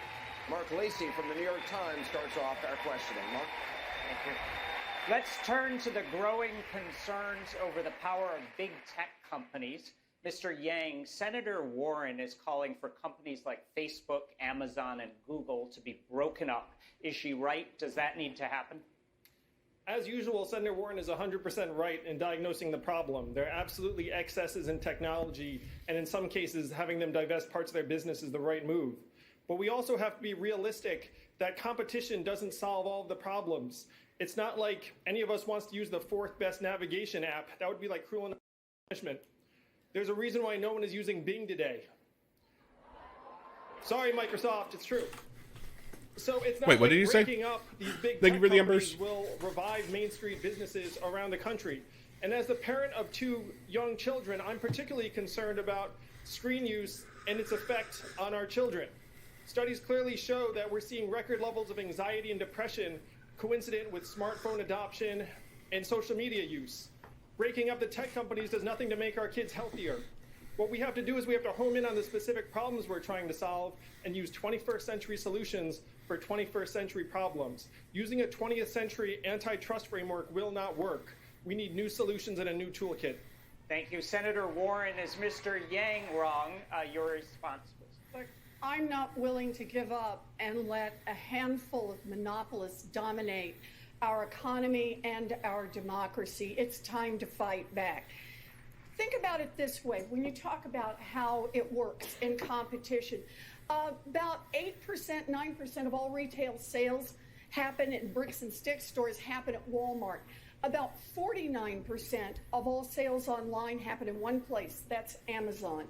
Mark Lacey from the New York Times starts off our questioning. Mark? Thank you. Let's turn to the growing concerns over the power of big tech companies. Mr. Yang, Senator Warren is calling for companies like Facebook, Amazon, and Google to be broken up. Is she right? Does that need to happen? As usual, Senator Warren is 100% right in diagnosing the problem. There are absolutely excesses in technology, and in some cases, having them divest parts of their business is the right move. But we also have to be realistic that competition doesn't solve all of the problems. It's not like any of us wants to use the fourth best navigation app. That would be like cruel and punishment. There's a reason why no one is using Bing today. Sorry, Microsoft, it's true. So it's not Wait, what like did you say? breaking up these big Thank tech you for the companies embers. will revive Main Street businesses around the country. And as the parent of 2 young children, I'm particularly concerned about screen use and its effect on our children. Studies clearly show that we're seeing record levels of anxiety and depression coincident with smartphone adoption and social media use. Breaking up the tech companies does nothing to make our kids healthier. What we have to do is we have to home in on the specific problems we're trying to solve and use 21st century solutions for 21st century problems. Using a 20th century antitrust framework will not work. We need new solutions and a new toolkit. Thank you. Senator Warren, is Mr. Yang wrong? Your response, please. Look, I'm not willing to give up and let a handful of monopolists dominate our economy and our democracy. It's time to fight back. Think about it this way. When you talk about how it works in competition, about 8%, 9% of all retail sales happen in bricks and sticks stores, happen at Walmart. About 49% of all sales online happen in one place. That's Amazon.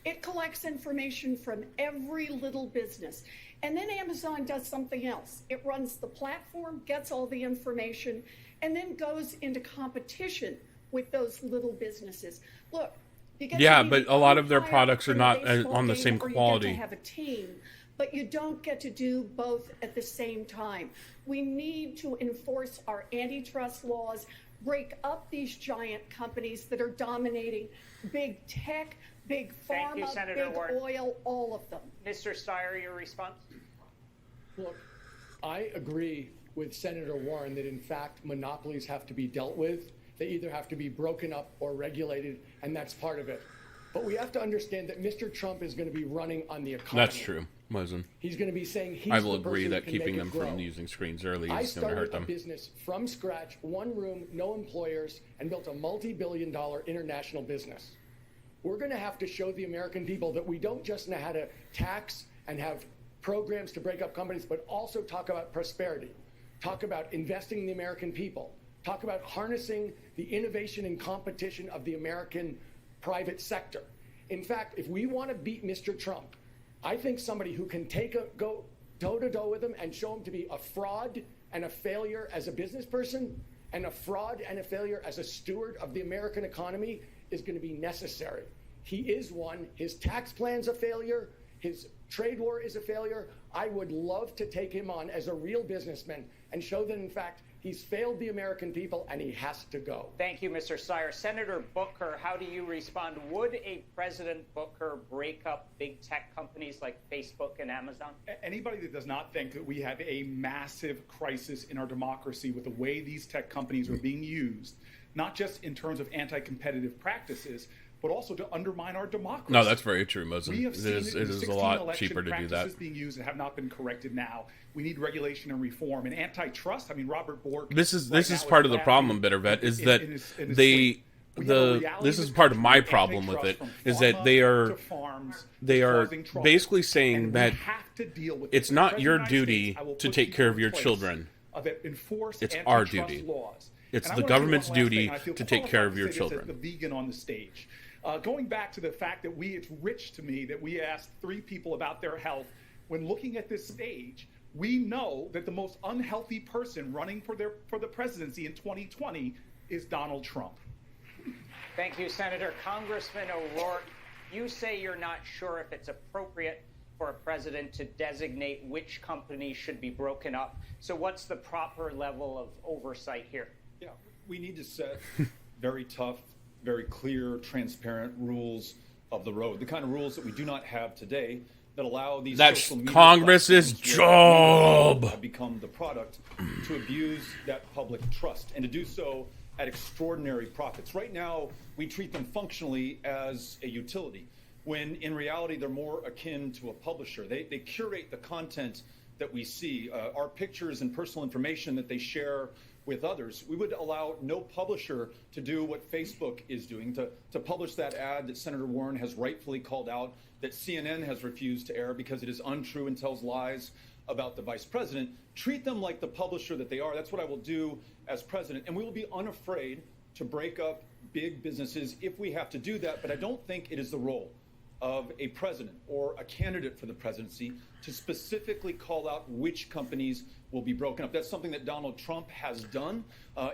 It collects information from every little business. And then Amazon does something else. It runs the platform, gets all the information, and then goes into competition with those little businesses. Look, you get Yeah, to be but the a lot of their umpire products are in a not baseball on the game, same or quality. You get to have a team, but you don't get to do both at the same time. We need to enforce our antitrust laws, break up these giant companies that are dominating big tech, big Thank you, pharma, Senator big Warren. oil, all of them. Mr. Steyer, your response? Look, I agree with Senator Warren that, in fact, monopolies have to be dealt with. They either have to be broken up or regulated, and that's part of it. But we have to understand that Mr. Trump is going to be running on the economy. That's true, Mosen. He's going to be saying he's I will the agree person that can keeping make them it grow. from using screens early I is going to hurt started a them. business from scratch, one room, no employers, and built a multi-billion-dollar international business. We're going to have to show the American people that we don't just know how to tax and have programs to break up companies, but also talk about prosperity, talk about investing in the American people, talk about harnessing the innovation and competition of the American private sector. In fact, if we want to beat Mr. Trump, I think somebody who can go toe-to-toe with him and show him to be a fraud and a failure as a business person and a fraud and a failure as a steward of the American economy is going to be necessary. He is one. His tax plan's a failure. His trade war is a failure. I would love to take him on as a real businessman and show that, in fact, he's failed the American people and he has to go. Thank you, Mr. Steyer. Senator Booker, how do you respond? Would a President Booker break up big tech companies like Facebook and Amazon? Anybody that does not think that we have a massive crisis in our democracy with the way these tech companies are being used, not just in terms of anti-competitive practices, but also to undermine our democracy. No, that's very true, Mosen. We have seen It is a lot cheaper to do that. practices being used and have not been corrected now. We need regulation and reform. And antitrust, I mean, Robert Bork... This is part of the problem, Bittervet, is that this is part of my problem with it, is that they are basically saying that it's not your duty to take care of your children. It's our duty. It's the government's duty to take care of your children. The vegan on the stage. Going back to the fact that it's rich to me that we asked 3 people about their health. When looking at this stage, we know that the most unhealthy person running for the presidency in 2020 is Donald Trump. Thank you, Senator. Congressman O'Rourke, you say you're not sure if it's appropriate for a president to designate which companies should be broken up. So what's the proper level of oversight here? Yeah, we need to set very tough, very clear, transparent rules of the road, the kind of rules that we do not have today that allow these That's social media Congress's platforms job. have become the product to abuse that public trust and to do so at extraordinary profits. Right now, we treat them functionally as a utility, when in reality they're more akin to a publisher. They curate the content that we see, our pictures and personal information that they share with others. We would allow no publisher to do what Facebook is doing, to publish that ad that Senator Warren has rightfully called out, that CNN has refused to air because it is untrue and tells lies about the vice president. Treat them like the publisher that they are. That's what I will do as president. And we will be unafraid to break up big businesses if we have to do that. But I don't think it is the role of a president or a candidate for the presidency to specifically call out which companies will be broken up. That's something that Donald Trump has done,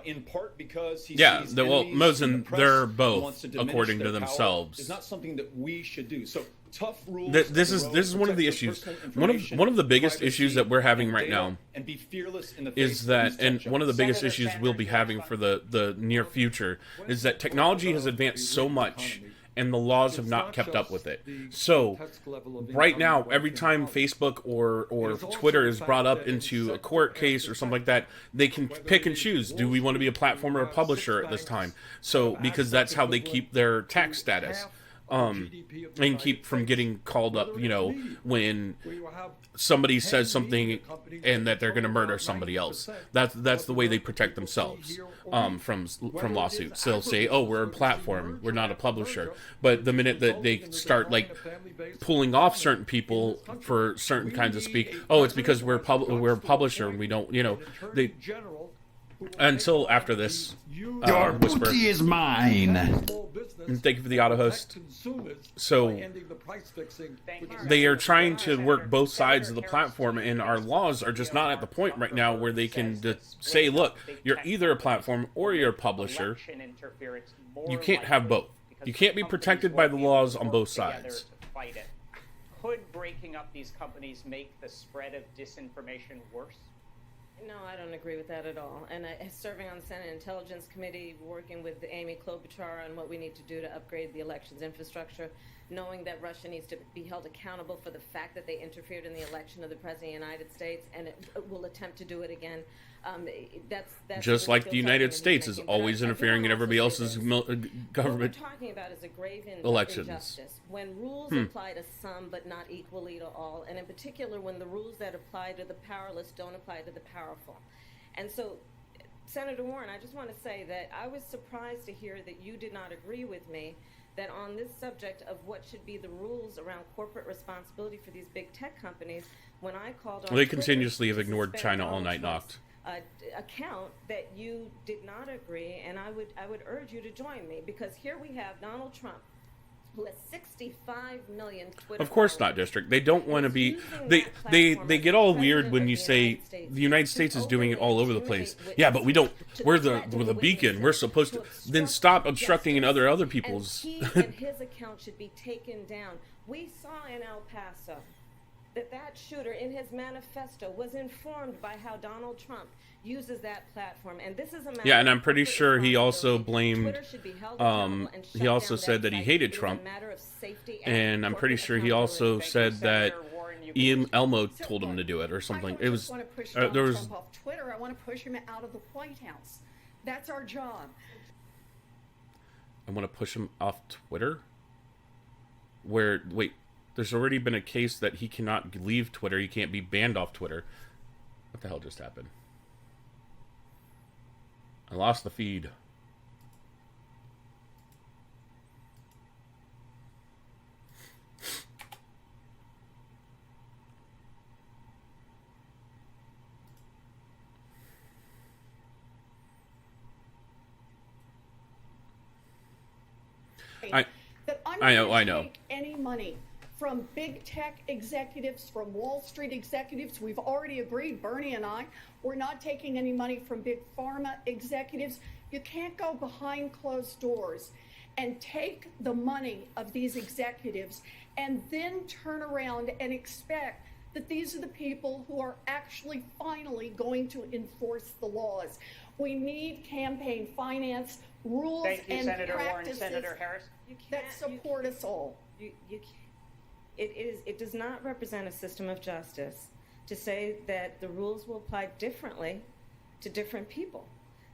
in part because he sees enemies in the press they're and both, wants to diminish according their to power. themselves. It's not something that we should do. So tough rules. This is one of the issues. One of the biggest issues that we're having right now and be fearless in the is face that, of and these one of the biggest Senator issues Sanders, we'll be having for the near future is that technology has advanced so much and the laws have not kept up with it. So right now, every time Facebook or Twitter is brought up into a court case or something like that, they can pick and choose. Do we want to be a platform or a publisher at this time? So because that's how they keep their tax status. And keep from getting called up, when somebody says something and that they're going to murder somebody else. That's the way they protect themselves from lawsuits. They'll say, "Oh, we're a platform, we're not a publisher." But the minute that they start pulling off certain people for certain kinds of speak, "Oh, it's because we're a publisher and we don't," they. Until after this, your booty is mine. And thank you for the auto host. So they are trying to work both sides of the platform, and our laws are just not at the point right now where they can say, "Look, you're either a platform or you're a publisher. You can't have both. You can't be protected by the laws on both sides." Could breaking up these companies make the spread of disinformation worse? No, I don't agree with that at all. And serving on the Senate Intelligence Committee, working with Amy Klobuchar on what we need to do to upgrade the elections infrastructure, knowing that Russia needs to be held accountable for the fact that they interfered in the election of the President of the United States, and it will attempt to do it again. That's just like the United States is always interfering in everybody else's government. What we're talking about is a grave elections. injustice. When rules apply to some but not equally to all, and in particular when the rules that apply to the powerless don't apply to the powerful. And so, Senator Warren, I just want to say that I was surprised to hear that you did not agree with me that on this subject of what should be the rules around corporate responsibility for these big tech companies, when I called on They Twitter continuously have to ignored suspend China all Donald night Trump's, knocked. account, that you did not agree, and I would urge you to join me, because here we have Donald Trump, who has 65 million Twitter Of course followers. not, District. They don't want to be. They get all weird when you say the United States is doing it all over the place. Yeah, but we don't. We're the beacon. We're supposed to. Then stop obstructing in other people's. And he and his account should be taken down. We saw in El Paso that shooter in his manifesto was informed by how Donald Trump uses that platform, and this is a matter Yeah, and I'm of pretty corporate sure he also responsibility. blamed. Twitter should be held accountable and shut He also down said that he site. hated It is a Trump, matter of safety and I'm pretty corporate sure he also accountability. said that Ian Elmo told him to do it or something. It was want to push there Donald was. Trump off Twitter. I want to push him out of the White House. That's our job. I want to push him off Twitter. Wait. There's already been a case that he cannot leave Twitter. He can't be banned off Twitter. What the hell just happened? I lost the feed. I know. Take any money from big tech executives, from Wall Street executives. We've already agreed, Bernie and I, we're not taking any money from big pharma executives. You can't go behind closed doors and take the money of these executives and then turn around and expect that these are the people who are actually finally going to enforce the laws. We need campaign finance rules Thank you, and Senator Warren. practices Senator Harris? that support us all. It does not represent a system of justice to say that the rules will apply differently to different people.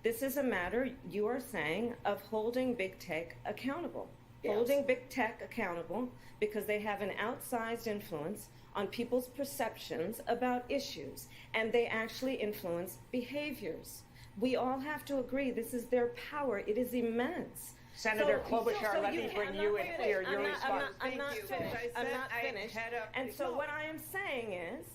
This is a matter, you are saying, of holding big tech accountable. Yes. Holding big tech accountable because they have an outsized influence on people's perceptions about issues, and they actually influence behaviors. We all have to agree this is their power. It is immense. Senator Klobuchar, let me bring you in here. Your response. I'm not finished. And so what I am saying is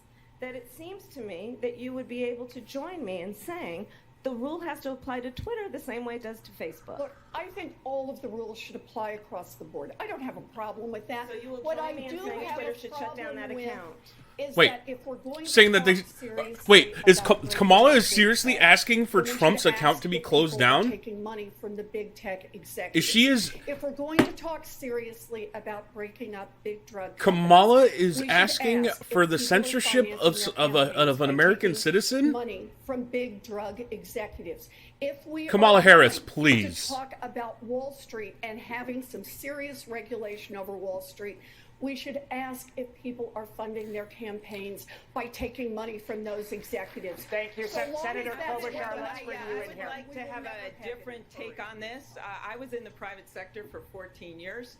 that it seems to me that you would be able to join me in saying the rule has to apply to Twitter the same way it does to Facebook. Look, I think all of the rules should apply across the board. I don't have a problem with that. So you will what join I me in do saying have Twitter a should shut down that problem with account. is Wait, that if we're going to saying that they... talk seriously Wait, is about Kamala big seriously tech, asking for then we should Trump's account ask to be the closed people who are down? taking money from the big tech executives. Is she is... If we're going to talk seriously about breaking up big drug Kamala companies, is we should asking ask if for the people are censorship financing their of campaigns an by American taking citizen? money from big drug executives. If we Kamala are Harris, going please. to talk about Wall Street and having some serious regulation over Wall Street, we should ask if people are funding their campaigns by taking money from those executives. Thank you, So long Senator as that's Klobuchar. what Let's bring you in here. I would like to have a different take on this. I was in the private sector for 14 years.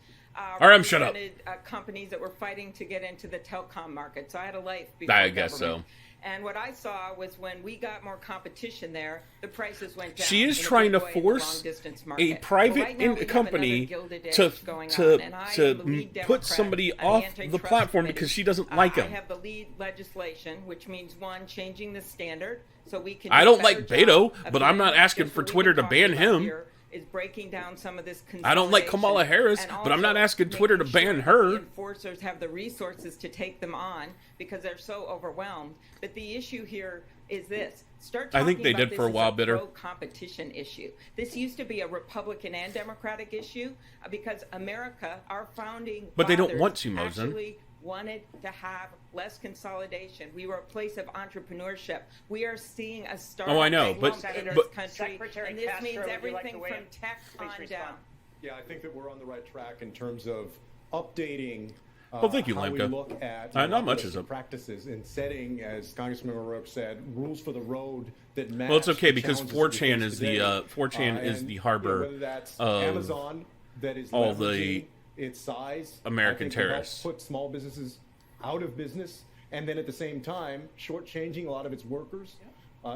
RM, shut up. Represented companies that were fighting to get into the telecom market. So I had a life before I guess government. so. And what I saw was when we got more competition there, the prices went down. She is in a trying big to way in the force long-distance a market. private Right now, we have company another Gilded Age to going on, and I am the lead put Democrat somebody on the off the antitrust platform committee. because she doesn't like I him. have the lead legislation, which means one, changing the standard so we can. I do a don't better like job Beto, of but I'm not doing asking just for what we've Twitter been to ban talking about him. here, is breaking down some of this I don't like Kamala Harris, and but I'm not also asking Twitter to making ban sure her. that the enforcers have the resources to take them on because they're so overwhelmed. But the issue here is this. Start I talking think they about did this for a as while, Bitter. pro-competition issue. This used to be a Republican and Democratic issue because America, our founding But they don't fathers want to, Mosen. actually wanted to have less consolidation. We were a place of entrepreneurship. We are seeing a start. Oh, I know, but in this country, Secretary and this Castro, means would you like everything to weigh from in? tech Please on respond. down. Yeah, I think that we're on the right track in terms of updating Well, thank you, how we Lemke. look at Not much is monopolistic up. practices and setting, as Congressman O'Rourke said, rules for the road that match. Well, it's okay the because challenges that we 4chan face is today. the 4chan is And, the you know, harbor whether that's of Amazon that is all the leveraging its size, American I think will help terrorists. put small businesses out of business, and then at the same time shortchanging a lot of its workers,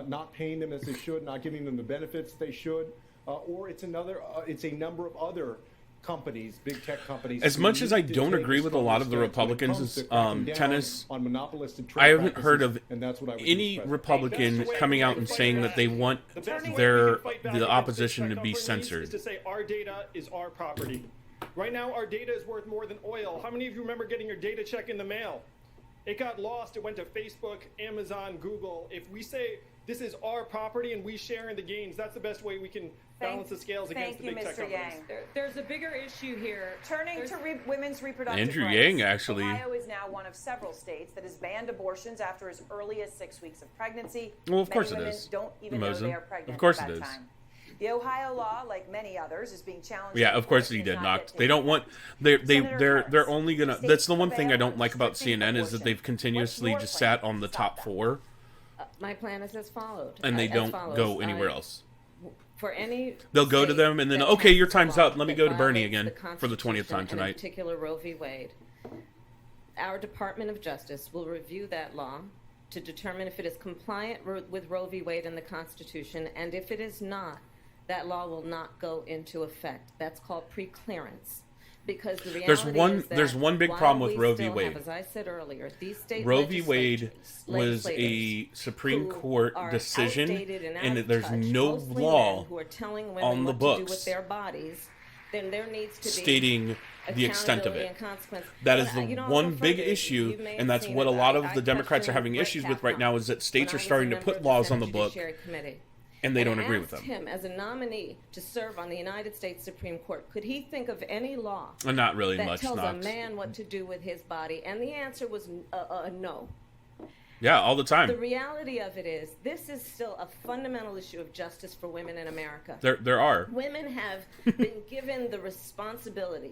not paying them as they should, not giving them the benefits they should, or it's a number of other companies, big tech companies. As who much as need I to don't take agree with a lot of the stronger stance when it Republicans, comes to cracking down tennis, on monopolistic trade I haven't practices, heard of and that's what I would any use, President. Republican coming out and saying that they want the opposition to be censored. Is to say our data is our property. Right now, our data is worth more than oil. How many of you remember getting your data check in the mail? It got lost. It went to Facebook, Amazon, Google. If we say this is our property and we share in the gains, that's the best way we can balance the scales against the big tech companies. There's a bigger issue here. Turning to women's reproductive Andrew rights. Yang actually. Ohio is now one of several states that has banned abortions after as early as 6 weeks of pregnancy. Well, of course Many it women is. don't even know Mosen. they are pregnant Of course at it that is. time. The Ohio law, like many others, is being challenged. Yeah, of course he did, Knox. They don't want. They're only gonna. That's the one thing I don't like about CNN is that they've continuously just sat on the top four, My plan is as followed. and they as don't follows. go anywhere else. For any They'll go to state them and then, that okay, your passes time's a law up. Let me that go to Bernie violates again the for the 20th time Constitution, and tonight. in particular Roe v. Wade, our Department of Justice will review that law to determine if it is compliant with Roe v. Wade and the Constitution, and if it is not, that law will not go into effect. That's called preclearance. Because the reality is that there's one big while problem with we Roe v. still Wade. have, as I said earlier, these state Roe v. Wade was legislators a Supreme who Court are decision, outdated and out and of there's touch, no mostly law men who are telling women on the what to do books with their bodies, then there needs to be stating the extent of accountability it. and consequence. That is But, the you know, one I'll big further, issue, you may and have that's seen what a it. lot I of the Democrats are questioned having Brett issues with right now is that states when are I was starting a to member put of the laws on Senate the book, Judiciary Committee. and they don't I agree with asked them. him as a nominee to serve on the United States Supreme Court, could he think of any law And not really that much, tells a Knox. man what to do with his body? And the answer was no. Yeah, all the time. The reality of it is, this is still a fundamental issue of justice for women in America. There are. Women have been given the responsibility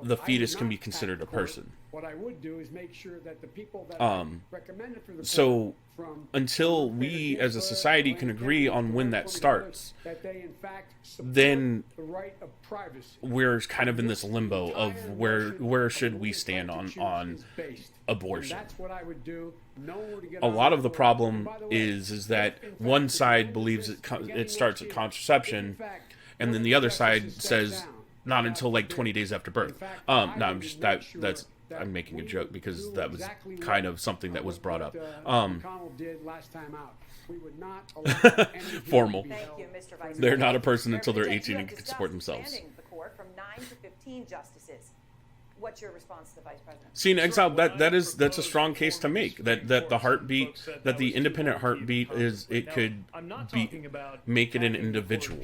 the fetus can be considered a person. What I would do is make sure that the people that I recommended for the So from until we as a society can agree on when that starts, that they in fact support then the right of privacy. we're kind of in this limbo of where should we stand on abortion. And that's what I would do. No one would get A lot of the board. problem And by the way, is that one side believes it starts at contraception, and then the other side says not until like 20 days after birth. No, I'm making a joke because that was kind of something that was brought up. McConnell did last time out. We would not allow any Formal. Thank you, Mr. Vice They're not a President. person until they're Mayor 18 and Buttigieg, can support you have themselves. expanding the court from 9 to 15 justices. What's your response to the Vice President? See, in exile, that's a strong case to make. That the heartbeat, that the independent heartbeat could make it an individual,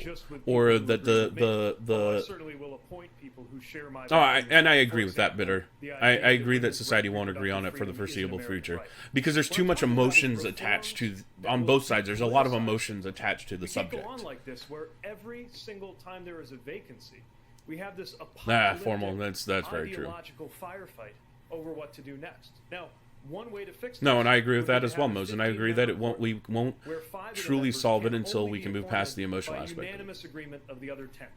or that the certainly will appoint people who share my and I agree with that, Bitter. I agree that society won't agree on it for the foreseeable future because there's too much emotions attached to on both sides. There's a lot of emotions attached to the subject. Go on like this, where every single time there is a vacancy, we have this apocalyptic, formal. That's very true. Ideological firefight over what to do next. Now, one way to fix No, this and I agree with would that be as to well, have a Mose, and I agree that we won't where 5 of the truly members solve it can until only we be can move appointed past the emotional by aspect of it. unanimous agreement of the other 10.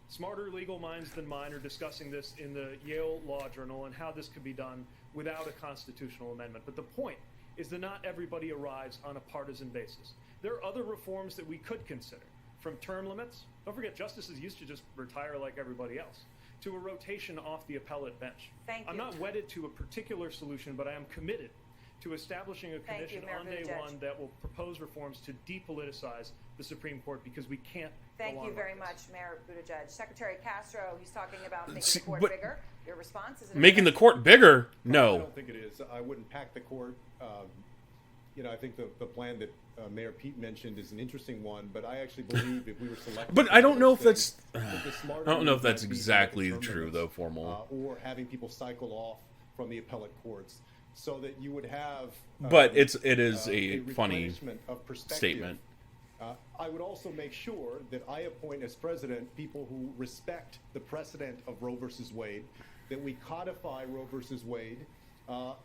Smarter legal minds than mine are discussing this in the Yale Law Journal and how this could be done without a constitutional amendment. But the point is that not everybody arrives on a partisan basis. There are other reforms that we could consider, from term limits. Don't forget, justices used to just retire like everybody else, to a rotation off the appellate bench. I'm not wedded to a particular solution, but I am committed to establishing a commission on day one that will propose reforms to depoliticize the Supreme Court, because we can't Thank go on you very like much, this. Mayor Buttigieg. Secretary Castro, he's talking about making See, the court but- bigger. Your response is Making the court bigger? I No. don't think it is. I wouldn't pack the court. I think the plan that Mayor Pete mentioned is an interesting one, but I actually believe if we were selected... But I don't know if that's... that the I smarter don't know if move that's might be to exactly have a term true, limit, though, formal. or having people cycle off from the appellate courts, so that you would have... But it is a funny replenishment of perspective. statement. I would also make sure that I appoint as president people who respect the precedent of Roe versus Wade, that we codify Roe versus Wade,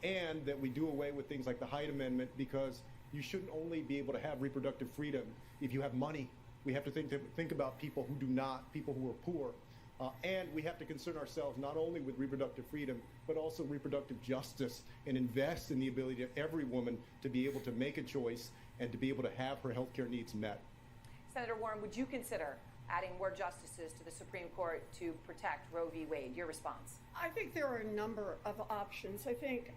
and that we do away with things like the Hyde Amendment, because you shouldn't only be able to have reproductive freedom if you have money. We have to think about people who do not, people who are poor. And we have to concern ourselves not only with reproductive freedom, but also reproductive justice, and invest in the ability of every woman to be able to make a choice and to be able to have her health care needs met. Senator Warren, would you consider adding more justices to the Supreme Court to protect Roe v. Wade? Your response? I think there are a number of options. I think,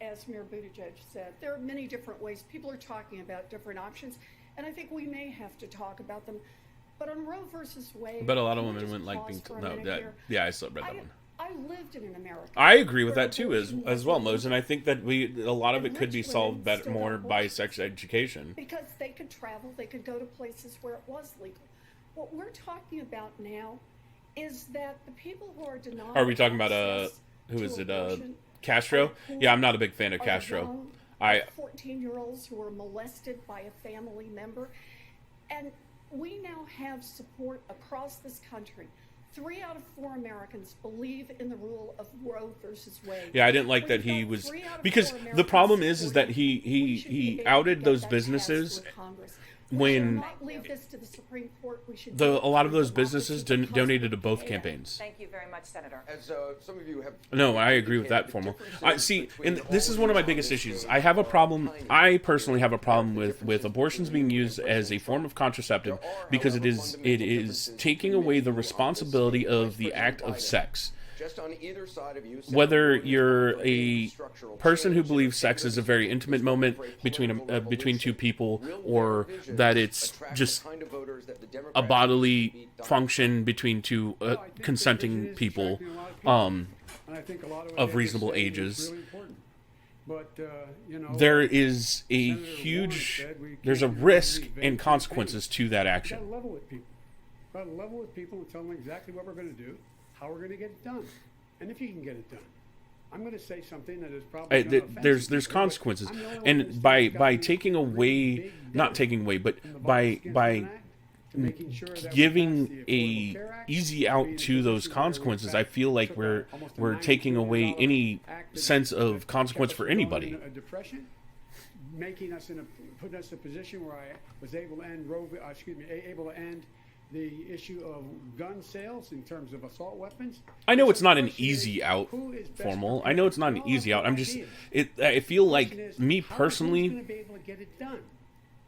as Mayor Buttigieg said, there are many different ways. People are talking about different options, and I think we may have to talk about them. But on Roe versus Wade, But a lot of can we women just wouldn't like pause being... for a No, minute that... here? Yeah, I still read that one. I lived in America. I agree with where that too, abortion as was well, legal. Mose, and I think that a lot of it And could be rich solved women better, still more got by abortions. sex education. Because they could travel, they could go to places where it was legal. What we're talking about now is that the people who are denied... Are we talking about access who to is it? abortion Castro? are Yeah, I'm not a big fan of are Castro. young, I 14-year-olds who were molested by a family member. And we now have support across this country. 3 out of 4 Americans believe in the rule of Roe versus Wade. Yeah, I didn't like that We've he got was 3 out of because 4 the problem Americans is that supporting we should be he able to outed get those that passed businesses through Congress. when Not leave this to the Supreme Court. We should a lot of do those it businesses democracy donated to both because- campaigns. Thank you very much, Senator. As some of you have... No, I agree with that, Formal. I see, and this is one of my biggest issues. I have a problem. I personally have a problem with abortions being used as a form of contraceptive because it is taking away the responsibility of the act of sex. Just on either side of you, Whether you're a person who believes sex is a very intimate moment between two people, or that it's just a bodily function between two consenting people of reasonable ages, there is a huge, there's a risk and consequences to that action. We've got to level with people. We've got to level with people and tell them exactly what we're going to do, how we're going to get it done, and if you can get it done. I'm going to say something that is probably going to offend There's people, consequences, I'm the only one and that's got by the taking away, not taking away, but in the by Violence Against Women Act, to making sure that we pass giving the a Affordable Care Act, easy out being to those position where we consequences, passed- I feel like took we're almost a we're $90 taking away billion any act that- sense that of consequence kept for us going anybody. in a depression, making us putting us in a position where I was able to end able to end the issue of gun sales in terms of assault weapons. I know it's not an The question is, easy out, who is best Formal. I prepared? know it's not an We all easy have out. I'm just ideas. I feel The like question is, me who's personally going to be able to get it done?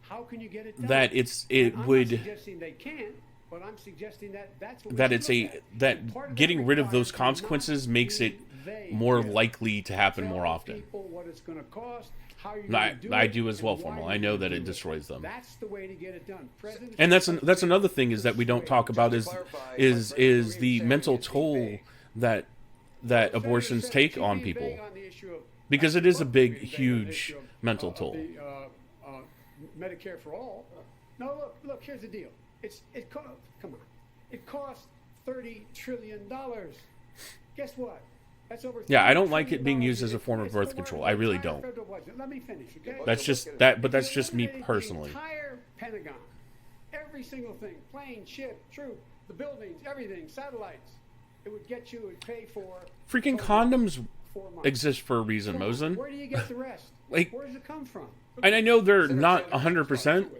How can you get it done? that And it I'm would. not suggesting they can't. But I'm suggesting that's what that we it's should a look at. that And part of getting rid of those requires consequences not makes it being vague. more Yeah. likely to happen Tell more often. people what it's going to cost, how you're And going to do I it, do as well, and why Formal. you're I know gonna that it do destroys them. That's the way to get it done. Presidents And that's are that's another thing is that we don't talk about is the mental toll that abortions take on people, because it is a big, huge mental toll. Medicare for all. No, look. Here's the deal. Come on. It costs $30 trillion. Guess what? That's over. Yeah, I don't like it being used as a form of birth control. I really don't. Let me finish, okay? That's just that, but that's just me personally. The entire Pentagon, every single thing, plane, ship, troop, the buildings, everything, satellites. It would get you and pay for. Freaking condoms exist for a reason, Mosen. Where do you get the rest? Like, where does it come from? And I know they're not 100%.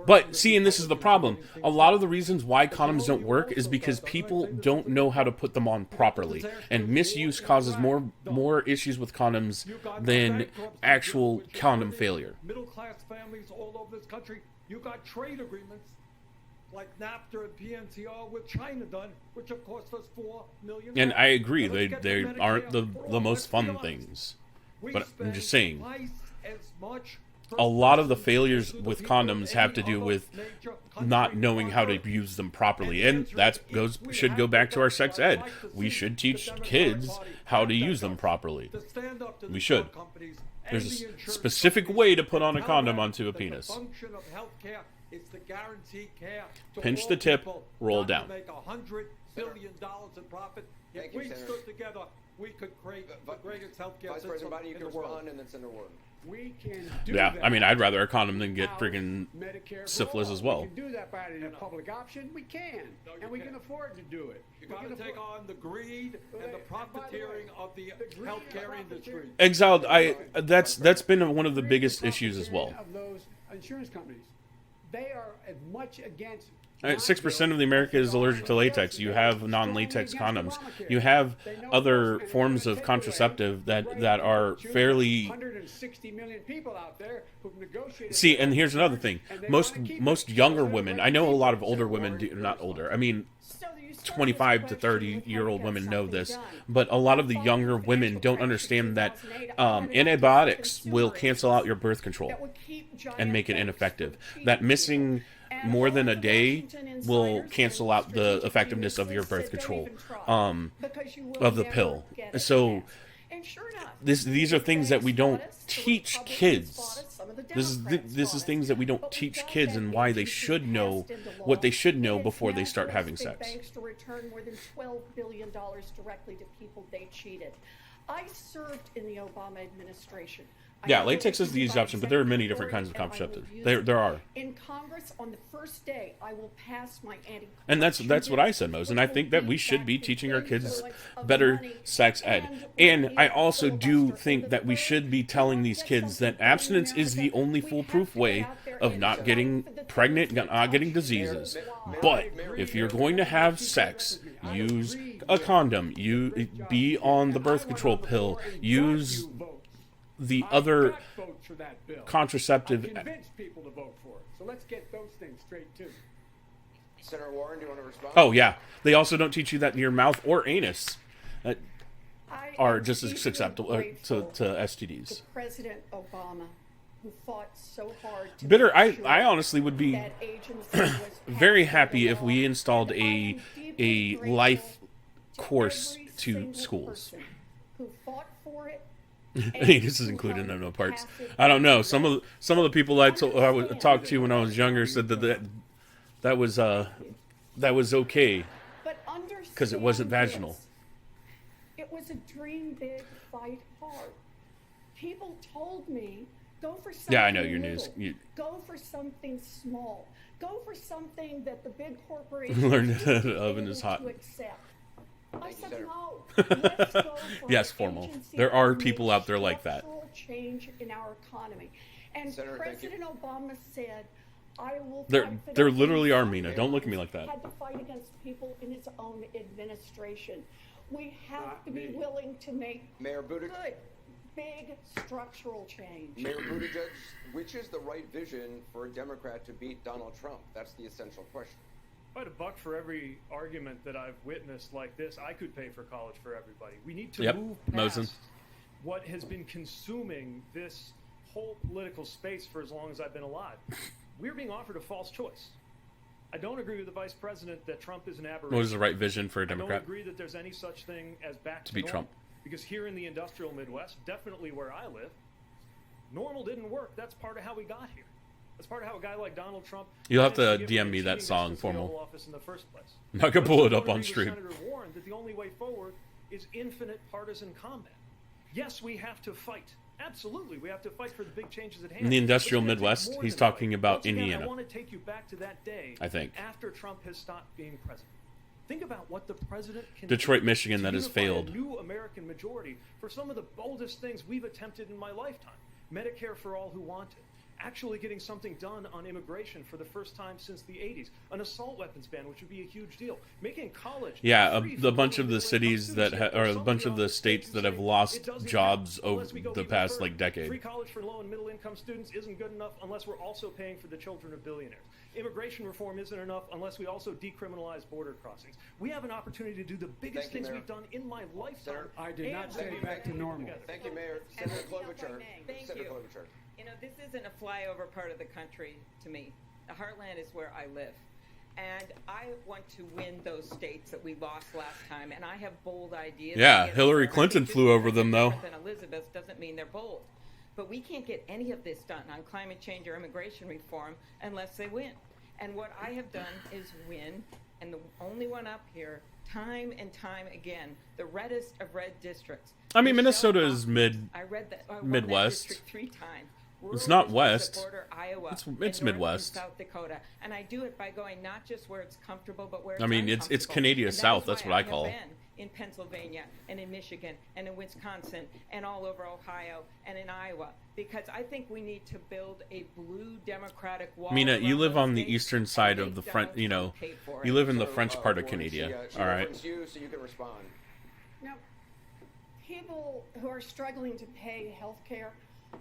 But see, and this is the problem. A lot of the reasons why condoms don't work is because people don't know how to put them on properly, and misuse causes more issues with condoms than actual condom failure. Middle class families all over this country. You got trade agreements like NAFTA and PNCR with China done, which have cost us $4 million. And I agree, they aren't the most fun things. But I'm just saying, a lot of the failures with condoms have to do with not knowing how to use them properly, and that should go back to our sex ed. We should teach kids how to use them properly. We should. There's a specific way to put on a condom onto a penis. Pinch the tip, roll down. Make $100 billion in profit. If we stood together, we could create the greatest healthcare Vice President Biden, you in can the world. respond and then send a word. We can do Yeah, that. I mean, I'd rather a condom than get freaking Medicare for syphilis all. as well. We can do that by a public option. We can, and we can afford to do it. You got to take on the greed and the profiteering of the healthcare industry. Exiled, that's been one of the biggest issues as well. Of those insurance companies, they are as much against. 6% of the America is allergic to latex. You have non-latex condoms. You have other forms of contraceptive that are fairly. 160 million people out there who've negotiated. See, and here's another thing. Most younger women, I know a lot of older women do, not older. I mean, 25 to 30-year-old women know this, but a lot of the younger women don't understand that antibiotics will cancel out your birth control and make it ineffective. That missing more than a day will cancel out the effectiveness of your birth control, of the pill. So these are things that we don't teach kids. This is things that we don't teach kids, and why they should know what they should know before they start having sex. Banks to return more than $12 billion directly to people they cheated. I served in the Obama administration. Yeah, latex is the easy option, but there are many different kinds of contraceptives. There are. In Congress, on the first day, I will pass my And that's what I said, Mose. And I think that we should be teaching our kids better sex ed. And I also do think that we should be telling these kids that abstinence is the only foolproof way of not getting pregnant, not getting diseases. But if you're going to have sex, use a condom. You be on the birth control pill. Use the other contraceptive. I convinced people to vote for it. So let's get those things straight too. Senator Warren, do you want to respond? Oh yeah, they also don't teach you that in your mouth or anus are just as acceptable to STDs. To President Obama, who fought so hard to Bitter. I honestly would be very happy if we installed a life course to schools. Who fought for it. This is included in no parts. I don't know. Some of the people I talked to when I was younger said that was okay because it wasn't vaginal. It was a dream big, fight hard. People told me, go for something. Yeah, I know your news. Go for something small. Go for something that the big corporations learned the oven is hot. To accept. I said no. Let's go for Yes, Formal. There are people out there like that. Change in our economy, and Senator, President Obama said, "I will." There literally are, Mina. Don't look at me like that. Had to fight against people in his own administration. We have to be willing to make Mayor Buttigieg. big structural change. Mayor Buttigieg, which is the right vision for a Democrat to beat Donald Trump? That's the essential question. If I had $1 for every argument that I've witnessed like this, I could pay for college for everybody. We need to move past what has been consuming this whole political space for as long as I've been alive. We're being offered a false choice. I don't agree with the vice president that Trump is an aberration. What is the right vision for a Democrat? I don't agree that there's any such thing as back to beat Trump. Because here in the industrial Midwest, definitely where I live, normal didn't work. That's part of how we got here. That's part of how a guy like Donald Trump. You'll have to DM me that song, formal. Office in the first place. I could pull it up on stream. Senator warned that the only way forward is infinite partisan combat. Yes, we have to fight. Absolutely, we have to fight for the big changes at hand. In the industrial Midwest, he's talking about Indiana. I want to take you back to that day. I think after Trump has stopped being president. Think about what the president can Detroit, do Michigan, that has failed. A new American majority for some of the boldest things we've attempted in my lifetime. Medicare for all who want it. Actually getting something done on immigration for the first time since the 80s. An assault weapons ban, which would be a huge deal. Making college. Yeah, a bunch of the cities that or a bunch of the states that have lost jobs over the past decade. Free college for low and middle income students isn't good enough unless we're also paying for the children of billionaires. Immigration reform isn't enough unless we also decriminalize border crossings. We have an opportunity to do the biggest things we've done in my lifetime. I did not say back to normal. Thank you, Mayor. Senator Klobuchar. Senator Klobuchar. You know, this isn't a flyover part of the country to me. The heartland is where I live. And I want to win those states that we lost last time, and I have bold ideas. Yeah, Hillary Clinton flew over them, though. Than Elizabeth doesn't mean they're bold. But we can't get any of this done on climate change or immigration reform unless they win. And what I have done is win, and the only one up here, time and time again, the reddest of red districts. I mean, Minnesota is Midwest. 3 times. It's not west. Border, Iowa, it's Midwest. South Dakota, and I do it by going not just where it's comfortable, but where it's it's Canadian South. That's what I call it. In Pennsylvania and in Michigan and in Wisconsin and all over Ohio and in Iowa, because I think we need to build a blue democratic wall. Mina, you live on the eastern side of the French. You know, you live in the French part of Canada. All right. You, so you can respond. Now, people who are struggling to pay health care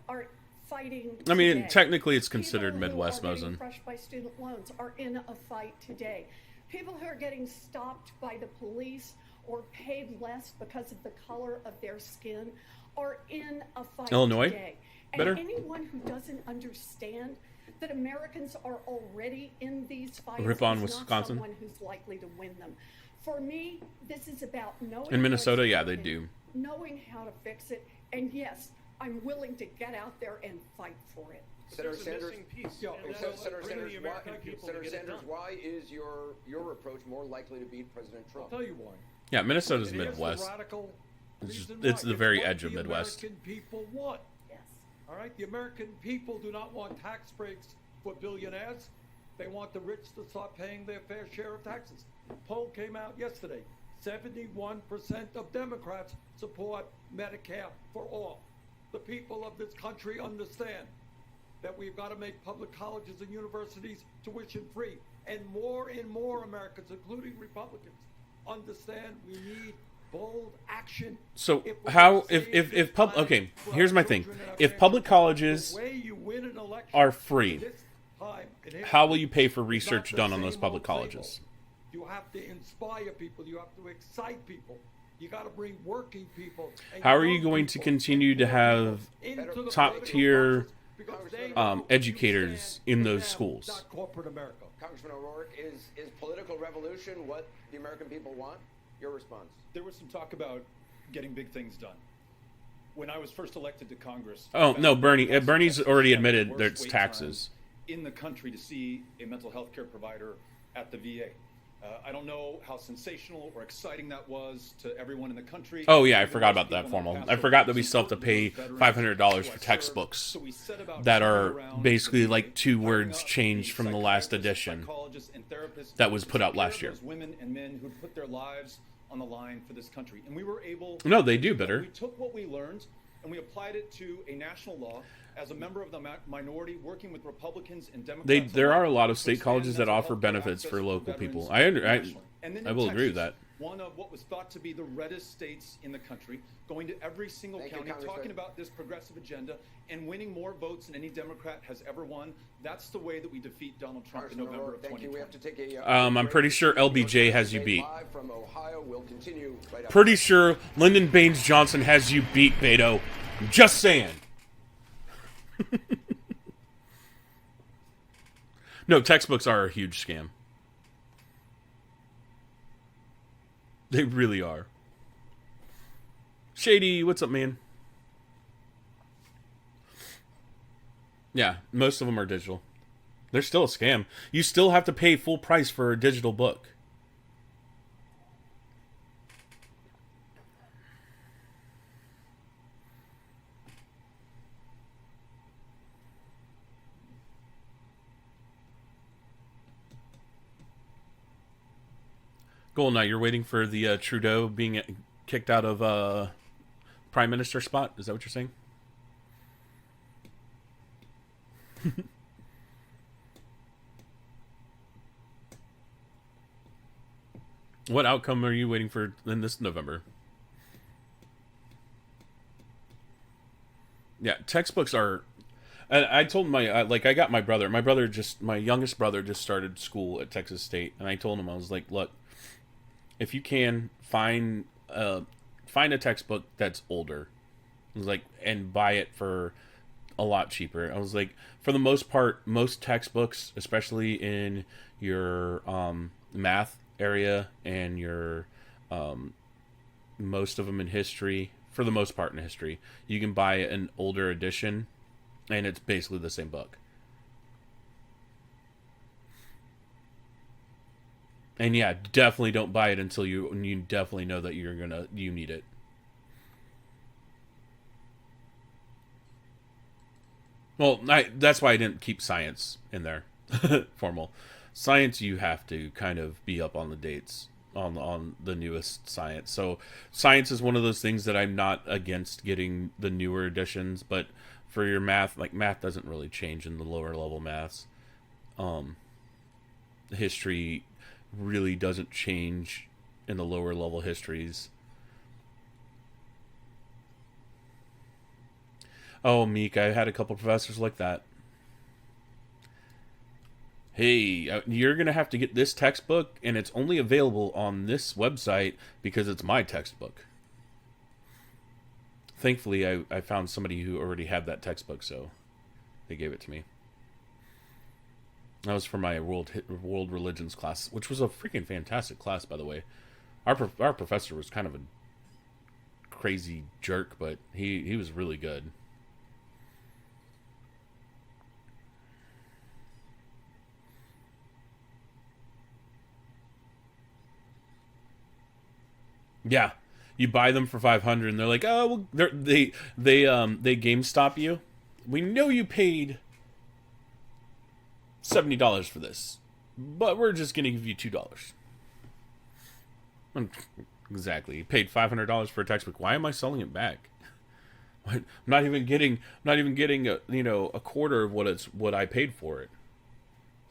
are fighting today. I mean, technically it's considered Midwest, Mosen. People who are getting crushed by student loans are in a fight today. People who are getting stopped by the police or paid less because of the color of their skin are in a fight Illinois? today. Better? And anyone who doesn't understand that Americans are already in these fights Rip on is Wisconsin? not someone who's likely to win them. For me, this is about knowing In Minnesota, what's yeah, they happening, do. knowing how to fix it, and yes, I'm willing to get out there and fight for it. Senator Sanders, Senator Sanders, why is your approach more likely to beat President Trump? I'll tell you why. Yeah, Minnesota's Midwest. It's the very edge of Midwest. The American people want. Yes. All right? The American people do not want tax breaks for billionaires. They want the rich to start paying their fair share of taxes. Poll came out yesterday. 71% of Democrats support Medicare for all. The people of this country understand that we've got to make public colleges and universities tuition free. And more Americans, including Republicans, understand we need bold action. So how if okay, here's my thing. If public colleges are free, how will you pay for research done on those public colleges? You have to inspire people. You have to excite people. You got to bring working people. How are you going to continue to have top tier educators in those schools? Not corporate America. Congressman O'Rourke, is political revolution what the American people want? Your response. There was some talk about getting big things done. When I was first elected to Congress... Oh, no, Bernie's already admitted that it's taxes. ...in the country to see a mental health care provider at the VA. I don't know how sensational or exciting that was to everyone in the country. Oh, yeah, I forgot about that, Formal. I forgot that we still have to pay $500 for textbooks that are basically like 2 words changed from the last edition that was put out last year. Women and men who put their lives on the line for this country. And we were able... No, they do better. We took what we learned and we applied it to a national law. As a member of the minority, working with Republicans and Democrats, there are a lot of state colleges that offer benefits for local people. I will agree with that. one of what was thought to be the reddest states in the country, going to every single county, talking about this progressive agenda and winning more votes than any Democrat has ever won. That's the way that we defeat Donald Trump in November of 2020. We have to take I'm pretty sure LBJ has you beat. Live from Ohio. We'll continue right after. Pretty sure Lyndon Baines Johnson has you beat, Beto. I'm just saying. No, textbooks are a huge scam. They really are. Shady, what's up, man? Yeah, most of them are digital. They're still a scam. You still have to pay full price for a digital book. Golden Knight, you're waiting for the Trudeau being kicked out of Prime Minister spot? Is that what you're saying? What outcome are you waiting for in this November? Yeah, textbooks are... I told I got my brother. My youngest brother just started school at Texas State. And I told him, I was like, look, if you can, find a textbook that's older. I was like, and buy it for a lot cheaper. I was like, for the most part, most textbooks, especially in your math area and your most of them in history, for the most part in history, you can buy an older edition and it's basically the same book. And yeah, definitely don't buy it until you definitely know that you need it. Well, that's why I didn't keep science in there. Formal. Science, you have to kind of be up on the dates on the newest science. So science is one of those things that I'm not against getting the newer editions, but for your math, like math doesn't really change in the lower level maths. History really doesn't change in the lower level histories. Oh, Meek, I had a couple professors like that. Hey, you're going to have to get this textbook, and it's only available on this website because it's my textbook. Thankfully, I found somebody who already had that textbook, so they gave it to me. That was for my world religions class, which was a freaking fantastic class, by the way. Our professor was kind of a crazy jerk, but he was really good. Yeah, you buy them for $500, and they're like, "Oh, well, they GameStop you. We know you paid $70 for this, but we're just gonna give you $2." Exactly. You paid $500 for a textbook. Why am I selling it back? I'm not even getting a quarter of what I paid for it.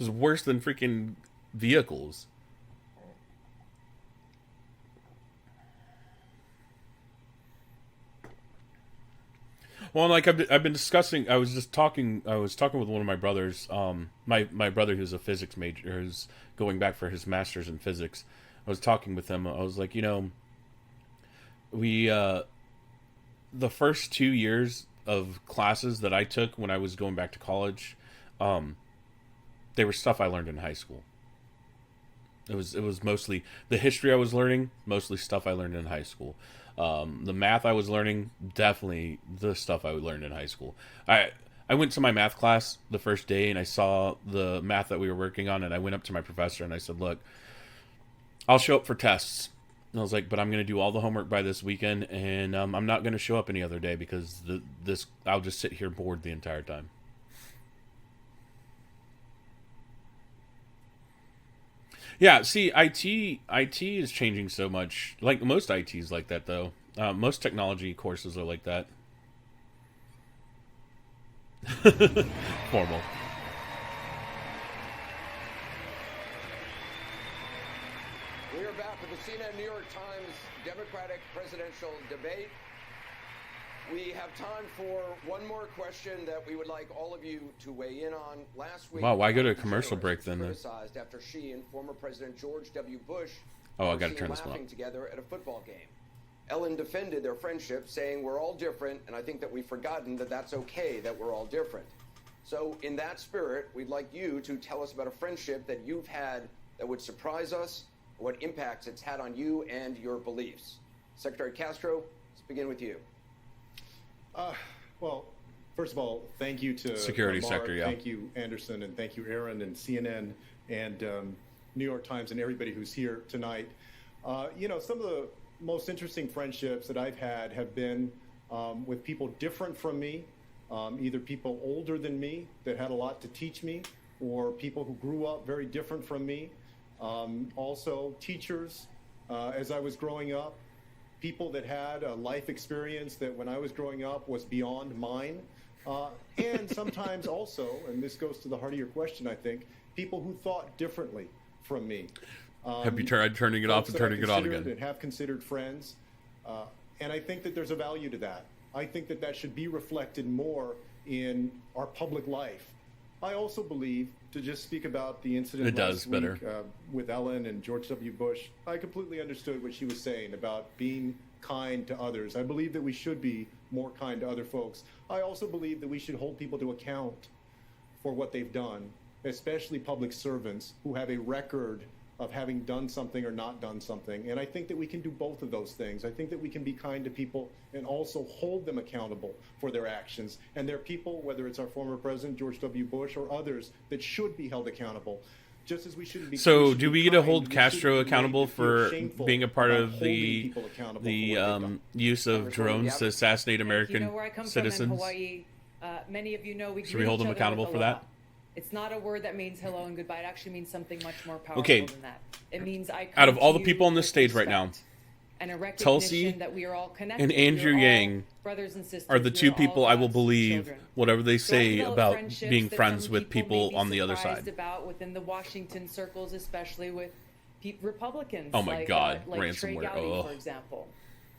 It's worse than freaking vehicles. Well, like I've been discussing. I was talking with one of my brothers. My brother who's a physics major, who's going back for his master's in physics. I was talking with him. I was like, we the first 2 years of classes that I took when I was going back to college, they were stuff I learned in high school. It was mostly the history I was learning, mostly stuff I learned in high school. The math I was learning, definitely the stuff I learned in high school. I went to my math class the first day and I saw the math that we were working on, and I went up to my professor and I said, "Look, I'll show up for tests." And I was like, "But I'm going to do all the homework by this weekend, and I'm not going to show up any other day because I'll just sit here bored the entire time." Yeah, see, IT is changing so much. Like most ITs like that, though. Most technology courses are like that. Formal. We are back with the CNN New York Times Democratic presidential debate. We have time for one more question that we would like all of you to weigh in on. Last week, wow, why go to a commercial break then? Criticized after she and former President George W. Bush I got to turn this one laughing up. together at a football game. Ellen defended their friendship, saying we're all different, and I think that we've forgotten that that's okay, that we're all different. So in that spirit, we'd like you to tell us about a friendship that you've had that would surprise us, what impacts it's had on you and your beliefs. Secretary Castro, let's begin with you. Well, first of all, thank you to Security Mark, Sector, yeah. Thank you, Anderson, and thank you, Aaron, and CNN, and New York Times, and everybody who's here tonight. Some of the most interesting friendships that I've had have been with people different from me, either people older than me that had a lot to teach me, or people who grew up very different from me. Also, teachers as I was growing up, people that had a life experience that when I was growing up was beyond mine. And sometimes also, and this goes to the heart of your question, I think, people who thought differently from me. Have you tried turning it off and turning it on again? And have considered friends. And I think that there's a value to that. I think that that should be reflected more in our public life. I also believe, to just speak about the incident last week with Ellen and George W. Bush, I completely understood what she was saying about being kind to others. I believe that we should be more kind to other folks. I also believe that we should hold people to account for what they've done, especially public servants who have a record of having done something or not done something. And I think that we can do both of those things. I think that we can be kind to people and also hold them accountable for their actions. And there are people, whether it's our former president, George W. Bush, or others, that should be held accountable. Just as we shouldn't be. So, do we get to hold Castro accountable for being a part of the use of drones to assassinate American where I come citizens? from in Hawaii, many of you know we should we hold them accountable for that? It's not a word that means hello and goodbye. It actually means something much more powerful Okay. than that. It means I come Out of all to the people on this stage right now, and a recognition Tulsi that we are all connected. and Andrew Yang brothers and sisters. are the two all people I will God's believe children. whatever they So I say developed about friendships being that friends some with may people be on the other surprised side. about within the Washington circles, especially with Republicans. Oh my like, God, like Trey ransomware. Gowdy, Oh. for example.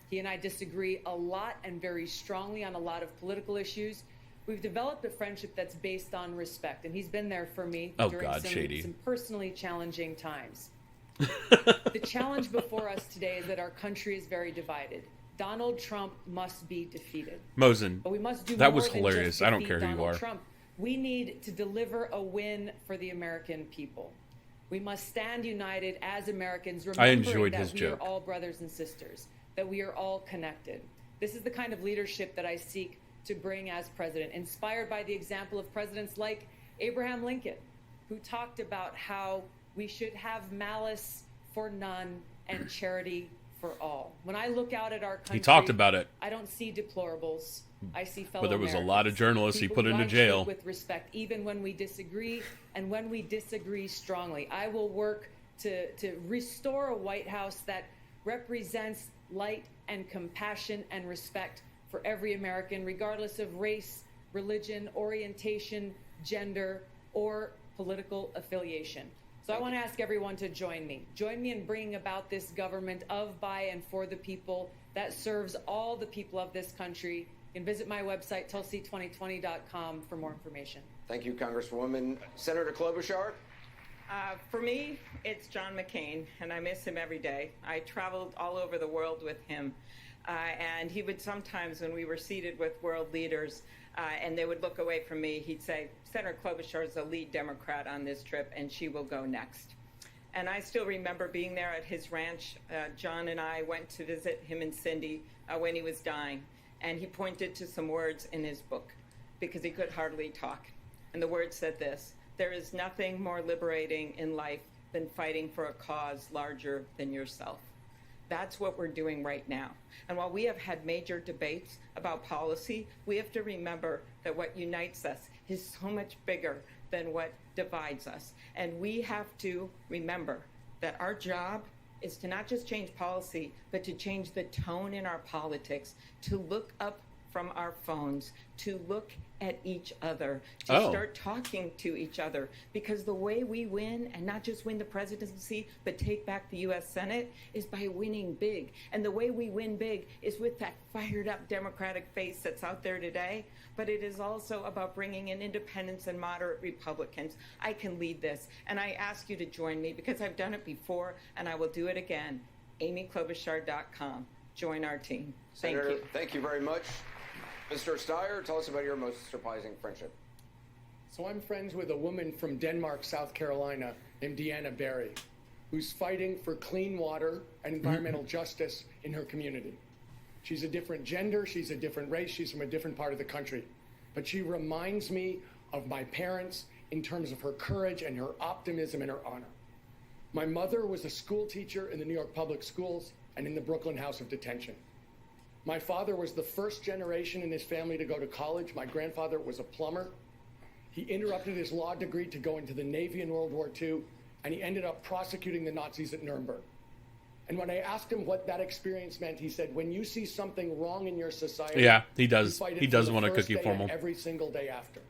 He and I disagree a lot and very strongly on a lot of political issues. We've developed a friendship that's based on respect, and he's been there for me during some personally challenging times. The challenge before us today is that our country is very divided. Donald Trump must be defeated. Mosen, But we must do that more was than hilarious. just I don't defeat care who you Donald are. Trump. We need to deliver a win for the American people. We must stand united as Americans, I remembering enjoyed that his we joke. are all brothers and sisters, that we are all connected. This is the kind of leadership that I seek to bring as president, inspired by the example of presidents like Abraham Lincoln, who talked about how we should have malice for none and charity for all. When I look out at our country, He talked about it. I don't see deplorables. I see fellow But there was a Americans, lot of journalists he people put who into I treat jail. with respect, even when we disagree, and when we disagree strongly. I will work to restore a White House that represents light and compassion and respect for every American, regardless of race, religion, orientation, gender, or political affiliation. So I want to ask everyone to join me. Join me in bringing about this government of, by, and for the people that serves all the people of this country. You can visit my website, tulsi2020.com, for more information. Thank you, Congresswoman. Senator Klobuchar? For me, it's John McCain, and I miss him every day. I traveled all over the world with him, and he would sometimes, when we were seated with world leaders, and they would look away from me, he'd say, Senator Klobuchar is the lead Democrat on this trip, and she will go next. And I still remember being there at his ranch. John and I went to visit him and Cindy when he was dying, and he pointed to some words in his book because he could hardly talk. And the words said this: there is nothing more liberating in life than fighting for a cause larger than yourself. That's what we're doing right now. And while we have had major debates about policy, we have to remember that what unites us is so much bigger than what divides us. And we have to remember that our job is to not just change policy, but to change the tone in our politics, to look up from our phones to look at each other, to start talking to each other, because the way we win, and not just win the presidency, but take back the U.S. Senate, is by winning big. And the way we win big is with that fired up Democratic face that's out there today, but it is also about bringing in independents and moderate Republicans. I can lead this, and I ask you to join me because I've done it before, and I will do it again. AmyKlobuchar.com. Join our team. Thank Senator, you. Thank you very much. Mr. Steyer, tell us about your most surprising friendship. So I'm friends with a woman from Denmark, South Carolina, named Deanna Barry, who's fighting for clean water and environmental justice in her community. She's a different gender, she's a different race, she's from a different part of the country. But she reminds me of my parents in terms of her courage and her optimism and her honor. My mother was a school teacher in the New York Public Schools and in the Brooklyn House of Detention. My father was the first generation in his family to go to college. My grandfather was a plumber. He interrupted his law degree to go into the Navy in World War II, and he ended up prosecuting the Nazis at Nuremberg. And when I asked him what that experience meant, he said, when you see something wrong in your society, yeah, he does. He does want a cookie for him every single day after.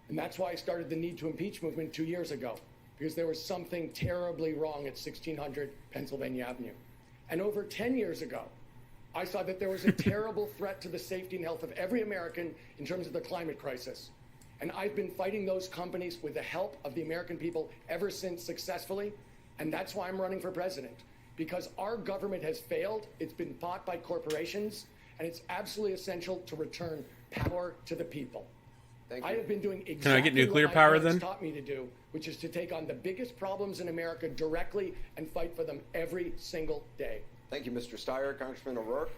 And that's why I started the Need to Impeach movement 2 years ago, because there was something terribly wrong at 1600 Pennsylvania Avenue. And over 10 years ago, I saw that there was a terrible threat to the safety and health of every American in terms of the climate crisis. And I've been fighting those companies with the help of the American people ever since successfully. And that's why I'm running for president. Because our government has failed, it's been bought by corporations, and it's absolutely essential to return power to the people. Thank you. I have been doing exactly Can I get nuclear what power my parents then? taught me to do, which is to take on the biggest problems in America directly and fight for them every single day. Thank you, Mr. Steyer. Congressman O'Rourke.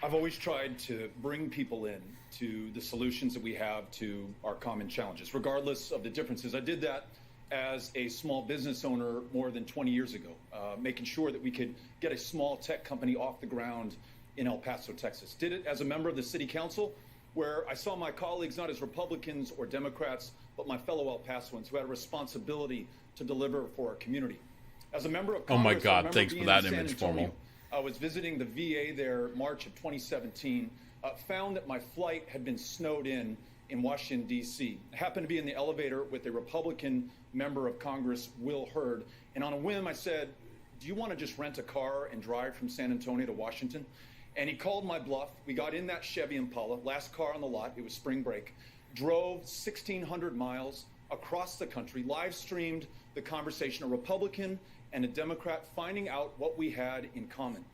I've always tried to bring people in to the solutions that we have to our common challenges, regardless of the differences. I did that as a small business owner more than 20 years ago, making sure that we could get a small tech company off the ground in El Paso, Texas. Did it as a member of the city council, where I saw my colleagues not as Republicans or Democrats, but my fellow El Pasoans who had a responsibility to deliver for our community. As a member of Congress, oh my I God, remember thanks for being that in San image, Antonio. Formal. I was visiting the VA there March of 2017, found that my flight had been snowed in Washington, D.C. I happened to be in the elevator with a Republican member of Congress, Will Hurd, and on a whim I said, do you want to just rent a car and drive from San Antonio to Washington? And he called my bluff. We got in that Chevy Impala, last car on the lot, it was spring break, drove 1,600 miles across the country, live streamed the conversation, a Republican and a Democrat finding out what we had in common.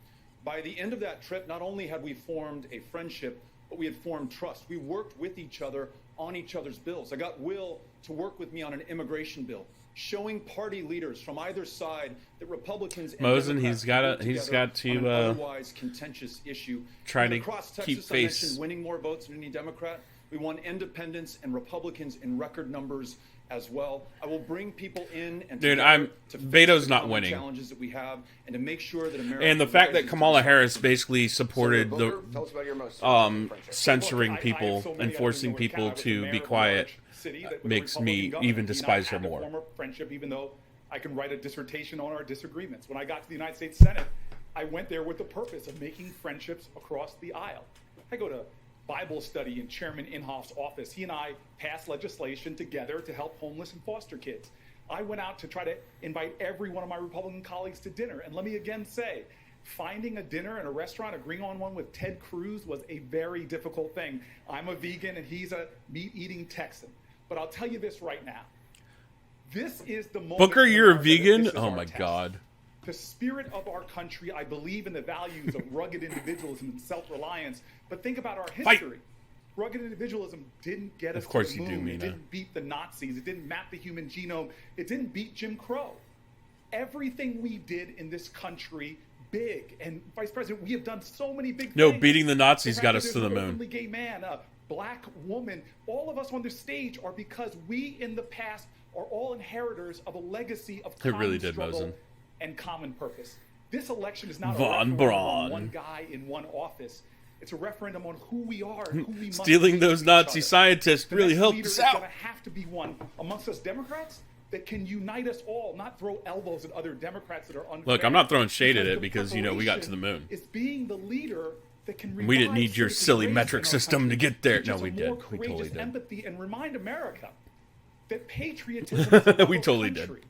By the end of that trip, not only had we formed a friendship, but we had formed trust. We worked with each other on each other's bills. I got Will to work with me on an immigration bill, showing party leaders from either side that Republicans and Mosen, Democrats he's got on an to otherwise contentious issue. try And to across keep Texas, I face. mentioned winning more votes than any Democrat. We won independents and Republicans in record numbers as well. I will bring people in and Dude, to Beto's the not common winning. challenges that we have and to make sure that America And the fact that Kamala Harris basically supported Senator Booker, tell us about your most friendship. censoring Look, I people have so many and others forcing in North people Carolina. I was the to mayor be of a quiet large city that with a makes me Republican governor. even You and I despise her had a more. former friendship, even though I can write a dissertation on our disagreements. When I got to the United States Senate, I went there with the purpose of making friendships across the aisle. I go to Bible study in Chairman Inhofe's office. He and I passed legislation together to help homeless and foster kids. I went out to try to invite every one of my Republican colleagues to dinner. And let me again say, finding a dinner in a restaurant, agreeing on one with Ted Cruz was a very difficult thing. I'm a vegan and he's a meat-eating Texan. But I'll tell you this right now. This is the moment. Booker, in you're a America that vegan? this is Oh our my test. God. The spirit of our country, I believe in the values of rugged individualism and self-reliance. But think about our history. Rugged individualism didn't get us Of course to the you do, moon. It Mina. didn't beat the Nazis. It didn't map the human genome. It didn't beat Jim Crow. Everything we did in this country, big. And Vice President, we have done so many big No, things. beating the Nazis fact got that us there's to the an moon. openly gay man, a black woman, all of us on the stage are because we in the past are all inheritors of a legacy of common really did, struggle Mosen. and common purpose. This election is not Von a referendum Braun. on one guy in one office. It's a referendum on who we are and who we must Stealing be those to each Nazi other. scientists The really next helped leader us is out. going to have to be one amongst us Democrats that can unite us all, not throw elbows at other Democrats that are unfair. Look, I'm not throwing shade at Because it the because, you know, we got to the preparation moon. is being the leader that can We didn't need your citizens silly raised metric in our system country to get there. to No, just we a did. more We totally courageous did. empathy and remind America that patriotism is a love We of totally country.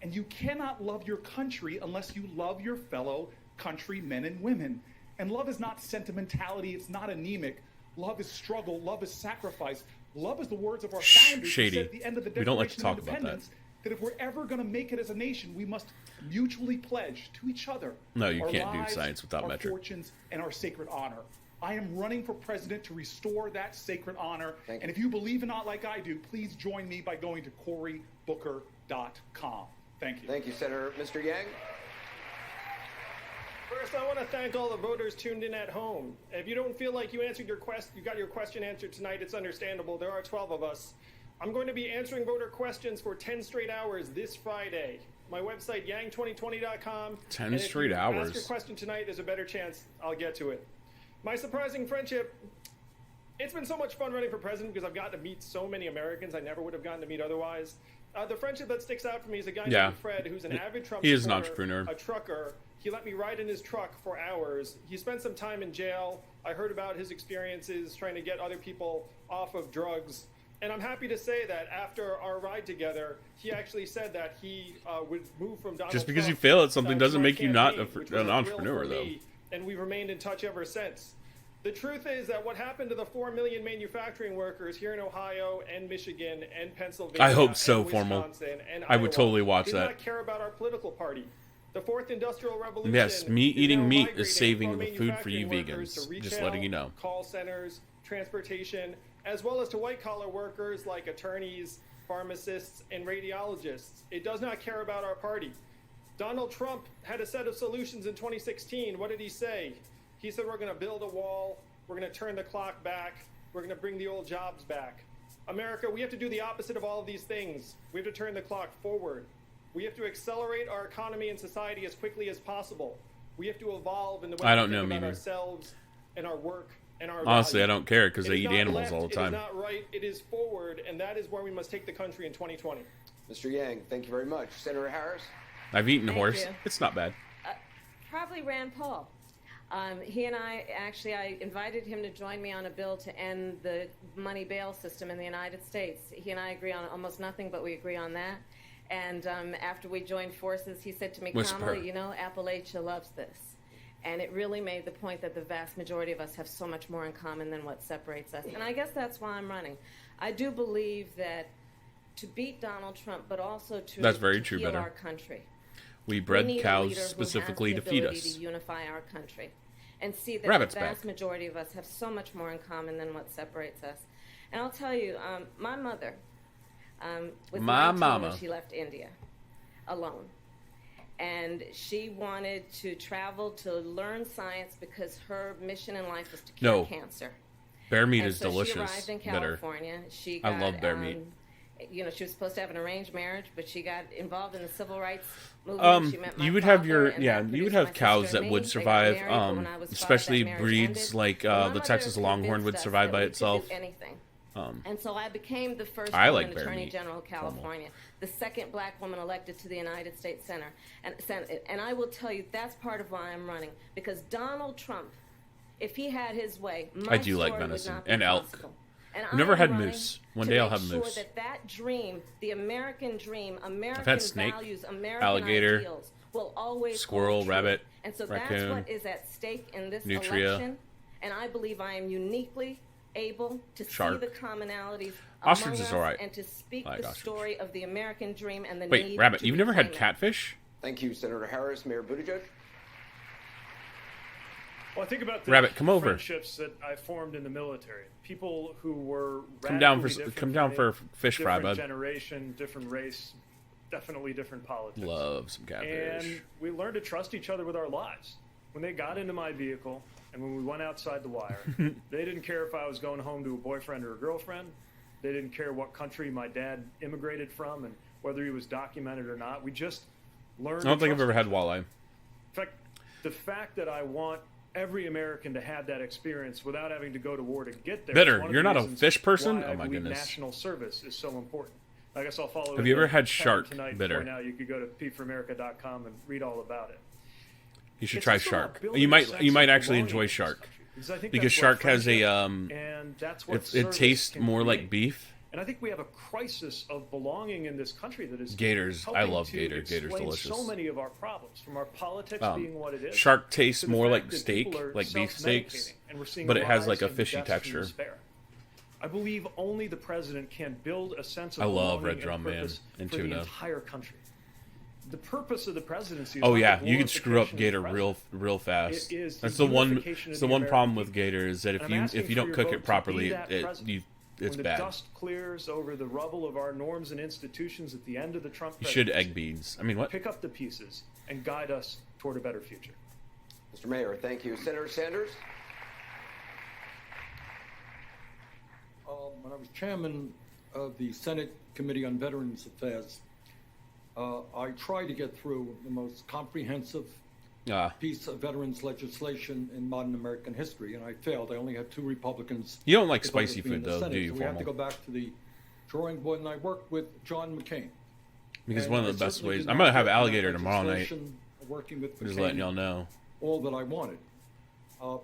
And you cannot love your country unless you love your fellow countrymen and women. And love is not sentimentality. It's not anemic. Love is struggle. Love is sacrifice. Love is the words of our founders who Shady. said at the end of the We don't like to Declaration talk of about that. Independence that if we're ever going to make it as a nation, we must mutually pledge to each other No, you our can't do lives, science without our metric. fortunes, and our sacred honor. I am running for president to restore that sacred honor. Thank And if you believe in it like I do, please join me by going to CoreyBooker.com. Thank you. Thank you, Senator. Mr. Yang? First, I want to thank all the voters tuned in at home. If you don't feel like you answered your you got your question answered tonight, it's understandable. There are 12 of us. I'm going to be answering voter questions for 10 straight hours this Friday. My website, yang2020.com. 10 straight hours. Ask your question tonight, there's a better chance I'll get to it. My surprising friendship. It's been so much fun running for president because I've gotten to meet so many Americans I never would have gotten to meet otherwise. The friendship that sticks out for me is a guy named Fred, who's an avid Trump He is an supporter, entrepreneur. a trucker. He let me ride in his truck for hours. He spent some time in jail. I heard about his experiences trying to get other people off of drugs. And I'm happy to say that after our ride together, he actually said that he would move from Donald Just because Trump, you fail at something to doesn't my make you not campaign, which was an a thrill entrepreneur, for though. me, and we've remained in touch ever since. The truth is that what happened to the 4 million manufacturing workers here in Ohio and Michigan and Pennsylvania I hope so, and Formal. Wisconsin and I would Iowa totally watch did that. not care about our political party. The fourth industrial revolution. Yes, eating now meat migrating is saving from the food for you manufacturing workers vegans. to Just retail, letting you know. Call centers, transportation, as well as to white-collar workers like attorneys, pharmacists, and radiologists. It does not care about our party. Donald Trump had a set of solutions in 2016. What did he say? He said, we're going to build a wall. We're going to turn the clock back. We're going to bring the old jobs back. America, we have to do the opposite of all of these things. We have to turn the clock forward. We have to accelerate our economy and society as quickly as possible. We have to evolve in the way I we don't think know, about Mimi. ourselves and our work and our Honestly, I values. don't care because It they is eat not animals left, all the time. It is not right. It is forward, and that is where we must take the country in 2020. Mr. Yang, thank you very much. Senator Harris? I've eaten Thank horse. you. It's not bad. Probably Rand Paul. He and I invited him to join me on a bill to end the money bail system in the United States. He and I agree on almost nothing, but we agree on that. And after we joined forces, he said to me, Whisper. Kamala, you know, Appalachia loves this. And it really made the point that the vast majority of us have so much more in common than what separates us. And I guess that's why I'm running. I do believe that to beat Donald Trump, but also to, That's very to true, heal better. our country. We bred need a cows leader who specifically has to the feed ability us. to unify our country and see that Rabbit's the vast back. majority of us have so much more in common than what separates us. And I'll tell you, my mother was My 19 mama. when she left India alone. And she wanted to travel to learn science because her mission in life was to cure No. cancer. Bear meat And is so delicious. She arrived in Bitter. California. She I got, love bear meat. You know, she was supposed to have an arranged marriage, but she got involved in the civil rights movement. She met my You would have father, your and yeah, that you would produced my have cows sister that and would me. They got survive, married, but when I was 5, especially that marriage breeds ended. like But my the mother Texas Longhorn would convinced us survive that by we could itself. do anything. Um, And so I became the first I woman like bear attorney meat. general of California, the second black woman elected to the United States Senate. And I will tell you, that's part of why I'm running. Because Donald Trump, if he had his way, my I do like story would venison not be and elk. possible. And I've never I am had running moose. One to day I'll make have sure moose. that dream, the American dream, American had snake, values, American alligator, ideals will always squirrel, hold true. rabbit, And so raccoon, that's what is at stake in this nutria, election. And I believe I am uniquely able to shark. see the commonalities Ostrich among is us all right. and to speak I like the ostrich. story of the American dream and the Wait, need rabbit, to you've never had reclaim it. catfish? Thank you, Senator Harris. Mayor Buttigieg? Well, I think about the Rabbit, come over. friendships that I formed in the military. People who were Come down radically for different come down from for me, fish fry, different bud. generation, different race, definitely different politics. Love some catfish. And we learned to trust each other with our lives. When they got into my vehicle and when we went outside the wire, they didn't care if I was going home to a boyfriend or a girlfriend. They didn't care what country my dad immigrated from and whether he was documented or not. We just learned. I don't to think I've trust ever had each other. walleye. In fact, the fact that I want every American to have that experience without having to go to war to get there. Bitter, is one of you're the not a reasons fish person? why Oh I my believe goodness. National service is so important. I guess I'll follow. Have you ever had Kevin shark tonight bitter? Now you could go to PieRatKing.com and read all about it. You should It's try also about shark. building You a might sense you might of actually belonging enjoy in this shark. country. because shark has a and that's what it tastes can more create. like beef. And I think we have a crisis of belonging in this country that is Gators. I helping love to gator. Gator's explain delicious. So many of our problems, from our politics being what it is. Shark tastes to the more fact like that steak, people are like beef steaks, self-medicating, and we're seeing but a it has rise like a in fishy deaths from texture. despair. I believe only the president can build a sense of I love belonging Red and Drum Man purpose and for the tuna. entire country. The purpose of the presidency is Oh not yeah, the you can screw up glorification of Gator the real fast. It is That's the the one. unification of It's the the one American problem with people. Gator is that And I'm asking if you for don't your cook vote it to properly, be that president. it's When bad. the dust clears over the rubble of our norms and institutions at the end of the Trump You should presidency, egg beans. I mean, what? pick up the pieces and guide us toward a better future. Mr. Mayor, thank you. Senator Sanders? When I was chairman of the Senate Committee on Veterans Affairs, I tried to get through the most comprehensive piece of veterans legislation in modern American history, and I failed. I only had 2 Republicans. You don't like to vote with spicy me in food, the though, Senate, do you, so we have to Formal? go back to the drawing board, and I worked with John McCain. Because And one of I the best certainly ways. did I'm not gonna have get in that alligator tomorrow night. legislation Working with Just McCain, letting y'all know. all that I wanted.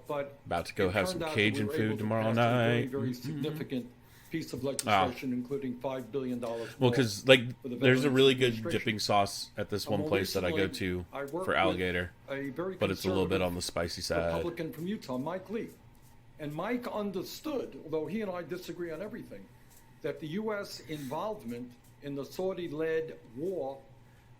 But About to go it have turned some out that Cajun we were food able to tomorrow pass a very, night. very significant piece of legislation, including $5 billion. Well, because like for the there's a Veterans really good Administration. dipping sauce at this one More place that I go recently, to I worked for alligator, with a very but it's a little bit conservative on the spicy side. Republican from Utah, Mike Lee. And Mike understood, although he and I disagree on everything, that the U.S. involvement in the Saudi-led war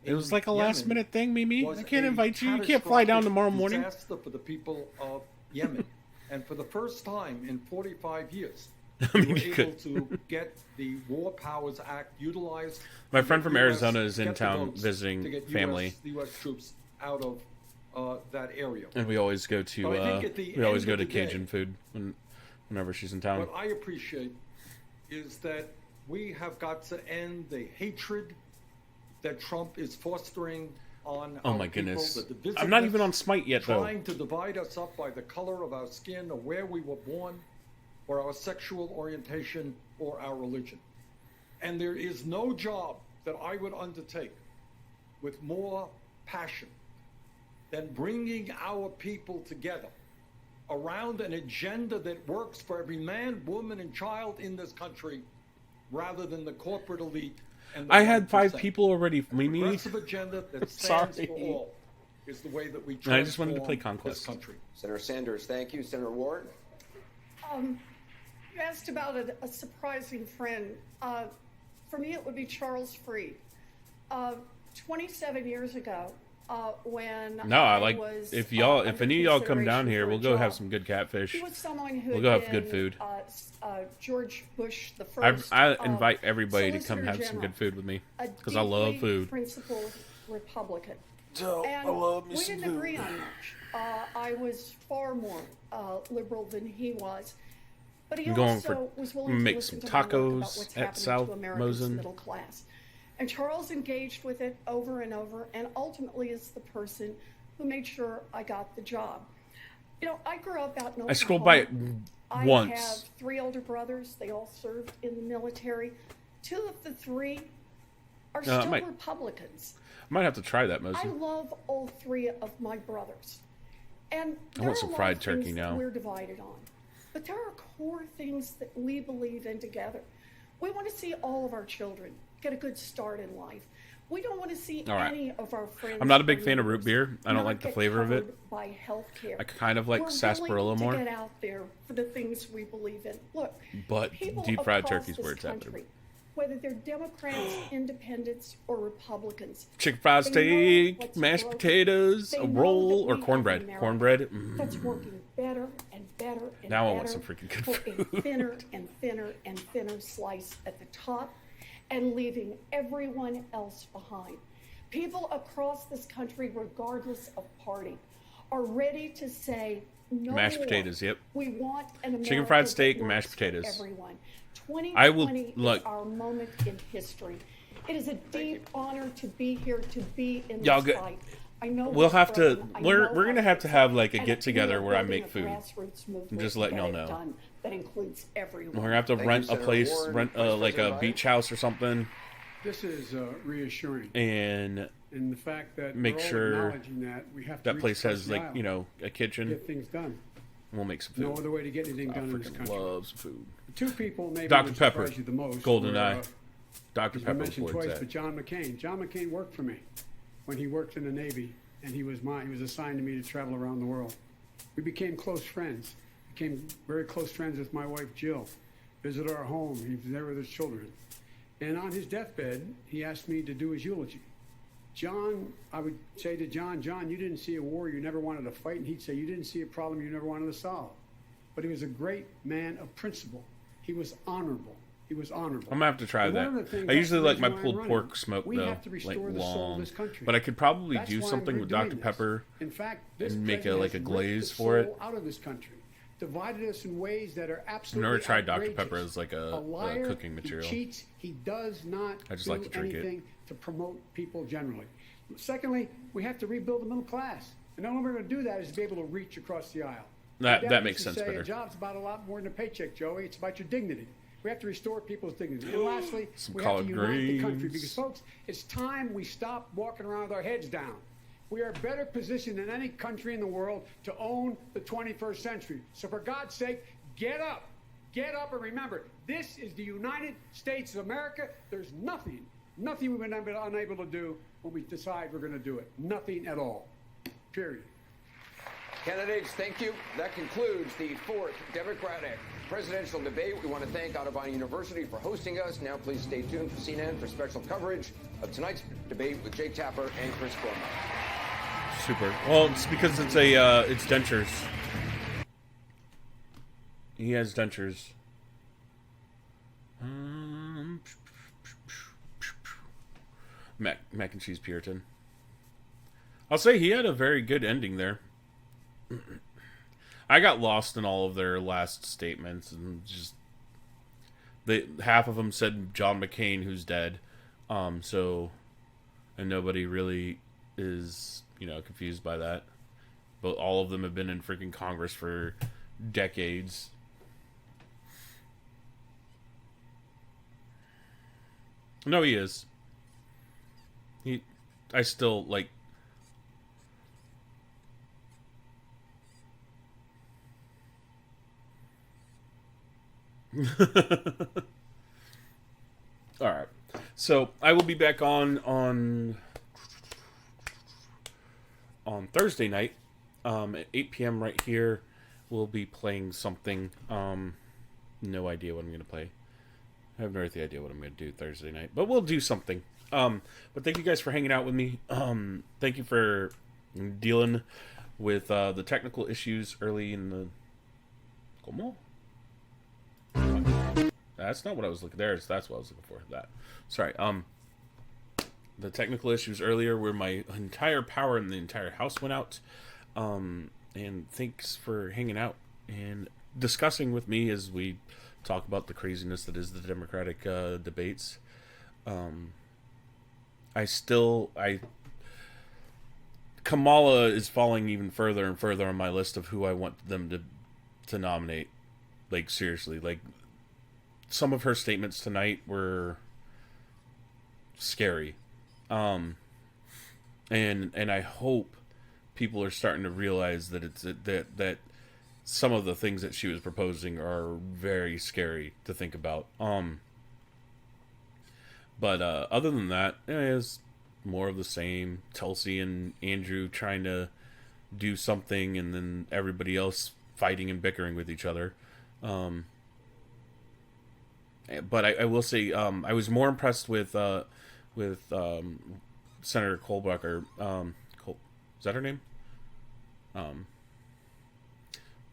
It was like a last minute thing, Mimi. was I can't a invite you. You can't fly down catastrophic tomorrow morning. disaster for the people of Yemen. And for the first time in 45 years, I mean, we were you able could. to get the War Powers Act utilized. My to friend get from US Arizona is in get the town votes visiting to get family. the U.S. troops out of that area. And we always go to But I think at the we always end go of to the day, Cajun food whenever she's in town. What I appreciate is that we have got to end the hatred that Trump is fostering on Oh our my people, goodness. the I'm not even divisiveness, on Smite yet, though. trying to divide us up by the color of our skin or where we were born or our sexual orientation or our religion. And there is no job that I would undertake with more passion than bringing our people together around an agenda that works for every man, woman, and child in this country rather than the corporate elite. And the I had 5 1%. people already. Mimi. Progressive agenda that stands Sorry. for all is the way that we I just wanted to play transform Conquest. this country. Senator Sanders, thank you. Senator Warren? You asked about a surprising friend. For me, it would be Charles Freed. 27 years ago, when No, I like was, if any under of y'all come down consideration here, for a we'll go have job, some good catfish. he was someone who We'll had go have good been, food. George Bush the I first. invite everybody to come Solicitor have some General, good food with me a because I love deeply food. Principled Republican. So, And I love me we some didn't agree food. on much. I was far more liberal than he was. But he I'm going also for was willing to make listen some to my work about tacos what's at happening South to America's Mosen. middle class. And Charles engaged with it over and over, and ultimately is the person who made sure I got the job. You know, I grew up out in Oklahoma. I scrolled by it I once. have 3 older brothers. They all served in the military. 2 of the 3 are still Republicans. I might have to try that, I Mosen. love all 3 of my brothers. And I there want are some a lot fried of things turkey that now. we're divided on. But there are core things that we believe in together. We want to see all of our children get a good start in life. We don't want to see All right. any of our friends. I'm not a or big fan of root neighbors beer. I don't not like the get flavor of it. covered By healthcare. I kind of like We're sarsaparilla willing more. to get out there for the things we believe in. Look, But people deep fried across turkey's this where it's at. country, whether they're Democrats, Independents, or Republicans, Chicken fried they know steak, what's mashed broken. potatoes, They a know roll, that or we have cornbread. America Cornbread. that's working better and better and Now I better want some freaking good for food. a thinner and thinner and thinner slice at the top and leaving everyone else behind. People across this country, regardless of party, are ready to say no Mashed more. potatoes, yep. We want an America Chicken fried that steak and works mashed for potatoes. Everyone. 2020 I will- is look. our moment in history. It is a deep honor to be here, to be in Y'all this go- fight. I know We'll what's have to. broken. I We're know we're gonna how have to to fix have it. like a And get together we are where I building make a food. grassroots movement I'm just to letting get y'all it know. done that includes everyone. We're gonna have to Thank you, rent a Senator place, Warren. rent Vice like a President beach house or something, This is reassuring. and And the fact that make we're all sure acknowledging that we have to that reach place across has the like aisle a to kitchen. get things done. We'll make some food. No other way to get anything done in this country. Love some food. Two people maybe Dr. would Pepper, surprise you the most. Golden were, Eye. Dr. He's been Pepper mentioned before twice, that. but John McCain. John McCain worked for me when he worked in the Navy, and he was assigned to me to travel around the world. We became close friends. Became very close friends with my wife Jill. Visited our home. He was there with his children. And on his deathbed, he asked me to do his eulogy. John, I would say to John, you didn't see a war you never wanted to fight, and he'd say, you didn't see a problem you never wanted to solve. But he was a great man of principle. He was honorable. He was honorable. I'm gonna have to try that. I usually like my pulled pork smoked though, like long. But I could probably do something with Dr. Pepper in fact, this and make president like a has glaze ripped for the it. soul out of this country, divided us in ways that are I've absolutely never tried Dr. outrageous. Pepper as like a liar, cooking material. He cheats. He does not I just do like to drink it. anything to promote people generally. Secondly, we have to rebuild the middle class. And the only way we're going to do that is to be able to reach across the aisle. That makes sense say, better. A job's about a lot more than a paycheck, Joey. It's about your dignity. We have to restore people's dignity. And lastly, Some we have to collard unite the country greens. because, folks, it's time we stop walking around with our heads down. We are better positioned than any country in the world to own the 21st century. So for God's sake, get up. Get up and remember, this is the United States of America. There's nothing we've been unable to do when we decide we're going to do it. Nothing at all. Period. Candidates, thank you. That concludes the fourth Democratic presidential debate. We want to thank Otterbein University for hosting us. Now please stay tuned for CNN for special coverage of tonight's debate with Jake Tapper and Chris Cuomo. Super. Well, it's because it's it's dentures. He has dentures. Mac and cheese Puritan. I'll say he had a very good ending there. I got lost in all of their last statements and just half of them said John McCain who's dead. And nobody really is, confused by that. But all of them have been in freaking Congress for decades. No, he is. I still like. All right. So I will be back on Thursday night at 8 p.m. right here. We'll be playing something. No idea what I'm going to play. I have no idea what I'm going to do Thursday night, but we'll do something. But thank you guys for hanging out with me. Thank you for dealing with the technical issues early in the. ¿Cómo? That's not what I was looking there. That's what I was looking for. That. Sorry. The technical issues earlier where my entire power in the entire house went out. And thanks for hanging out and discussing with me as we talk about the craziness that is the Democratic debates. Kamala is falling even further and further on my list of who I want them to nominate. Like, seriously, like, some of her statements tonight were scary. And I hope people are starting to realize that that some of the things that she was proposing are very scary to think about. But other than that, it's more of the same. Tulsi and Andrew trying to do something, and then everybody else fighting and bickering with each other. But I will say I was more impressed with Senator Kohlbacher. Is that her name? From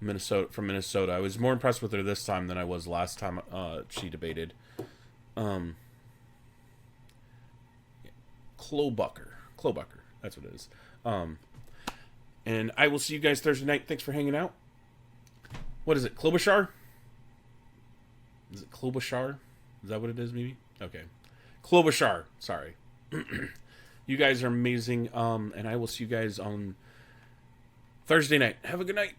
Minnesota. I was more impressed with her this time than I was last time she debated. Klobuchar, that's what it is. And I will see you guys Thursday night. Thanks for hanging out. What is it, Klobuchar? Is it Klobuchar? Is that what it is, maybe? Okay. Klobuchar, sorry. You guys are amazing. And I will see you guys on Thursday night. Have a good night.